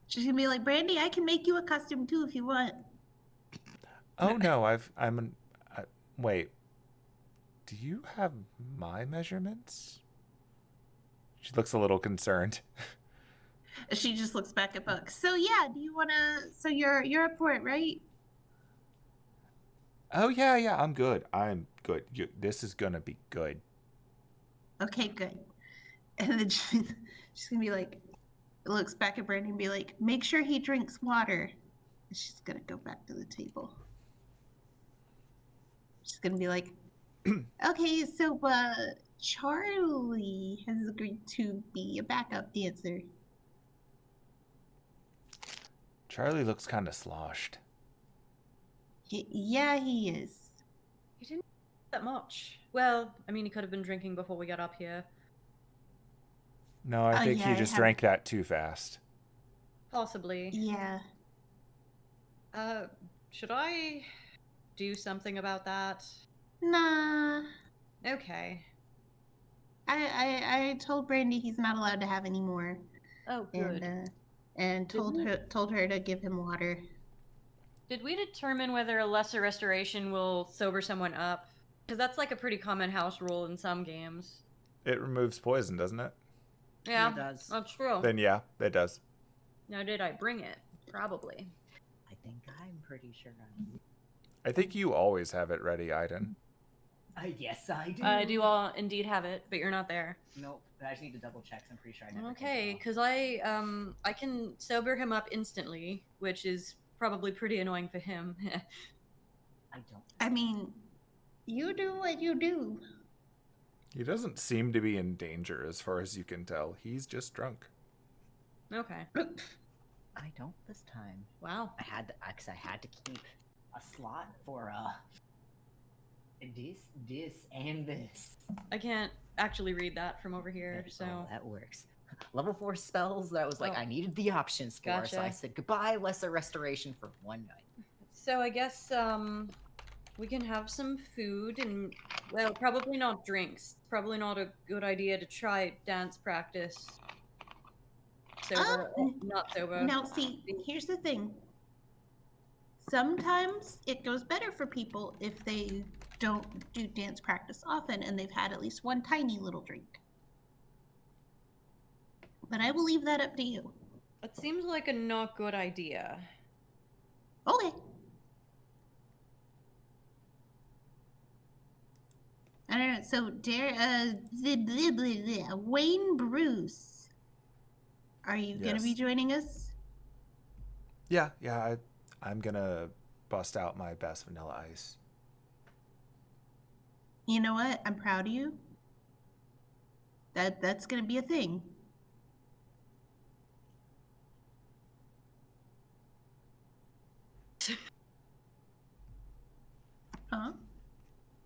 She's gonna be like, Brandy, I can make you a costume too if you want. Oh, no, wait. Do you have my measurements? She looks a little concerned. She just looks back at Buck. So yeah, do you wanna? So you're up for it, right? Oh, yeah, I'm good. I'm good. This is gonna be good. Okay, good. And then she's gonna be like, looks back at Brandy and be like, make sure he drinks water. And she's gonna go back to the table. She's gonna be like, okay, so Charlie has agreed to be a backup dancer. Charlie looks kind of sloshed. Yeah, he is. He didn't that much. Well, I mean, he could have been drinking before we got up here. No, I think yeah, he I just have- drank that too fast. Possibly. Yeah. Should I do something about that? Nah. Okay. I told Brandy he's not allowed to have any more. Oh, good. And told her to give him water. Did we determine whether a lesser restoration will sober someone up? Because that's like a pretty common house rule in some games. It removes poison, doesn't it? Yeah, It does. that's true. Then yeah, it does. Now, did I bring it? Probably. I think I'm pretty sure I think you always have it ready, Aidin. yes, I do. I do all indeed have it, but you're not there. Nope. I just need to double check. 'Cause I'm pretty sure I never. Okay, because I can sober him up instantly, which is probably pretty annoying for him. I don't. I mean, you do what you do. He doesn't seem to be in danger as far as you can tell. He's just drunk. Okay. I don't this time. Wow. I had to keep a slot for This, and this. I can't actually read that from over here, so. Oh, that works. Level 4 spells that I was like, Oh. I needed the options for, so I Gotcha. said goodbye, lesser restoration for 1 night. So I guess we can have some food and, well, probably not drinks. Probably not a good idea to try dance practice. Sober, not sober. Now, see, here's the thing. Sometimes it goes better for people if they don't do dance practice often and they've had at least one tiny little drink. But I will leave that up to you. It seems like a not good idea. Okay. I don't know. So, Wayne Bruce, are you gonna be Yes. joining us? Yeah, I'm gonna bust out my best vanilla ice. You know what? I'm proud of you. That's gonna be a thing. Huh?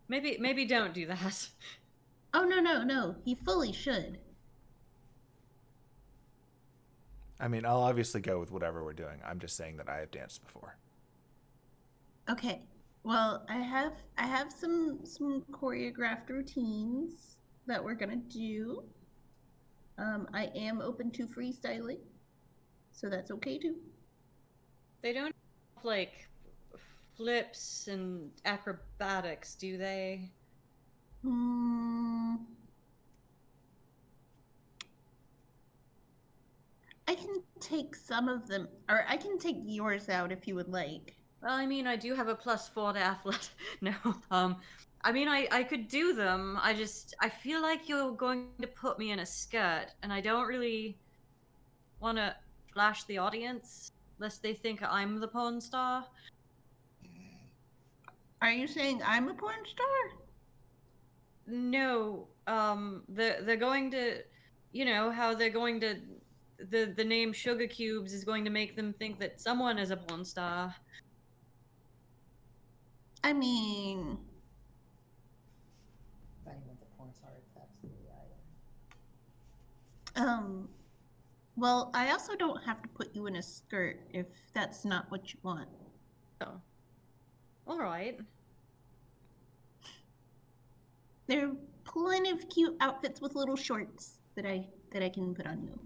Maybe don't do that. Oh no. He fully should. I mean, I'll obviously go with whatever we're doing. I'm just saying that I have danced before. Okay. Well, I have some choreographed routines that we're gonna do. I am open to freestyling, so that's okay too. They don't have, like, flips and acrobatics, do they? I can take some of them, or I can take yours out if you would like. Well, I mean, I do have a +4 to athlete. No, I mean, I could do them. I feel like you're going to put me in a skirt, and I don't really want to flash the audience, lest they think I'm the porn star. Are you saying I'm a porn star? No, they're going to, you know, how they're going to, the name Sugar Cubes is going to make them think that someone is a porn star. I mean, If anyone's a porn star, it's absolutely Aidin. well, I also don't have to put you in a skirt if that's not what you want. Oh, all right. There are plenty of cute outfits with little shorts that I can put on you.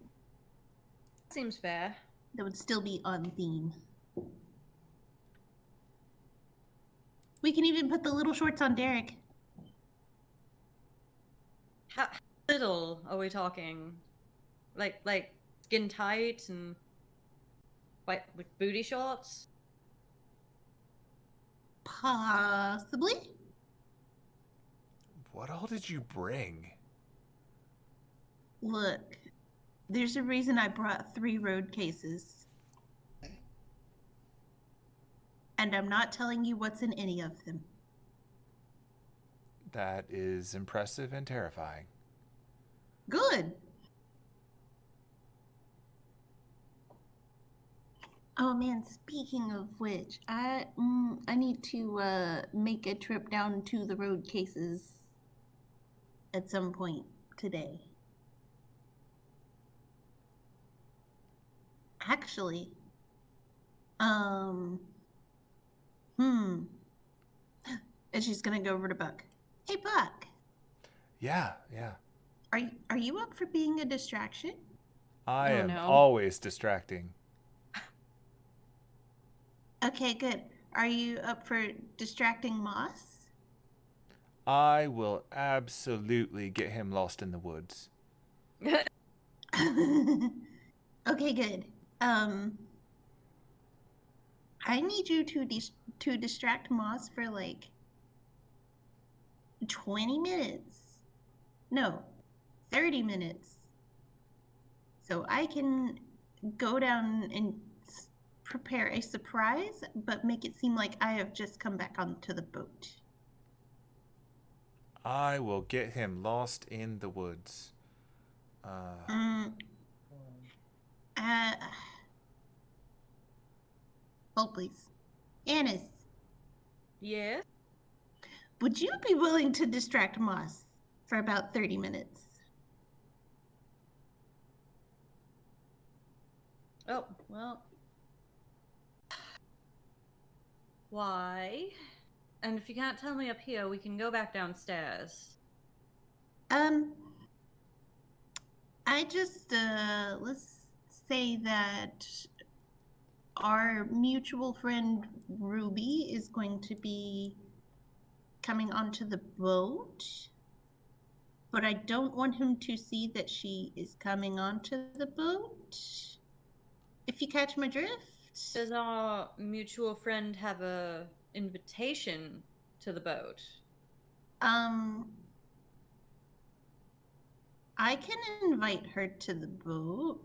Seems fair. That would still be on theme. We can even put the little shorts on Derek. How little are we talking? Like skin tight and like booty shorts? Possibly. What all did you bring? Look, there's a reason I brought 3 road cases. And I'm not telling you what's in any of them. That is impressive and terrifying. Good. Oh man, speaking of which, I need to make a trip down to the road cases at some point today. Actually, and she's gonna go over to Buck. Hey Buck, Yeah. are you up for being a distraction? I Oh, am no. always distracting. Okay, good. Are you up for distracting Moss? I will absolutely get him lost in the woods. Okay, good. I need you to distract Moss for like 20 minutes. No, 30 minutes. So I can go down and prepare a surprise, but make it seem like I have just come back onto the boat. I will get him lost in the woods. Hold please. Annis, Yes. Would you be willing to distract Moss for about 30 minutes? Oh, well. Why? And if you can't tell me up here, we can go back downstairs. I just, let's say that our mutual friend Ruby is going to be coming onto the boat, but I don't want him to see that she is coming onto the boat. If you catch my drift. Does our mutual friend have a invitation to the boat? I can invite her to the boat.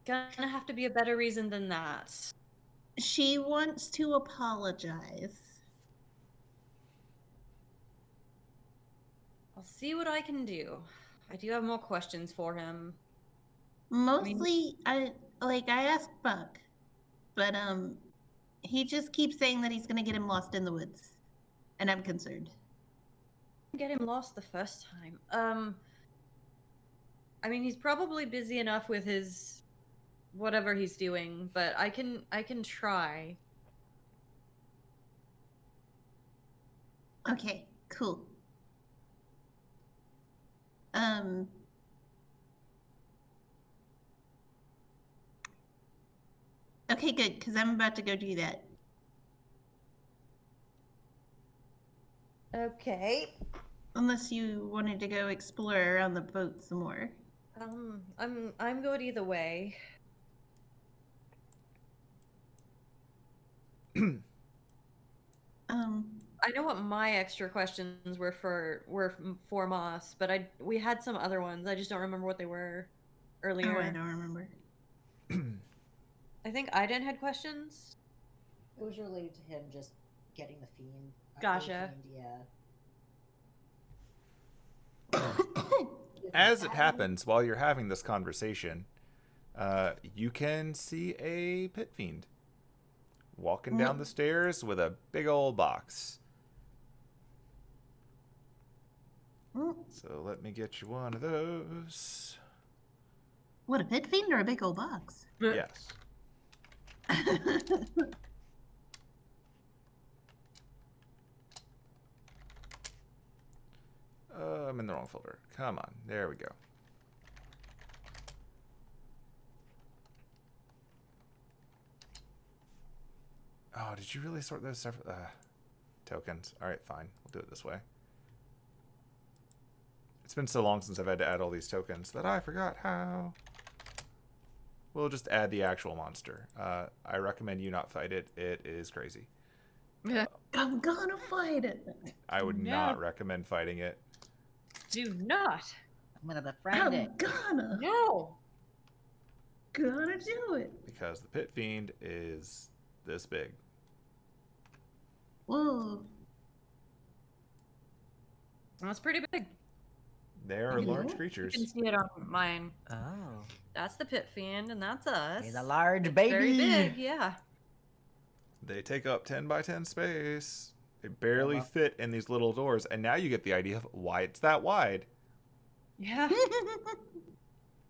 Gonna have to be a better reason than that. She wants to apologize. I'll see what I can do. I do have more questions for him. Mostly, I asked Buck, but he just keeps saying that he's gonna get him lost in the woods, and I'm concerned. Get him lost the first time. I mean, he's probably busy enough with his whatever he's doing, but I can try. Okay, cool. Okay, good, because I'm about to go do that. Okay. Unless you wanted to go explore around the boat some more. I'm good either way. I know what my extra questions were for Moss, but we had some other ones. I just don't remember what they were earlier. Oh, I don't remember. I think Aidin had questions. It was related to him just getting the fiend. Gotcha. Fiend, yeah. As it happens, while you're having this conversation, you can see a Pit Fiend walking down the stairs with a big old box. So let me get you one of those. What, a Pit Fiend or a big old box? Yes. I'm in the wrong folder. Come on. There we go. Oh, did you really sort those separate tokens? All right, fine. We'll do it this way. It's been so long since I've had to add all these tokens that I forgot how. We'll just add the actual monster. I recommend you not fight it. It is crazy. I'm gonna fight it. I would not recommend fighting it. Do not. I'm gonna befriend it. Gonna do it. Because the Pit Fiend is this big. Whoa. That's pretty big. They are large creatures. You can see it on mine. Oh. That's the Pit Fiend, and that's us. He's a large It's baby. Very big, yeah. They take up 10 by 10 space. They barely fit in these little doors, and now you get the idea of why it's that wide. Yeah.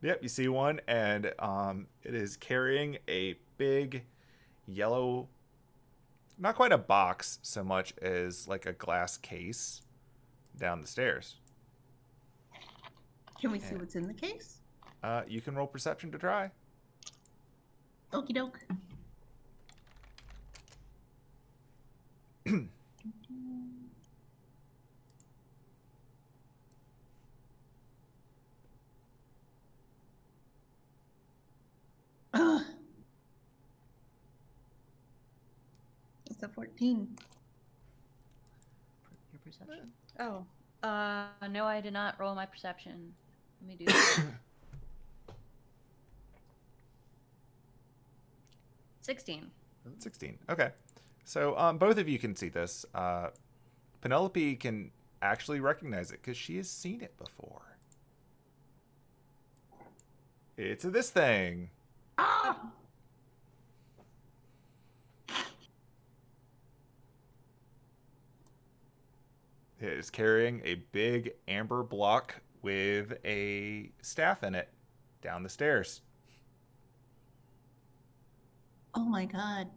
Yep, you see one, and it is carrying a big yellow, not quite a box so much as like a glass case down the stairs. Can we see what's in the case? You can roll perception to try. Okie doke. It's a 14. Your perception. Oh. No, I did not roll my perception. Let me do that. 16. 16. Okay. So both of you can see this. Penelope can actually recognize it because she has seen it before. It's this thing. Ah! is carrying a big amber block with a staff in it down the stairs. Oh my god.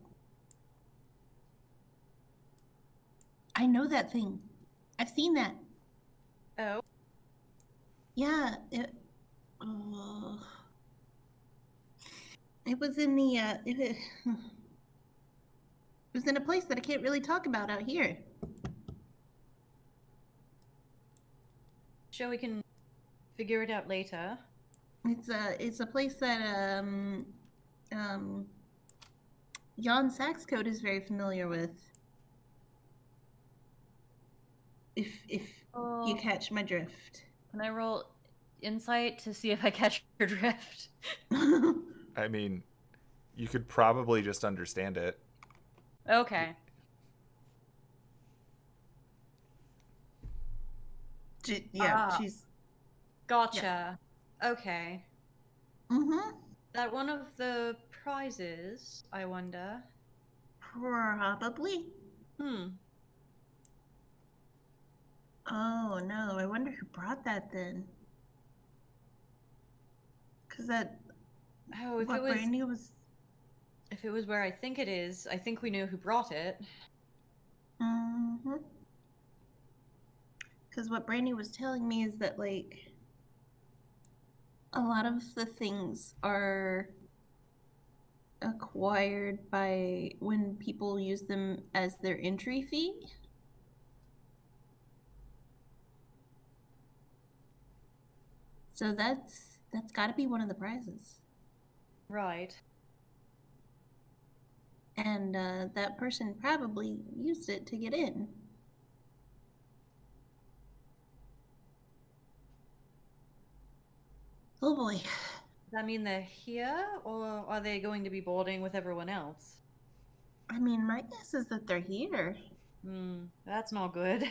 I know that thing. I've seen that. Oh, Yeah, it was in the it was in a place that I can't really talk about out here. sure we can figure it out later. It's a place that Jan Saxcoat is very familiar with. If you Oh, catch my drift. can I roll insight to see if I catch your drift? I mean, you could probably just understand it. Okay. Yeah, she's. Gotcha. Okay. Mm-hmm. That one of the prizes, I wonder. Probably. Oh no, I wonder who brought that then. Cause that Oh, if what it was Brandy was. if it was where I think it is, I think we know who brought it. Mm-hmm. Cause what Brandy was telling me is that like a lot of the things are acquired by when people use them as their entry fee. So that's got to be one of the prizes. Right. And that person probably used it to get in. Oh boy. Does that mean they're here, or are they going to be boarding with everyone else? I mean, my guess is that they're here. That's not good.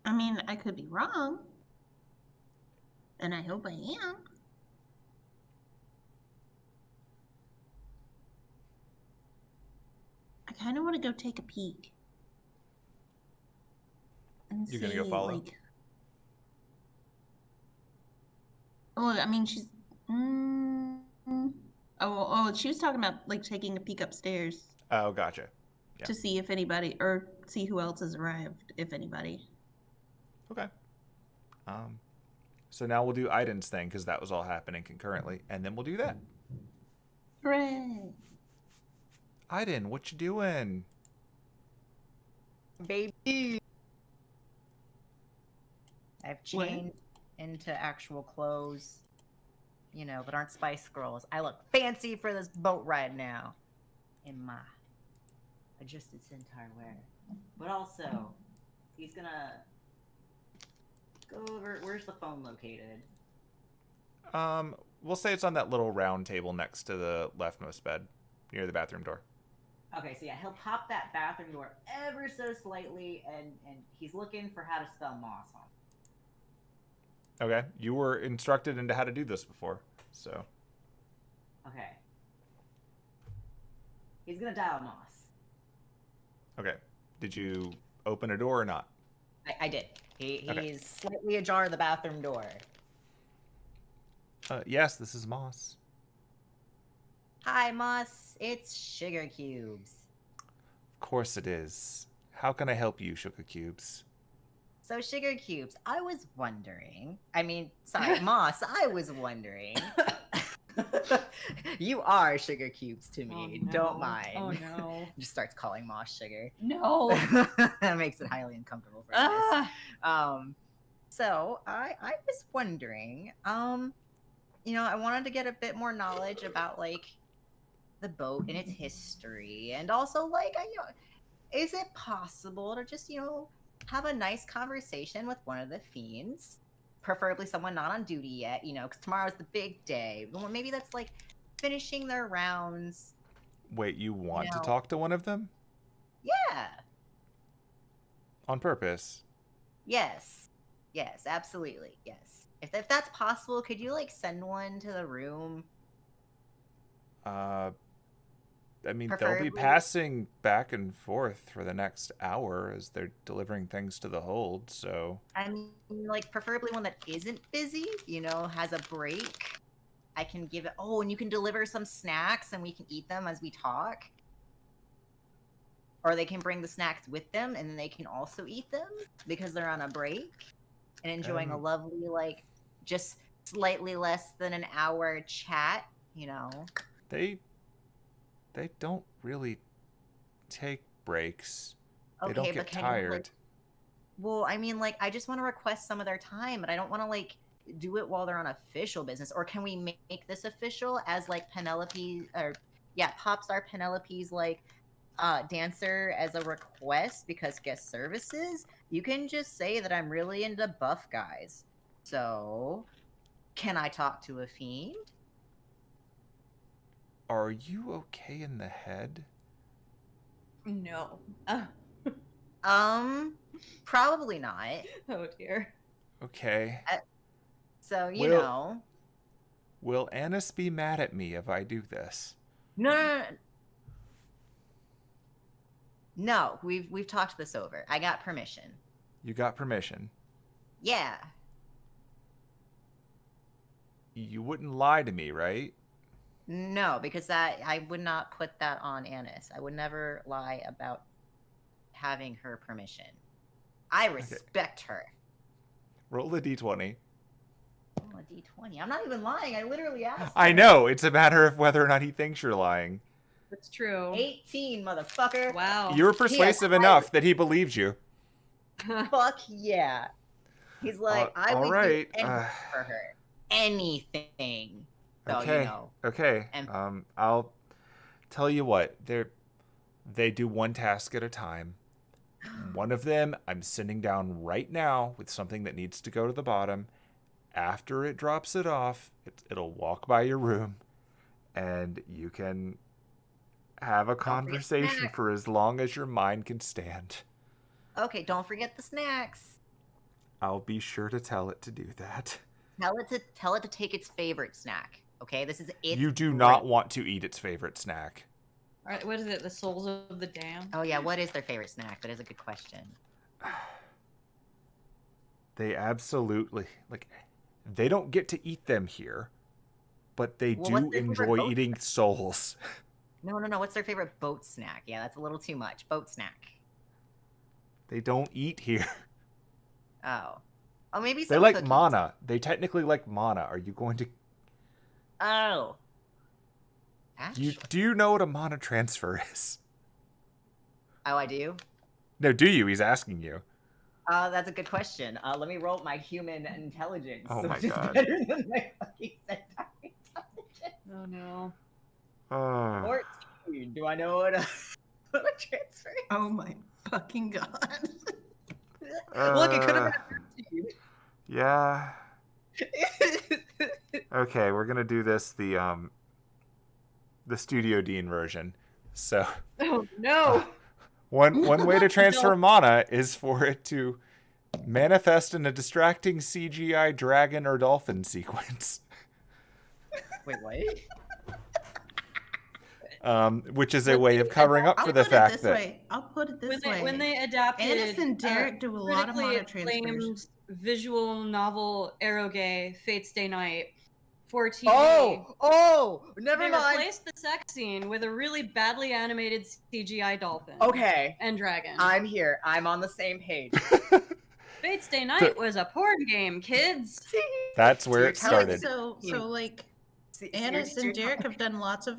I mean, I could be wrong. And I hope I am. I kind of want to go take a peek. And You're see, gonna go follow? like... Oh, I mean, she's... Oh, she was talking about, like, taking a peek upstairs Oh, gotcha. Yeah. to see if anybody... Or see who else has arrived, if anybody. Okay. So now we'll do Aidin's thing, because that was all happening concurrently, and then we'll do that. Hooray! Aidin, what you doing? Baby. I've changed into actual clothes, you know, that aren't Spice Girls. I look fancy for this boat ride now. In my adjusted centaur wear. But also, he's gonna go over. Where's the phone located? We'll say it's on that little round table next to the leftmost bed, near the bathroom door. Okay, so yeah, he'll pop that bathroom door ever so slightly, and he's looking for how to spell moss on. Okay, you were instructed into how to do this before, so. Okay. He's gonna dial moss. Okay, did you open a door or not? I did. He's Okay. slightly ajar, the bathroom door. Yes, this is Moss. Hi, Moss. It's Sugar Cubes. Of course it is. How can I help you, Sugar Cubes? So, Sugar Cubes, I was wondering. I mean, sorry, Moss, I was wondering. You are Sugar Cubes to me. Oh, no. Don't mind. Oh no. Just starts calling Moss sugar. No. That makes it highly uncomfortable for Ah. So I was wondering, you know, I wanted to get a bit more knowledge about like the boat and its history, and also like, you know, is it possible to just, you know, have a nice conversation with one of the fiends, preferably someone not on duty yet, you know, because tomorrow's the big day. Maybe that's like finishing their rounds. Wait, you want to No. talk to one of them? Yeah. On purpose? Yes. Yes, absolutely. Yes. If that's possible, could you like send one to the room? I mean, they'll Preferably. be passing back and forth for the next hour as they're delivering things to the hold, so... I mean, like, preferably one that isn't busy, you know, has a break. I can give it... Oh, and you can deliver some snacks and we can eat them as we talk. Or they can bring the snacks with them and then they can also eat them because they're on a break and enjoying a lovely, like, just slightly less than an hour chat, you know. They don't really take breaks. They Okay, don't but get can tired. you, like... Well, I mean, like, I just want to request some of their time, but I don't want to, like, do it while they're on official business. Or can we make this official as, like, Penelope, or, yeah, Popstar Penelope's, like, dancer as a request because guest services? You can just say that I'm really into buff guys. So, can I talk to a fiend? Are you okay in the head? No. Probably not. Oh dear. Okay. So, you know. Will Annis be mad at me if I do this? No. No, we've talked this over. I got permission. You got permission. Yeah. You wouldn't lie to me, right? No, because I would not put that on Annis. I would never lie about having her permission. I respect her. Roll a d20. Oh, a d20. I'm not even lying. I literally asked. I know. It's a matter of whether or not he thinks you're lying. That's true. 18, motherfucker. Wow. You were persuasive enough that he believed you. Fuck yeah. He's like, I would do anything for her. Anything. So, Okay. you know. Okay. And I'll tell you what. They do one task at a time. One of them I'm sending down right now with something that needs to go to the bottom. After it drops it off, it'll walk by your room, and you can have a conversation for as long as your mind can stand. Okay, don't forget the snacks. I'll be sure to tell it to do that. Tell it to take its favorite snack. Okay, this is it. You do not want to eat its favorite snack. All right, what is it? The souls of the damned? Oh yeah, what is their favorite snack? That is a good question. They absolutely they don't get to eat them here, but they do enjoy eating souls. No. What's their favorite boat snack? Yeah, that's a little too much. Boat snack. They don't eat here. Oh, maybe they like cookies. Mana. They technically like mana. Are you going to? Oh. Do you know what a mana transfer is? Oh, I do? No, do you? He's asking you. That's a good question. Let me roll my human intelligence. Oh my god. Better than my fucking centaur intelligence. Oh no. 14. Do I know what a transfer is? Oh my fucking god. Look, it could have been 13. Yeah. Okay, we're gonna do this the Studio Dean version. So. Oh no. One way to transfer mana is for it to manifest in a distracting CGI dragon or dolphin sequence. Wait, what? Which is a way of covering up for the fact that... I'll put it this way. When they adapted... Annis and Derek do a lot of mana transfers. Visual novel eroge Fate's Day Night for TV. Never mind. They replaced the sex scene with a really badly animated CGI dolphin. Okay. And dragon. I'm here. I'm on the same page. Fate's Day Night was a porn game, kids. That's where it started. So like, Annis and Derek have done lots of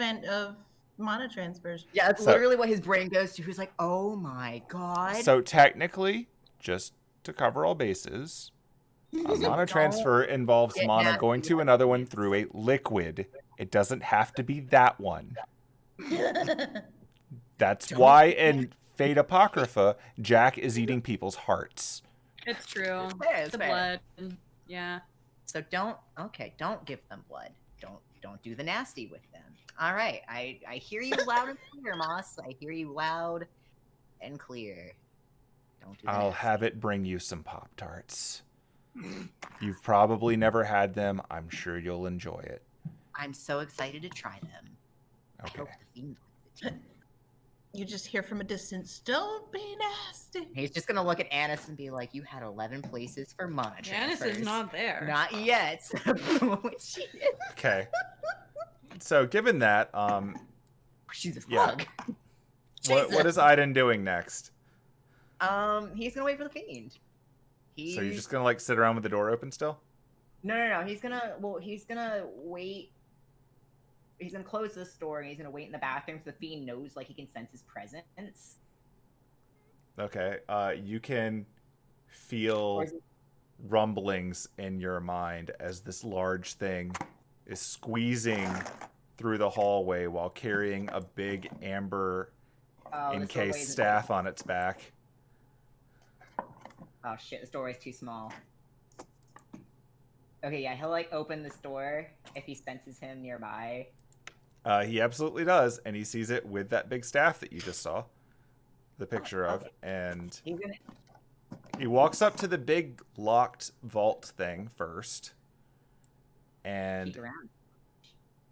mana transfers. Yeah, that's literally what his brain goes to. He's like, oh my god. So technically, just to cover all bases, a mana transfer involves mana going to another one through a liquid. It doesn't have to be that one. That's why in Fate Apocrypha, Jack is eating people's hearts. It's true. It's the fair. Blood. Yeah. So don't give them blood. Don't do the nasty with them. All right. I hear you loud and clear, Moss. I hear you loud and clear. Don't do the I'll nasty. have it bring you some Pop-Tarts. You've probably never had them. I'm sure you'll enjoy it. I'm so excited to try them. Okay. I hope the fiend likes it You just hear from a distance, "Don't be nasty." He's just gonna look at Annis and be like, "You had 11 places for mana Janice transfers. is not there. Not yet." She is. Okay. So given that, She's a Yeah. frog. what is Aidin doing next? He's gonna wait for the fiend. So you're just gonna like sit around with the door open still? No. He's gonna wait. He's gonna close this door and he's gonna wait in the bathroom so the fiend knows like he can sense his presence. Okay. You can feel rumblings in your mind as this large thing is squeezing through the hallway while carrying a big amber encased staff on its back. Oh shit, this doorway's too small. Okay, yeah, he'll like open this door if he senses him nearby. He absolutely does, and he sees it with that big staff that you just saw the picture of, and he walks up to the big locked vault thing first, and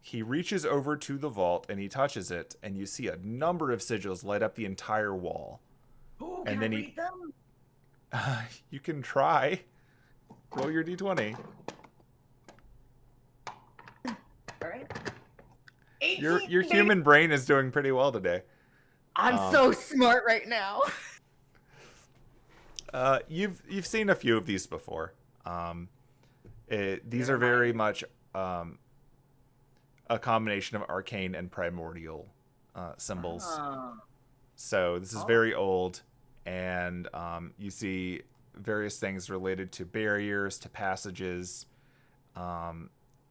he reaches over to the vault and he touches it, and you see a number of sigils light up the entire wall. Ooh, and can then I read them? You can try. Roll your d20. Alright. Your human brain is doing pretty well today. I'm so smart right now. You've seen a few of these before. These are very much a combination of arcane and primordial symbols. So this is very old, and you see various things related to barriers, to passages.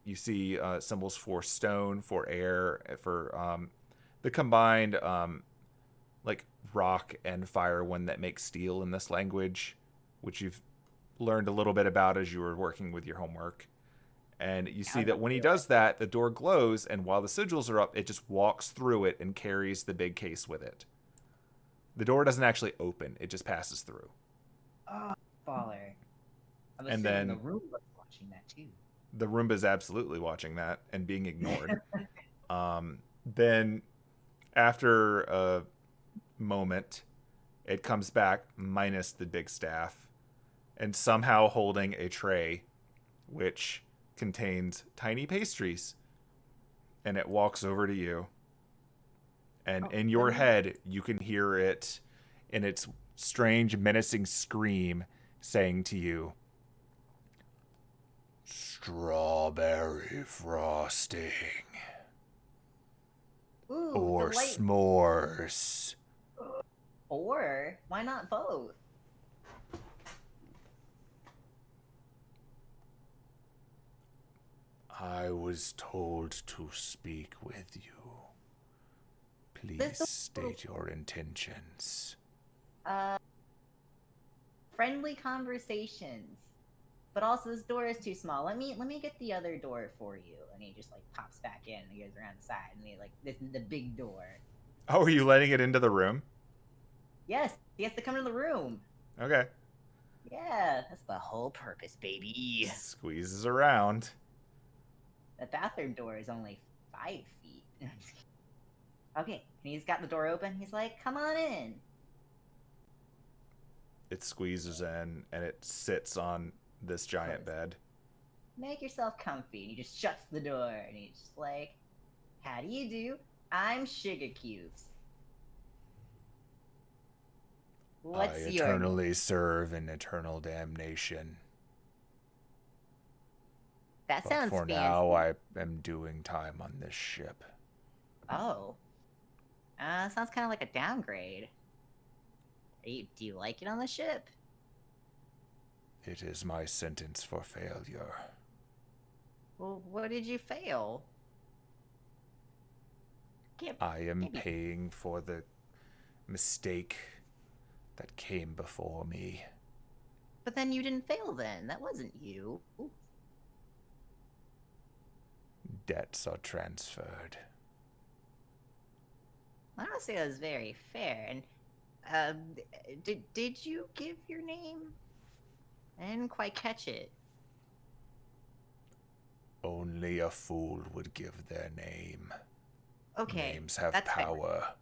You see symbols for stone, for air, for the combined like rock and fire one that makes steel in this language, which you've learned a little bit about as you were working with your homework. And you see that when he does that, the door glows, and while the sigils are up, it just walks through it and carries the big case with it. The door doesn't actually open, it just passes through. Oh, baller. I'm And assuming then the Roomba's watching that too. The Roomba's absolutely watching that and being ignored. Then after a moment, it comes back minus the big staff and somehow holding a tray which contains tiny pastries, and it walks over to you, and in your head you can hear it in its strange menacing scream saying to you, "Strawberry frosting." Ooh, Or s'mores. Or why not both? I was told to speak with you. Please state your intentions. Friendly conversations. But also this door is too small. Let me get the other door for you. And he just like pops back in and he goes around the side and he like, this is the big door. Oh, are you letting it into the room? Yes, he has to come into the room. Okay. Yeah, That's the whole purpose, baby. Squeezes around. the bathroom door is only 5 feet. Okay, and he's got the door open. He's like, come on in. It squeezes in and it sits on this giant bed. Make yourself comfy. And he just shuts the door and he's just like, how do you do? I'm Sugar Cubes. What's I your eternally serve in eternal damnation. That But sounds for fancy. now, I am doing time on this ship. Oh. Sounds kind of like a downgrade. Do you like it on the ship? It is my sentence for failure. Well, what did you fail? I am paying for the mistake that came before me. But then you didn't fail then. That wasn't you. Ooh. Debts are transferred. I don't say that was very fair. And did you give your name? I didn't quite catch it. Only a fool would give their name. Okay. Names have that's fair. power.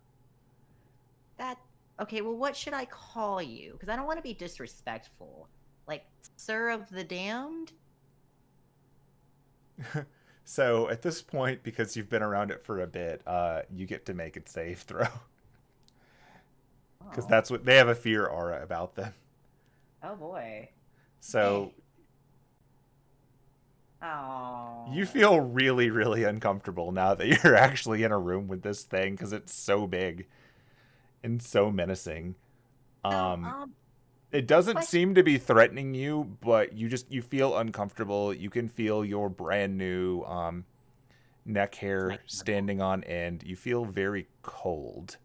Okay, well, what should I call you? Because I don't want to be disrespectful. Like, Sir of the Damned? So at this point, because you've been around it for a bit, you get to make a save throw. Because Oh. that's what they have, a fear aura about them. Oh, boy. So Oh. you feel really, really uncomfortable now that you're actually in a room with this thing because it's so big and so menacing. It doesn't question. seem to be threatening you, but you feel uncomfortable. You can feel your brand new neck hair standing on end. You feel very cold.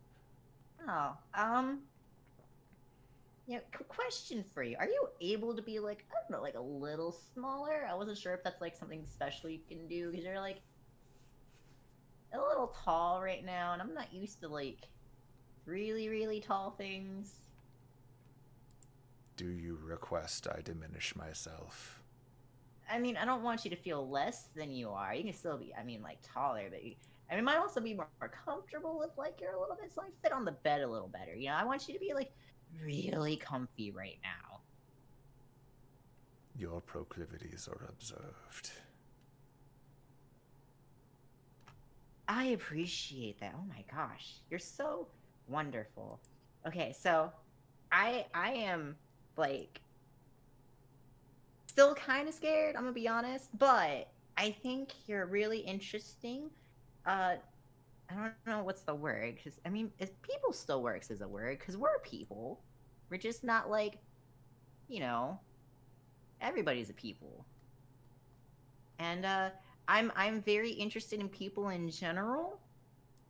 Oh, yeah, question for you. Are you able to be like, I don't know, like a little smaller? I wasn't sure if that's like something special you can do because you're like a little tall right now, and I'm not used to like really, really tall things. Do you request I diminish myself? I mean, I don't want you to feel less than you are. You can still be, I mean, like taller, but it might also be more comfortable if like you're a little bit, so I fit on the bed a little better. You know, I want you to be like really comfy right now. Your proclivities are observed. I appreciate that. Oh my gosh, you're so wonderful. Okay, so I am like still kind of scared, I'm gonna be honest, but I think you're really interesting. I don't know what's the word, because I mean, people still works as a word, because we're people. We're just not like, you know, everybody's a people. And I'm very interested in people in general.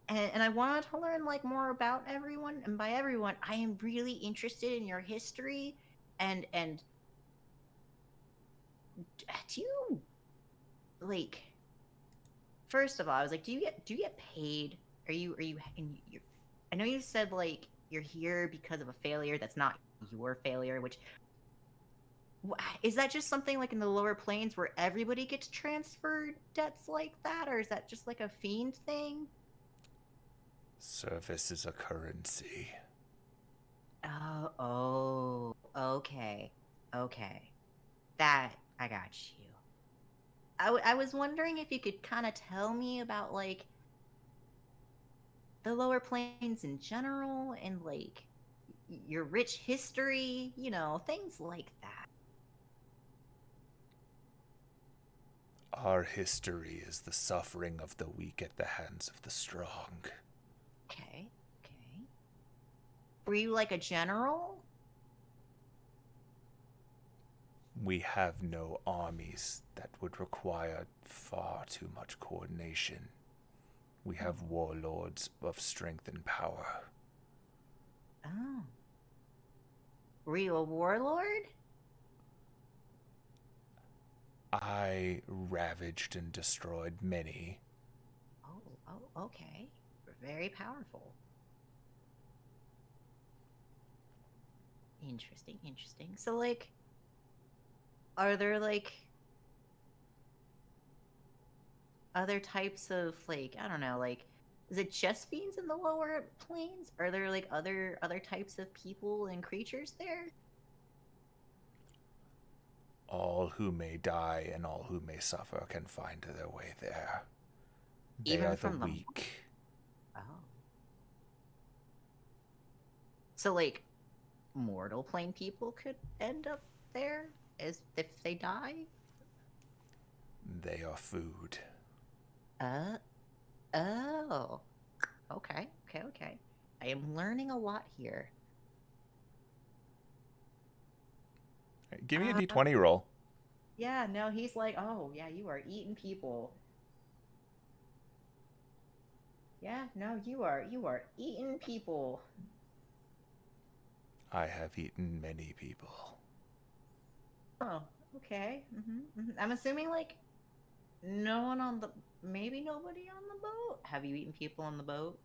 And I wanted to learn like more about everyone. And by everyone, I am really interested in your history and do you like first of all, I was like, do you get paid? Are you and you I know you said like you're here because of a failure that's not your failure, which is that just something like in the lower planes where everybody gets transferred debts like that, or is that just like a fiend thing? Service is a currency. Okay. That I got you. I was wondering if you could kind of tell me about like the lower planes in general and like your rich history, you know, things like that. Our history is the suffering of the weak at the hands of the strong. Okay. Were you like a general? We have no armies that would require far too much coordination. We have warlords of strength and power. Oh. Were you a warlord? I ravaged and destroyed many. Oh, okay. Very powerful. Interesting. So, like, are there, like, other types of, like, I don't know, like, is it just fiends in the lower planes? Are there, like, other types of people and creatures there? All who may die and all who may suffer can find their way there. They Even are the from the weak. Oh. So, like, mortal plane people could end up there as if they die? They are food. Oh. Okay. I am learning a lot here. Give me a d20 roll. Yeah, no, he's like, oh, yeah, you are eating people. Yeah, no, you are eating people. I have eaten many people. Oh, okay. I'm assuming, like, no one on the, maybe nobody on the boat? Have you eaten people on the boat?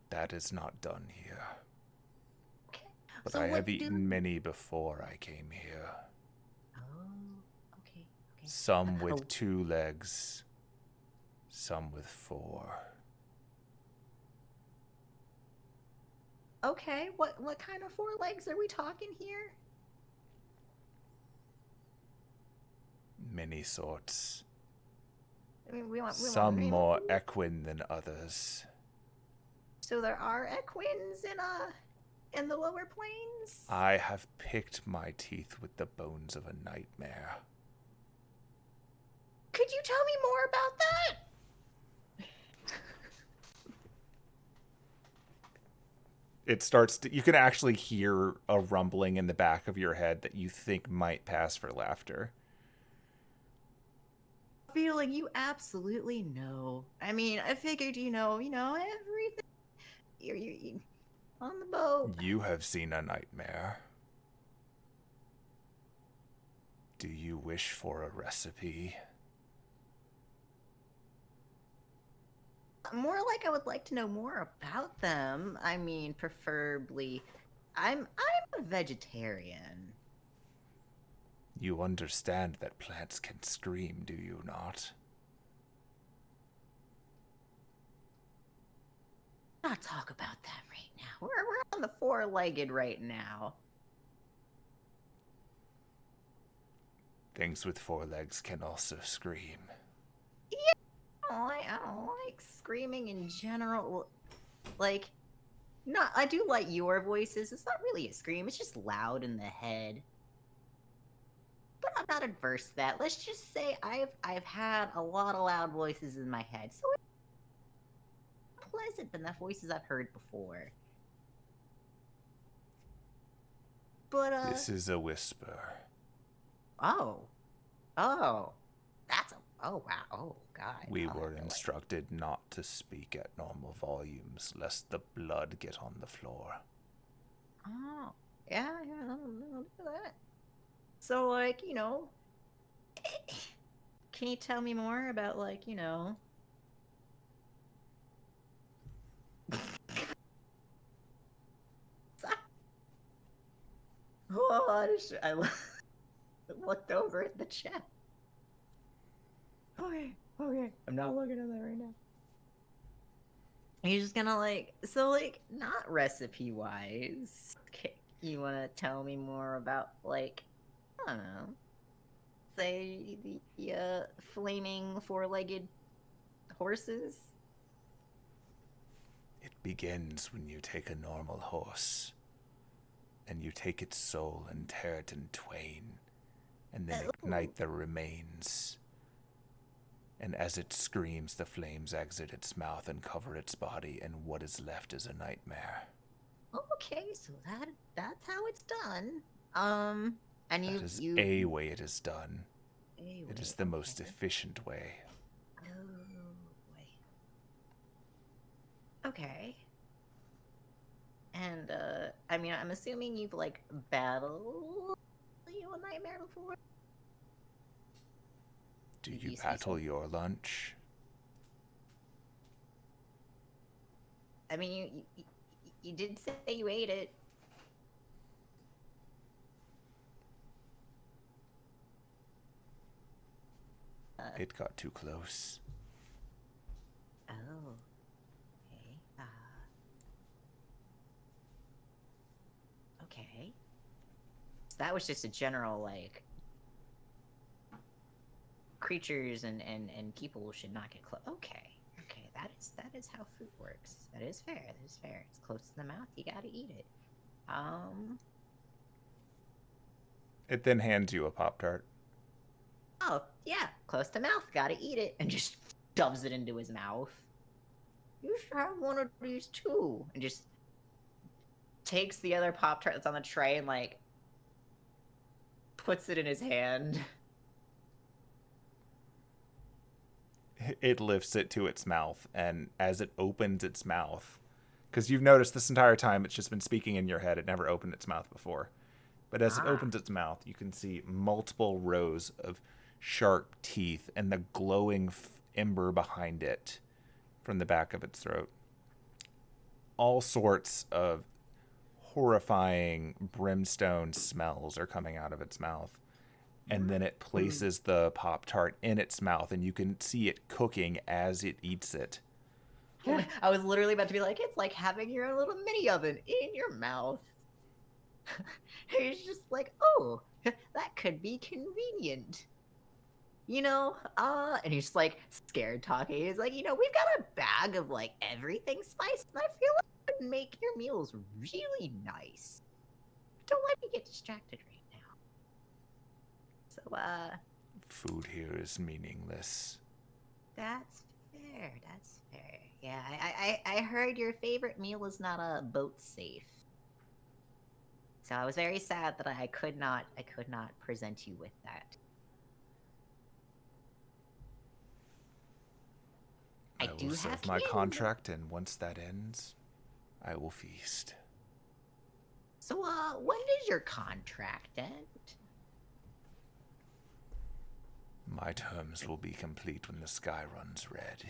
That is not done here. Okay. But So I what have do eaten many before I came here. Oh, okay. Some with 2 legs, Some with 4. Okay, what kind of 4 legs are we talking here? Many sorts. I mean, we want Some name more them. equine than others. So there are equines in the lower planes? I have picked my teeth with the bones of a nightmare. Could you tell me more about that? It starts to, you can actually hear a rumbling in the back of your head that you think might pass for laughter. Feeling you absolutely know. I mean, I figured you know everything. You on the boat. You have seen a nightmare. Do you wish for a recipe? More like I would like to know more about them. I mean, preferably, I'm a vegetarian. You understand that plants can scream, do you not? Not talk about that right now. We're on the 4-legged right now. Things with 4 legs can also scream. I don't like screaming in general. Like, not. I do like your voices. It's not really a scream. It's just loud in the head. But I'm not adverse to that. Let's just say I've had a lot of loud voices in my head, so it's pleasant than the voices I've heard before. But This is a whisper. oh, that's a oh wow, oh god. We Oh, were really? instructed not to speak at normal volumes, lest the blood get on the floor. Oh, yeah, I'll do that. So, like, can you tell me more about, like, Oh, I looked over at the chat. Okay. I'm not looking at that right now. You're just gonna, like, so, like, not recipe-wise. Okay, you wanna tell me more about, like, I don't know, say, the flaming 4-legged horses? It begins when you take a normal horse, and you take its soul and tear it in twain, and then ignite the remains. And as it screams, the flames exit its mouth and cover its body, and what is left is a nightmare. Okay, so that's how it's done. And That is a way it is done. It is the most efficient way. Oh, boy. Okay. And, I mean, I'm assuming you've, like, battled a nightmare before? Do Did you you see battle some- your lunch? I mean, you did say you ate it. It got too close. Oh. Okay. Okay. So that was just a general, like, creatures and people should not get close. Okay. That is how food works. That is fair. It's close to the mouth. You gotta eat it. It then hands you a Pop-Tart. Oh, yeah. Close to mouth. Gotta eat it. And just shoves it into his mouth. You should have one of these too. And just takes the other Pop-Tart that's on the tray and, like, puts it in his hand. It lifts it to its mouth, and as it opens its mouth, because you've noticed this entire time it's just been speaking in your head, it never opened its mouth before. But as it opens its mouth, you can see multiple rows of sharp teeth and the glowing ember behind it from the back of its throat. All sorts of horrifying brimstone smells are coming out of its mouth. and then it places the Pop-Tart in its mouth, and you can see it cooking as it eats it. I was literally about to be like, it's like having your own little mini oven in your mouth. He's just like, oh, that could be convenient. And he's like scared talking. He's like, we've got a bag of like everything spiced, and I feel like it would make your meals really nice. Don't let me get distracted right now. So, Food here is meaningless. that's fair. That's fair. Yeah, I heard your favorite meal is not boat safe. So I was very sad that I could not present you with that. I do will have serve my candy. contract, and once that ends, I will feast. So, when does your contract end? My terms will be complete when the sky runs red.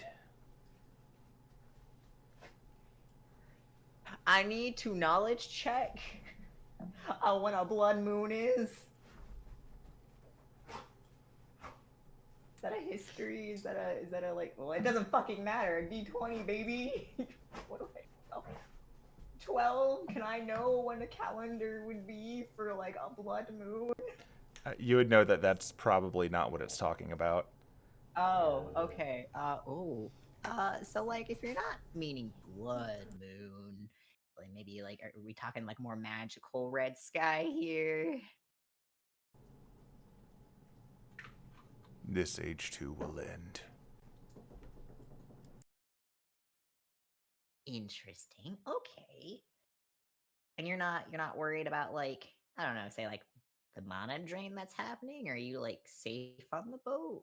I need to knowledge check when a blood moon is. Is that a history? Is that a like? Well, it doesn't fucking matter. D20, baby. What do I know? 12. Can I know when a calendar would be for like a blood moon? You would know that that's probably not what it's talking about. Oh, okay. So like, if you're not meaning blood moon, like maybe like, are we talking like more magical red sky here? This age too will end. Interesting. Okay. And you're not worried about like, I don't know, say like the mana drain that's happening? Are you like safe on the boat?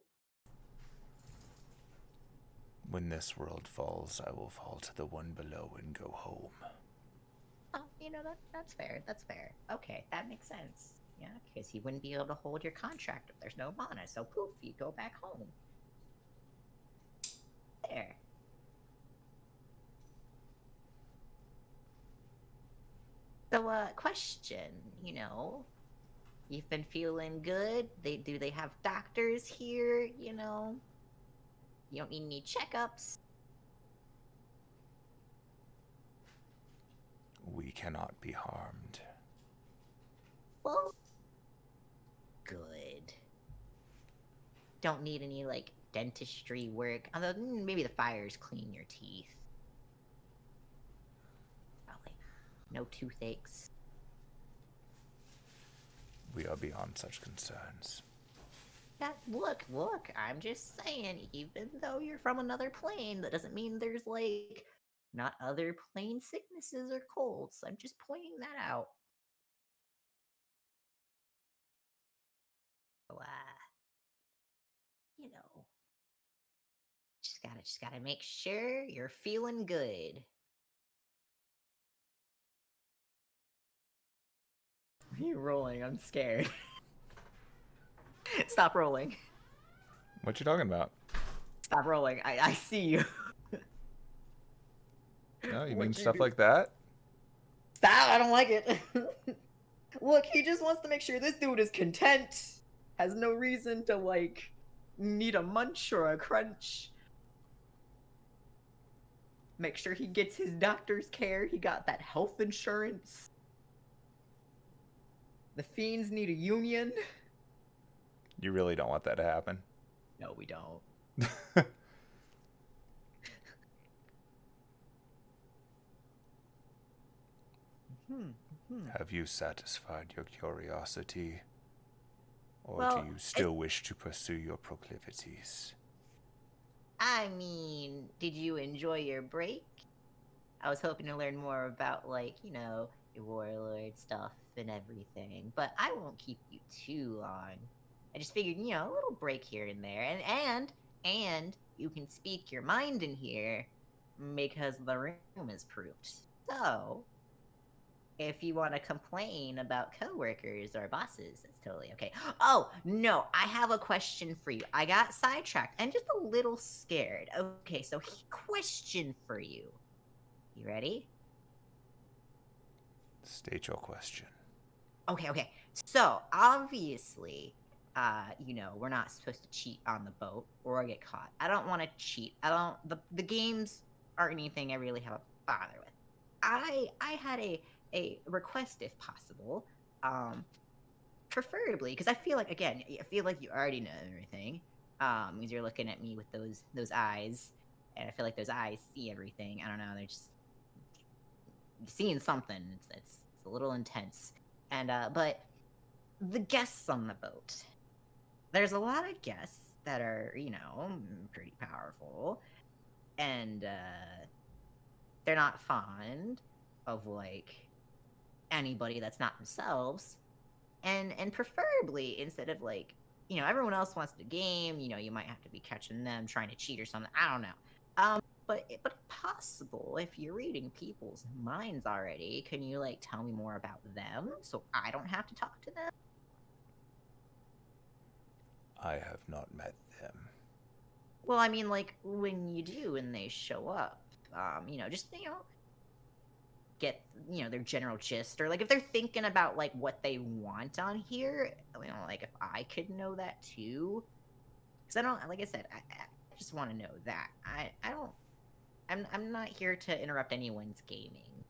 When this world falls, I will fall to the one below and go home. Oh, that's fair. That's fair. Okay, that makes sense. Yeah, because he wouldn't be able to hold your contract if there's no mana. So poof, you go back home. There. So, question. You've been feeling good. Do they have doctors here? You don't need any checkups. We cannot be harmed. Well, good. Don't need any like dentistry work. Although maybe the fires clean your teeth. Probably no toothaches. We are beyond such concerns. Look, I'm just saying, even though you're from another plane, that doesn't mean there's like not other plane sicknesses or colds. I'm just pointing that out. So, just gotta make sure you're feeling good. What are you rolling? I'm scared. Stop rolling. What you talking about? Stop rolling. I see you. No, you What'd mean you stuff do? like that? Stop! I don't like it. Look, he just wants to make sure this dude is content. Has no reason to, like, need a munch or a crunch. Make sure he gets his doctor's care. He got that health insurance. The Fiends need a union. You really don't want that to happen? No, we don't. Have you satisfied your curiosity? Or Well, do you still wish to pursue your proclivities? I mean, did you enjoy your break? I was hoping to learn more about, like, your warlord stuff and everything, but I won't keep you too long. I just figured, a little break here and there, and you can speak your mind in here because the room is proofed. So, if you want to complain about coworkers or bosses, that's totally okay. Oh, no, I have a question for you. I got sidetracked and just a little scared. Okay, so question for you. You ready? State your question. Okay. So, obviously, we're not supposed to cheat on the boat or get caught. I don't want to cheat. I don't. The games aren't anything I really have a bother with. I had a request if possible, preferably because I feel like you already know everything, because you're looking at me with those eyes, and I feel like those eyes see everything. I don't know, they're just seeing something. It's a little intense, and but the guests on the boat. There's a lot of guests that are, pretty powerful, and they're not fond of like anybody that's not themselves, and preferably instead of like, everyone else wants to game, you might have to be catching them trying to cheat or something. I don't know. But possible if you're reading people's minds already, can you like tell me more about them so I don't have to talk to them? I have not met them. Well, I mean, like, when you do and they show up, just, get, their general gist, or, like, if they're thinking about, like, what they want on here, like, if I could know that, too. Because I don't, like I said, I just want to know that. I'm not here to interrupt anyone's gaming.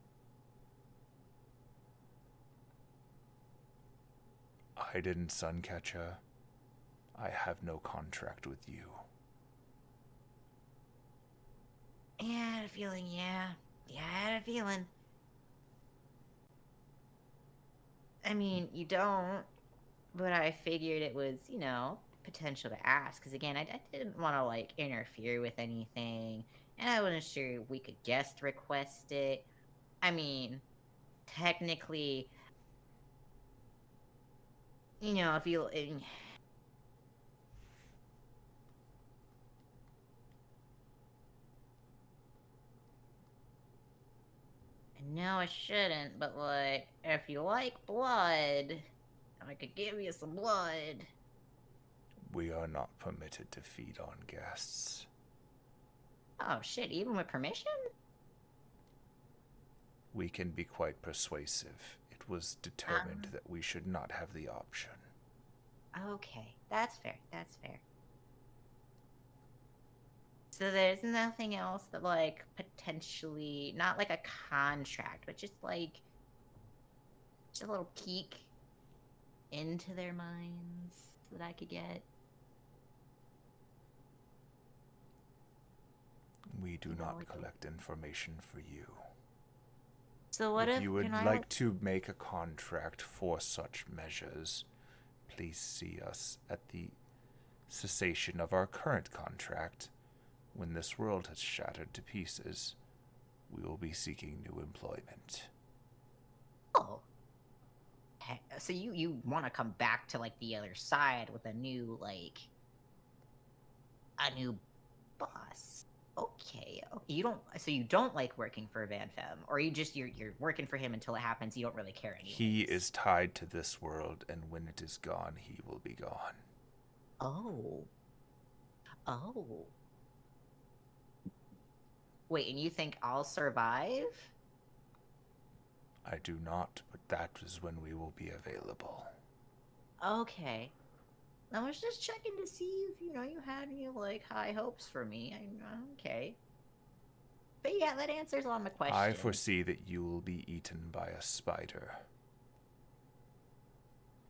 Aidin Suncatcher, I have no contract with you. Yeah, I had a feeling, yeah. Yeah, I had a feeling. I mean, you don't, but I figured it was, potential to ask. Because again, I didn't want to, like, interfere with anything. And I wasn't sure we could guest request it. I mean, technically, if you... No, I shouldn't, but, like, if you like blood, I could give you some blood. We are not permitted to feed on guests. Oh, shit, even with permission? We can be quite persuasive. It was determined that we should not have the option. Okay, that's fair, that's fair. So there's nothing else that, like, potentially, not like a contract, but just, like, just a little peek into their minds that I could get? We do not collect information for you. So what if you would like to make a contract for such measures, please see us at the cessation of our current contract. When this world has shattered to pieces, we will be seeking new employment. Oh. So you want to come back to, like, the other side with a new boss. Okay. You don't like working for Van-Fem, or you're working for him until it happens, you don't really care anymore. He is tied to this world, and when it is gone, he will be gone. Oh. Wait, and you think I'll survive? I do not, but that is when we will be available. Okay. I was just checking to see if, you had any, like, high hopes for me. Okay. But yeah, that answers all my questions. I foresee that you will be eaten by a spider.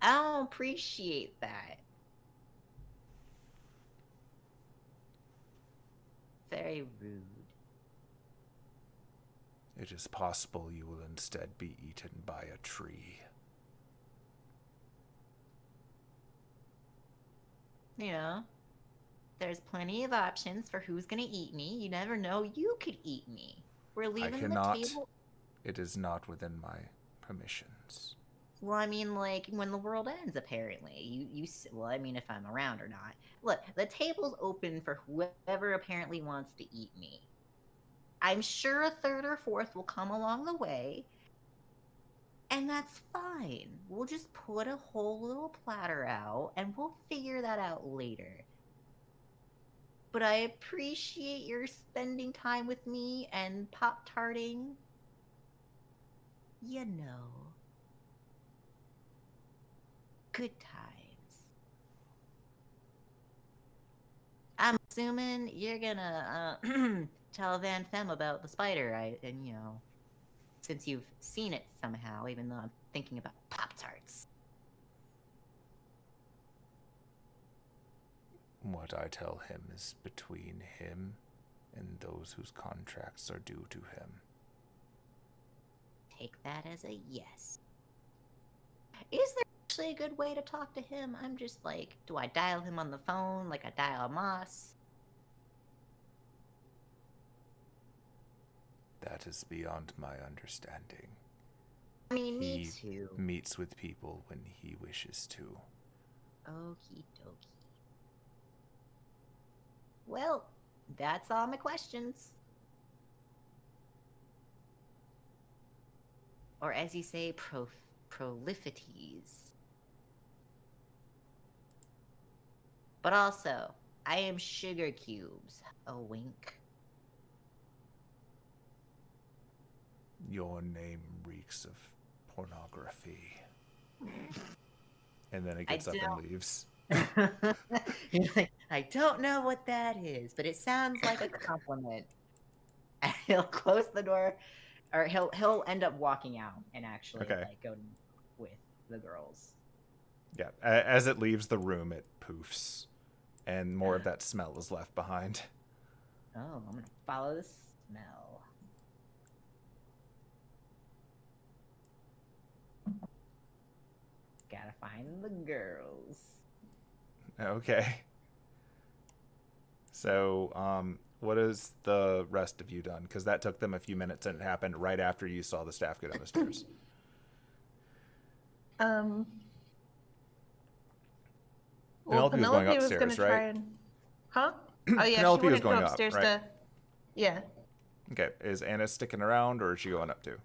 I don't appreciate that. Very rude. It is possible you will instead be eaten by a tree. There's plenty of options for who's gonna eat me. You never know. You could eat me. We're leaving the table. It is not within my permissions. Well, I mean, like, when the world ends, apparently. Well, I mean, if I'm around or not. Look, the table's open for whoever apparently wants to eat me. I'm sure a third or fourth will come along the way, and that's fine. We'll just put a whole little platter out, and we'll figure that out later. But I appreciate your spending time with me and Pop-Tarting. Good times. Assuming you're gonna tell Van-Fem about the spider, and since you've seen it somehow, even though I'm thinking about Pop-Tarts. What I tell him is between him and those whose contracts are due to him. Take that as a yes. Is there actually a good way to talk to him? I'm just like, do I dial him on the phone like I dial Moss? That is beyond my understanding. I mean, me He too. meets with people when he wishes to. Okie dokie. Well, that's all my questions. Or as you say, prolifities. But also, I am sugar cubes. A wink. Your name reeks of pornography. And then it gets up and leaves. He's like, I don't know what that is, but it sounds like a compliment. And he'll close the door, or he'll end up walking out and actually like go with the girls. Yeah, as it leaves the room, it poofs, and more of that smell is left behind. Oh, I'm gonna follow the smell. Gotta find the girls. Okay. So, what has the rest of you done? Because that took them a few minutes, and it happened right after you saw the staff go down the stairs. Well, Penelope was going upstairs, was gonna right? try and... Huh? Oh, yeah, Penelope she was wanted to go going up, upstairs right? to... Yeah. Okay, is Anna sticking around, or is she going up too?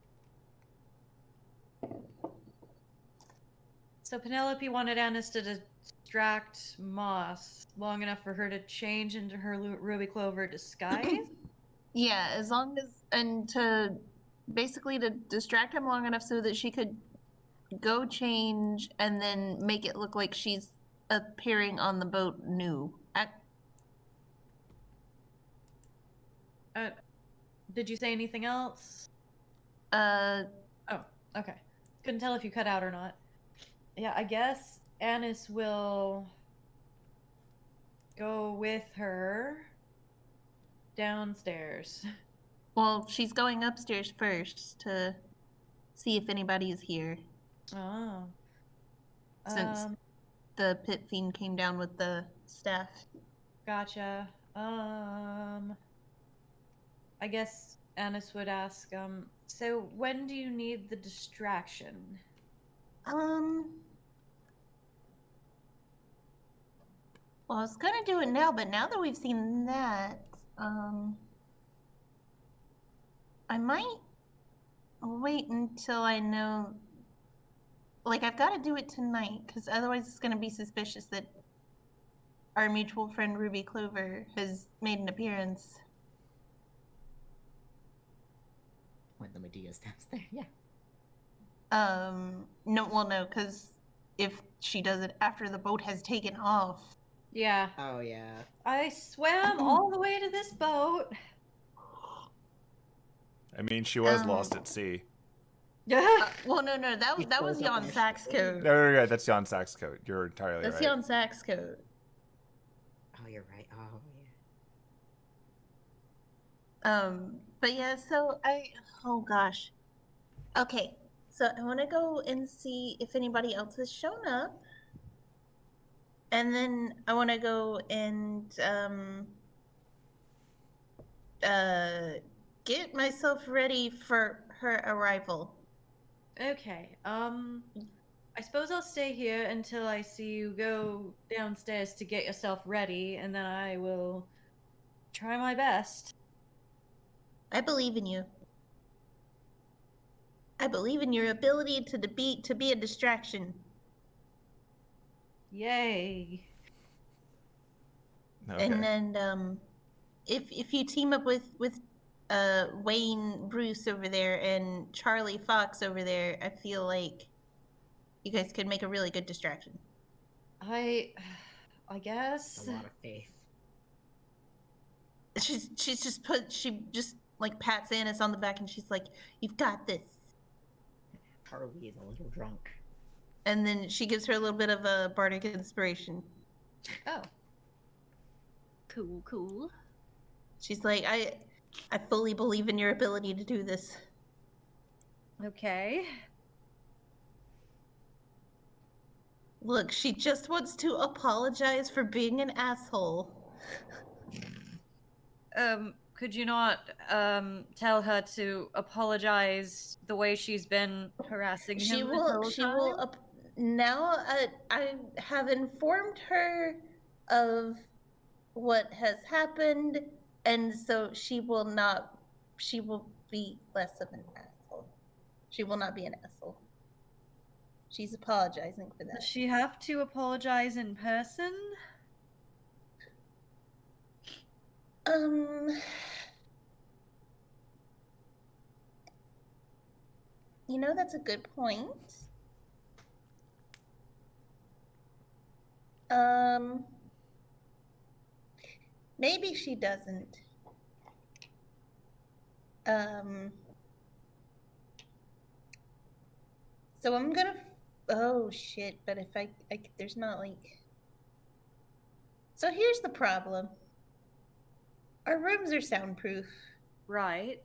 So Penelope wanted Annis to distract Moss long enough for her to change into her Ruby Clover disguise. Yeah, as long as... And to... Basically to distract him long enough so that she could go change and then make it look like she's appearing on the boat new. Did you say anything else? Oh, okay. Couldn't tell if you cut out or not. Yeah, I guess Annis will go with her downstairs. Well, she's going upstairs first to see if anybody's here. Oh. Since the Pit Fiend came down with the staff. Gotcha. I guess Annis would ask, so when do you need the distraction? Well, I was gonna do it now, but now that we've seen that, I might wait until I know. Like, I've got to do it tonight, because otherwise it's gonna be suspicious that our mutual friend Ruby Clover has made an appearance. When the Medea steps there, yeah. No, because if she does it after the boat has taken off. Yeah. Oh, yeah. I swam all the way to this boat. I mean, she was lost at sea. Well, no, that was Jan Sack's code. No, that's Jan Sack's code. You're entirely That's right. Jan Sack's code. Oh, you're right. Oh, yeah. But yeah, so oh gosh. Okay, so I want to go and see if anybody else has shown up. And then I want to go and, get myself ready for her arrival. Okay, I suppose I'll stay here until I see you go downstairs to get yourself ready, and then I will try my best. I believe in you. I believe in your ability to be a distraction. Yay. Okay. And then, if you team up with Wayne Bruce over there and Charlie Fox over there, I feel like you guys could make a really good distraction. I guess. A lot of faith. she just like pats Annis on the back and she's like, "You've got this." Charlie is a little drunk. And then she gives her a little bit of a bardic inspiration. Oh. Cool. She's like, I fully believe in your ability to do this. Okay. Look, she just wants to apologize for being an asshole. Could you not tell her to apologize the way she's been harassing him the whole time? Now I have informed her of what has happened, and so she will be less of an asshole. She will not be an asshole. She's apologizing for that. Does she have to apologize in person? You know, that's a good point. Maybe she doesn't. So I'm gonna. Oh shit! But if I there's not like. So here's the problem. Our rooms are soundproof. Right.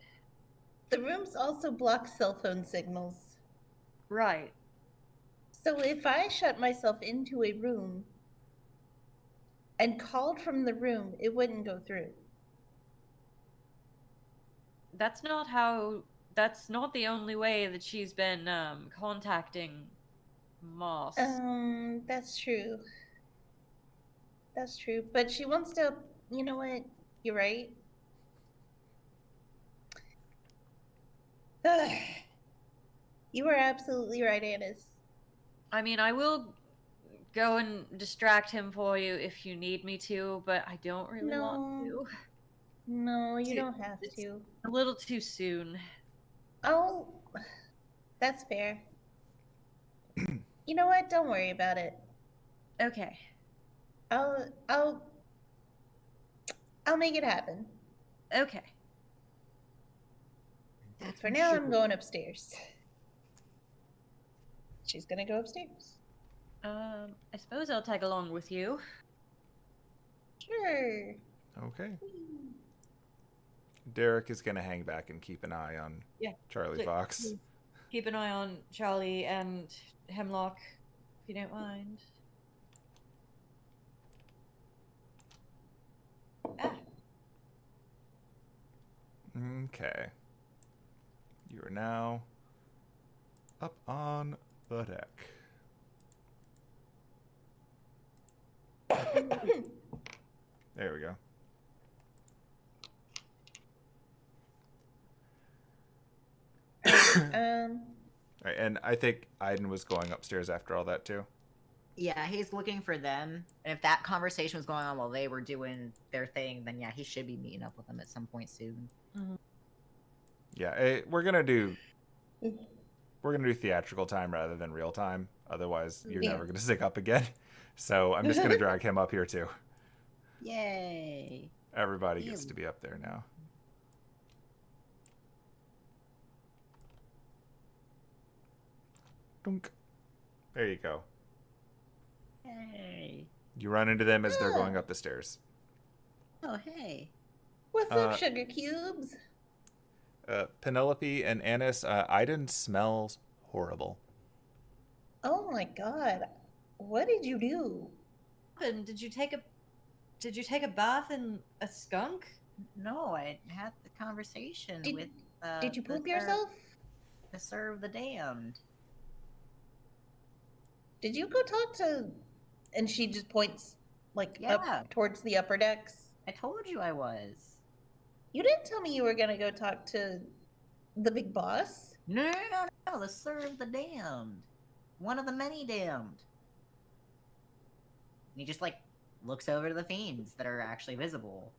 The rooms also block cell phone signals. Right. So if I shut myself into a room and called from the room, it wouldn't go through. That's not the only way that she's been contacting Moss. That's true. That's true. But she wants to, you know what? You're right. You are absolutely right, Annis. I mean, I will go and distract him for you if you need me to, but I don't really want to. No, you don't have to. A little too soon. Oh, that's fair. You know what? Don't worry about it. Okay. I'll make it happen. Okay. For now, I'm going upstairs. She's gonna go upstairs. I suppose I'll tag along with you. Sure. Okay. Derek is gonna hang back and keep an eye on Charlie Fox. Please keep an eye on Charlie and Hemlock, if you don't mind. Ah. Okay. You are now up on the deck. There we go. All right, and I think Aidin was going upstairs after all that too. Yeah, he's looking for them. And if that conversation was going on while they were doing their thing, then yeah, he should be meeting up with them at some point soon. Mm-hmm. Yeah, we're gonna do theatrical time rather than real time. Otherwise, you're never gonna sync up again. So I'm just gonna drag him up here too. Yay! Everybody gets to be up there now. Dunk. There you go. Hey. You run into them as they're going up the stairs. Oh, hey. What's up, sugar cubes? Penelope and Annis, Aidin smells horrible. Oh my god. What did you do? And did you take a bath in a skunk? No, I had the conversation with. Did you poop yourself? To serve the damned. Did you go talk to? And she just points like up towards the upper decks. I told you I was. You didn't tell me you were gonna go talk to the big boss. No, the serve the damned. One of the many damned. And he just like looks over to the fiends that are actually visible.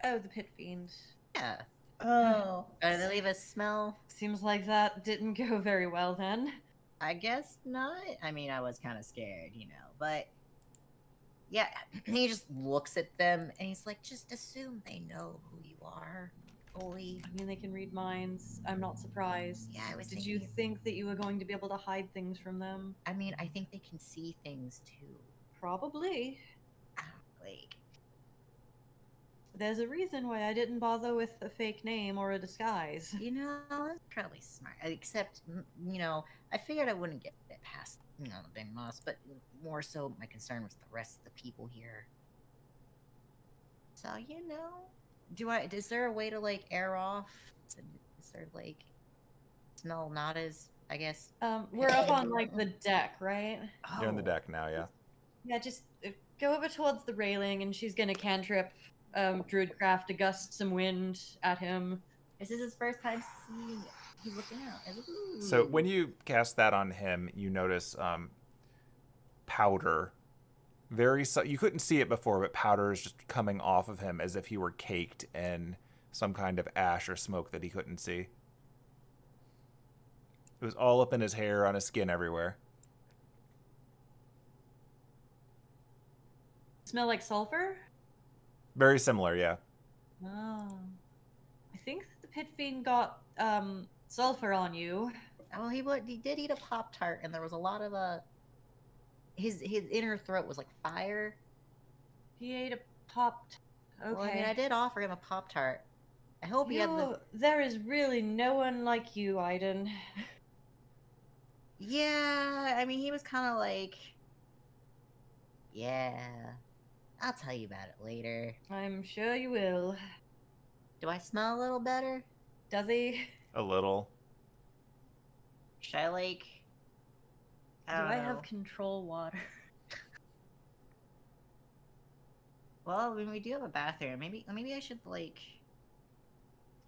Oh, the Pit Fiend. Yeah. Oh. They leave a smell. Seems like that didn't go very well then. I guess not. I mean, I was kind of scared, but Yeah, he just looks at them and he's like, just assume they know who you are fully. I mean, they can read minds. I'm not surprised. Yeah, I was Did you thinking- think that you were going to be able to hide things from them? I mean, I think they can see things too. Probably. Like, There's a reason why I didn't bother with a fake name or a disguise. you know, that's probably smart. Except, you know, I figured I wouldn't get it past, you know, the big boss, but more so my concern was the rest of the people here. So, you know, is there a way to, like, air off? Is there, like, smell not as, I guess... We're up on, like, the deck, right? You're on the deck now, yeah. Yeah, just go over towards the railing, and she's gonna cantrip Druidcraft to gust some wind at him. This is his first time seeing... He's looking out. Ooh. So when you cast that on him, you notice powder. You couldn't see it before, but powder is just coming off of him as if he were caked in some kind of ash or smoke that he couldn't see. It was all up in his hair, on his skin, everywhere. Smell like sulfur? Very similar, yeah. Oh. I think the Pit Fiend got sulfur on you. Well, he did eat a Pop-Tart, and there was a lot of his inner throat was like fire. He ate a Pop-Tart. Okay. Well, I mean, I did offer him a Pop-Tart. I hope he had the... There is really no one like you, Aidin. Yeah, I mean, he was kind of like... Yeah, I'll tell you about it later. I'm sure you will. Do I smell a little better? Does he? A little. Should I, like... Do I have control water? Well, I mean, we do have a bathroom. Maybe I should, like...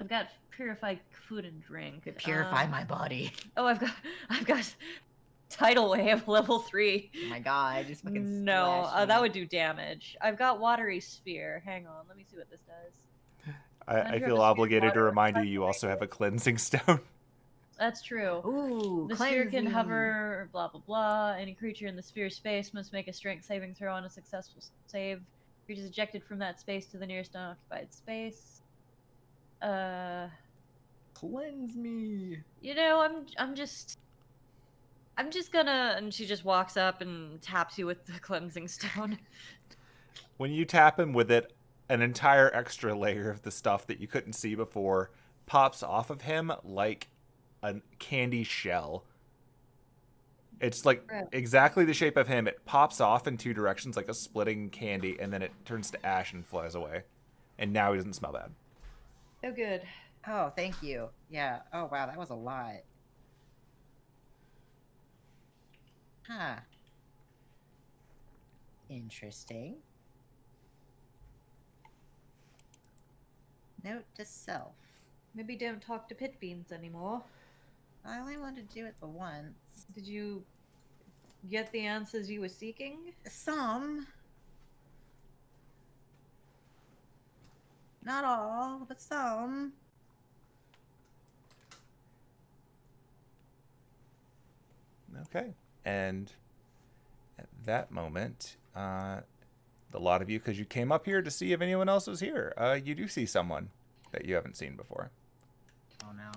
I've got purified food and drink. Purify my body. Oh, I've got tidal wave level 3. Oh my god, just fucking No, splash me. that would do damage. I've got watery sphere. Hang on, let me see what this does. I you feel have a obligated to water remind you also have a cleansing stone. That's true. Ooh, The sphere can cleansing. hover, blah blah blah. Any creature in the sphere space must make a strength saving throw on a successful save. Creatures ejected from that space to the nearest unoccupied space. Cleanse me. You know, I'm just gonna, and she just walks up and taps you with the cleansing stone. When you tap him with it, an entire extra layer of the stuff that you couldn't see before pops off of him like a candy shell. It's like exactly the shape of him. It pops off in two directions like a splitting candy, and then it turns to ash and flies away. And now he doesn't smell bad. Oh, good. Oh, thank you. Yeah. Oh, wow, that was a lot. Huh. Interesting. Note to self. Maybe don't talk to Pit Fiends anymore. I only wanted to do it the once. Did you get the answers you were seeking? Some. Not all, but some. Okay. And at that moment, the lot of you, because you came up here to see if anyone else was here, you do see someone that you haven't seen before. Oh no.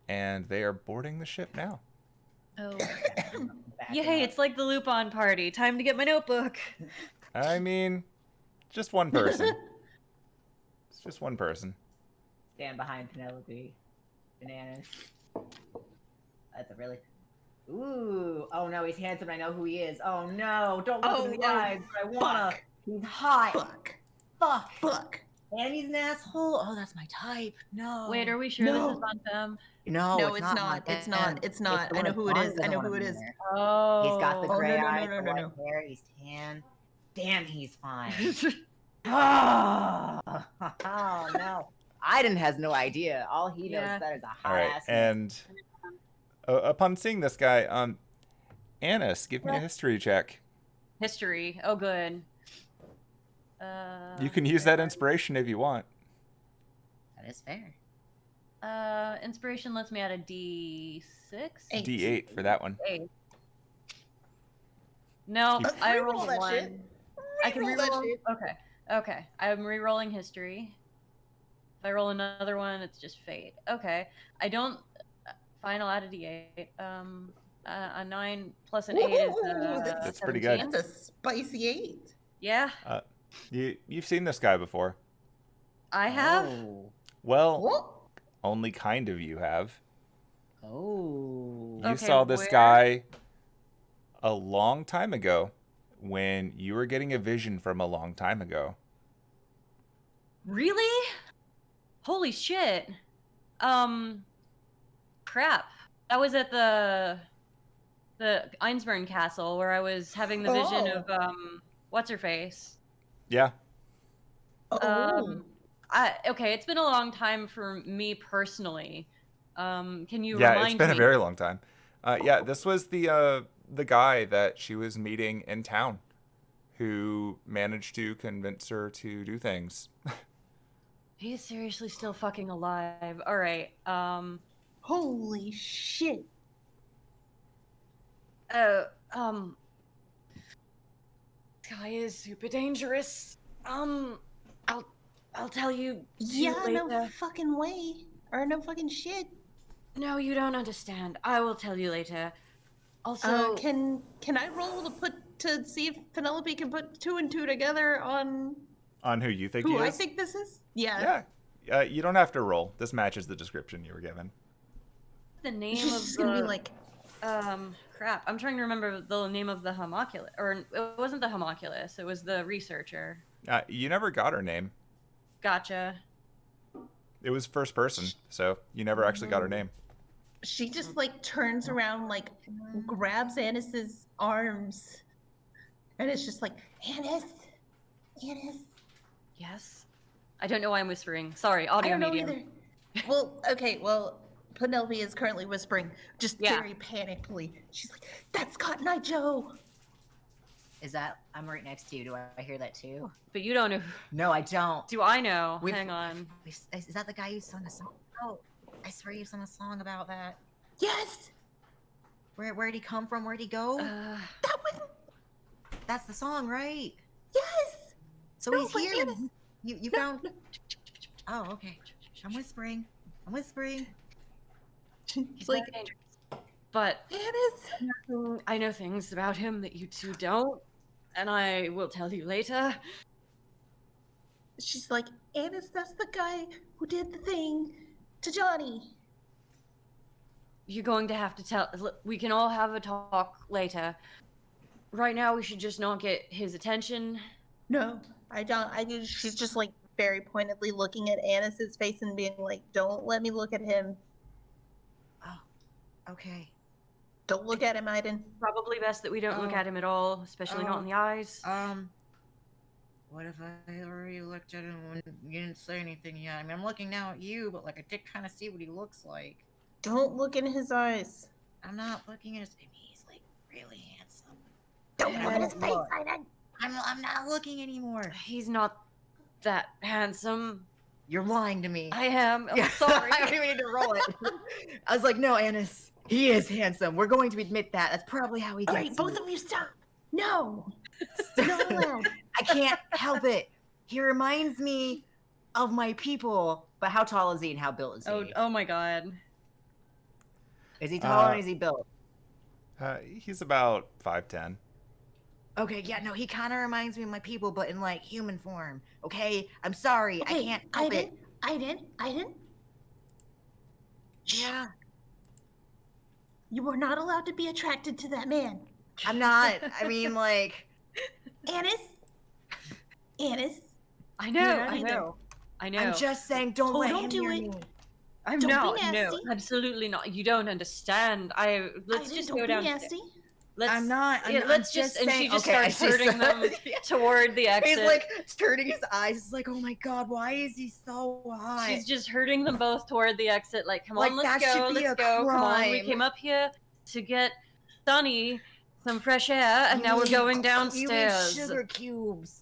And they are boarding the ship now. Oh. Backing Yay, up. it's like the Lupin party. Time to get my notebook. I mean, just one person. It's just one person. Stand behind Penelope. Bananas. That's a really... Ooh. Oh no, he's handsome. I know who he is. Oh no. Don't look at the eyes. I wanna... Fuck. He's hot. Fuck. Fuck. Fuck. And he's an asshole. Oh, that's my type. No. Wait, are we sure No. this is Van-Fem? No, No, it's not. my It's not. man. It's not. the I know one who it Vaughn is. I doesn't know wanna who it be is. there. Oh. He's got the gray no, eyes, no, the no, white no. hair. He's tan. Damn, he's fine. Oh, oh no. Aidin has no idea. All he knows Yeah. is that is a hot All right. ass. And upon seeing this guy, Annis, give me a history check. History. Oh, good. You can use that inspiration if you want. That is fair. Inspiration lets me add a D6. Eight. D8 for that one. 8. No, I Reroll rolled that one. shit. I can Reroll that reroll. shit. Okay. I'm re-rolling history. If I roll another one, it's just fate. Okay. I don't. Final out of d8. A 9 plus an 8 is Ooh, That's pretty 17. good. That's a spicy 8. Yeah, You've seen this guy before. I have. Oh. Well, What? only kind of you have. Oh. You Okay, saw this where? guy a long time ago when you were getting a vision from a long time ago. Really? Holy shit. Crap. That was at the Einsburn Castle where I was having the vision of what's her face. Yeah. Oh. Okay, it's been a long time for me personally. Can you Yeah, remind it's been me? a very long time. Yeah, this was the guy that she was meeting in town who managed to convince her to do things. He's seriously still fucking alive. All right. Holy shit. Guy is super dangerous. I'll tell you Yeah, later. no fucking way. Or no fucking shit. No, you don't understand. I will tell you later. Also, Can I roll to see if Penelope can put 2 and 2 together on On who you think who he I is? think this is? Yeah. Yeah. You don't have to roll. This matches the description you were given. the name She's of just the gonna be like, crap. I'm trying to remember the name of the homunculus, or it wasn't the homunculus. It was the researcher. You never got her name. Gotcha. It was first person, so you never actually got her name. she just like turns around, like grabs Anis's arms, and it's just like, Anis. Yes. I don't know why I'm whispering. Sorry, I audio don't know medium. either. Well, okay, well, Penelope is currently whispering, just Yeah. very panically. She's like, "That's Cotton Eye Joe." Is that? I'm right next to you. Do I hear that too? But you don't know. No, I don't. Do I know? We've- Hang on. Is that the guy you sung a song? Oh, I swear you sung a song about that. Yes, Where'd he come from? Where'd he go? that was That's the song, right? yes. So No, he's but here. Anis- You No, found. no. Oh, okay. I'm whispering. She's Like, like, but Anis. I know things about him that you two don't, and I will tell you later. She's like, Anis, that's the guy who did the thing to Johnny. You're going to have to tell. We can all have a talk later. Right now, we should just not get his attention. No, I don't. She's just like very pointedly looking at Anis's face and being like, "Don't let me look at him. Okay. Don't look at him, Aidin." Probably best that we don't look Oh. at him at all, especially not in the eyes. What if I already looked at him when you didn't say anything yet? I mean, I'm looking now at you, but like I did kind of see what he looks like. Don't look in his eyes. I'm not looking at his. I mean, he's like really handsome. Don't Yeah, look at his don't face, look. Aidin. I'm not looking anymore. He's not that handsome. You're lying to me. I am. I'm Yeah, sorry. I don't even need to roll it. I was like, no, Anis, he is handsome. We're going to admit that. That's probably how he All gets right, both you. of you stop. No, not allowed. I can't help it. He reminds me of my people. But how tall is he and how built is he? Oh my god. Is he tall or is he built? He's about 5'10". Okay, yeah, no, he kind of reminds me of my people, but in like human form. Okay, I'm sorry, I Okay, can't help it. Aidin. Yeah, You are not allowed to be attracted to that man. I'm not. I mean, like, Anis. I You're know. not I either. know. I know. I'm just saying, don't Oh, let don't him do near it. me. I'm Don't be not. No, nasty. absolutely not. You don't understand. Let's Aidin, just don't go be down. nasty. Let's, I'm not. I'm, yeah, I'm let's just. And saying, she just okay, starts hurting them Yeah. toward the exit. He's like turning his eyes. He's like, oh my god, why is he so hot? She's just hurting them both toward the exit. Like, come Like, on, let's that go. should be Let's a go. Come on. We crime. came up here to get Sunny some fresh air, and You now we're need- going You downstairs. need sugar cubes.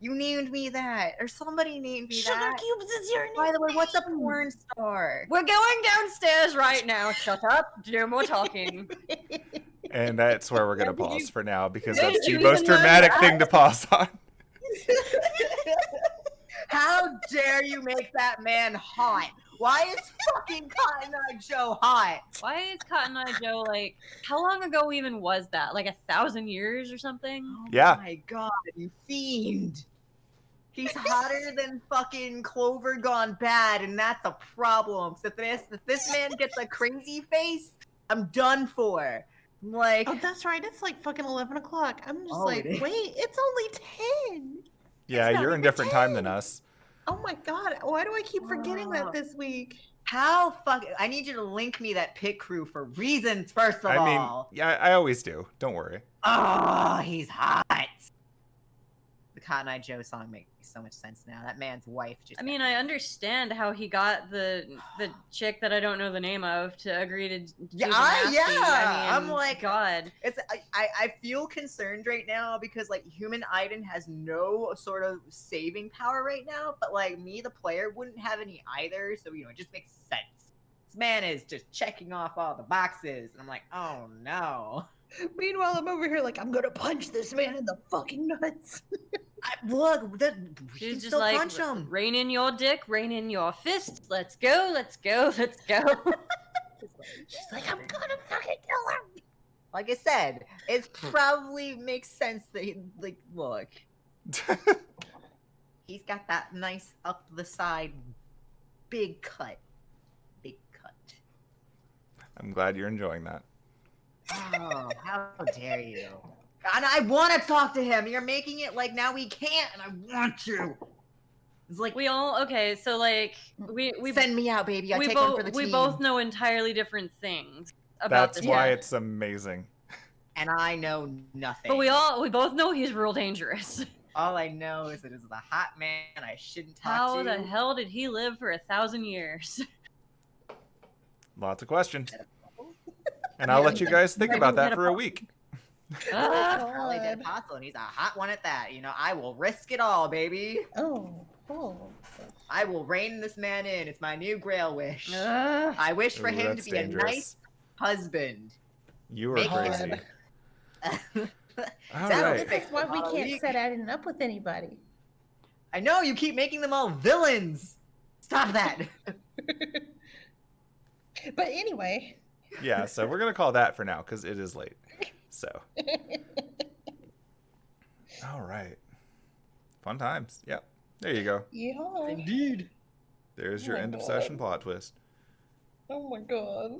You named me that, or somebody named me Sugar that. cubes is your name. By the way, what's a porn star? We're going downstairs right now. Shut up. No more talking. And that's where we're gonna Did pause you- for now because did that's the you most even learn dramatic that? thing to pause on. How dare you make that man hot? Why is fucking Cotton Eye Joe hot? Why is Cotton Eye Joe like? How long ago even was that? Like 1,000 years or something? Oh Yeah. my god, you fiend. He's hotter than fucking Clover gone bad, and that's a problem. So if this man gets a crazy face, I'm done for. I'm like, Oh, that's right. It's like fucking 11 o'clock. I'm just Oh, like, it is. wait, it's only 10. Yeah, It's not you're in even different time than 10. us. Oh my god, why do I keep forgetting Oh. that this week? how fuck? I need you to link me that pit crew for reasons. First of I mean, all, yeah, I always do. Don't worry. oh, he's hot. The Cotton Eye Joe song makes so much sense now. That man's wife just. I mean, I understand how he got the chick that I don't know the name of to agree to do Yeah, the nasty. yeah. I mean, I'm like, God. It's I feel concerned right now because like human Aidin has no sort of saving power right now, but like me, the player, wouldn't have any either. So it just makes sense. This man is just checking off all the boxes, and I'm like, oh no. Meanwhile, I'm over here like, I'm gonna punch this man in the fucking nuts. Look, we She's can just still like, punch him. rein in your dick, rein in your fist. Let's go, let's go, let's go. She's like, I'm gonna fucking kill him. Like I said, it probably makes sense that he, like, look, he's got that nice up the side, big cut. I'm glad you're enjoying that. Oh, how dare you! And I want to talk to him. You're making it like now we can't, and I want to. It's like We all okay, so like we send me out, baby. I we take one both for the team. we both know entirely different things about That's this why guy. it's amazing. and I know nothing. But we both know he's real dangerous. All I know is that it's a hot man I shouldn't talk How to. the hell did he live for 1,000 years? Lots of questions. And I'll let you guys think about that for a week. Ah, Probably did apostle, and he's a hot one at that. I will risk it all, baby. Oh. I will rein this man in. It's my new grail wish. ah. I wish for Ooh, him to that's be a dangerous. nice husband. You are Make crazy. God. All That right. This is why we can't set Aidin up with anybody. I know you keep making them all villains. Stop that. But anyway. Yeah, so we're gonna call that for now because it is late. So. All right. Fun times. Yep. There you go. Yeah. Indeed. There's your end of session plot twist. Oh my god.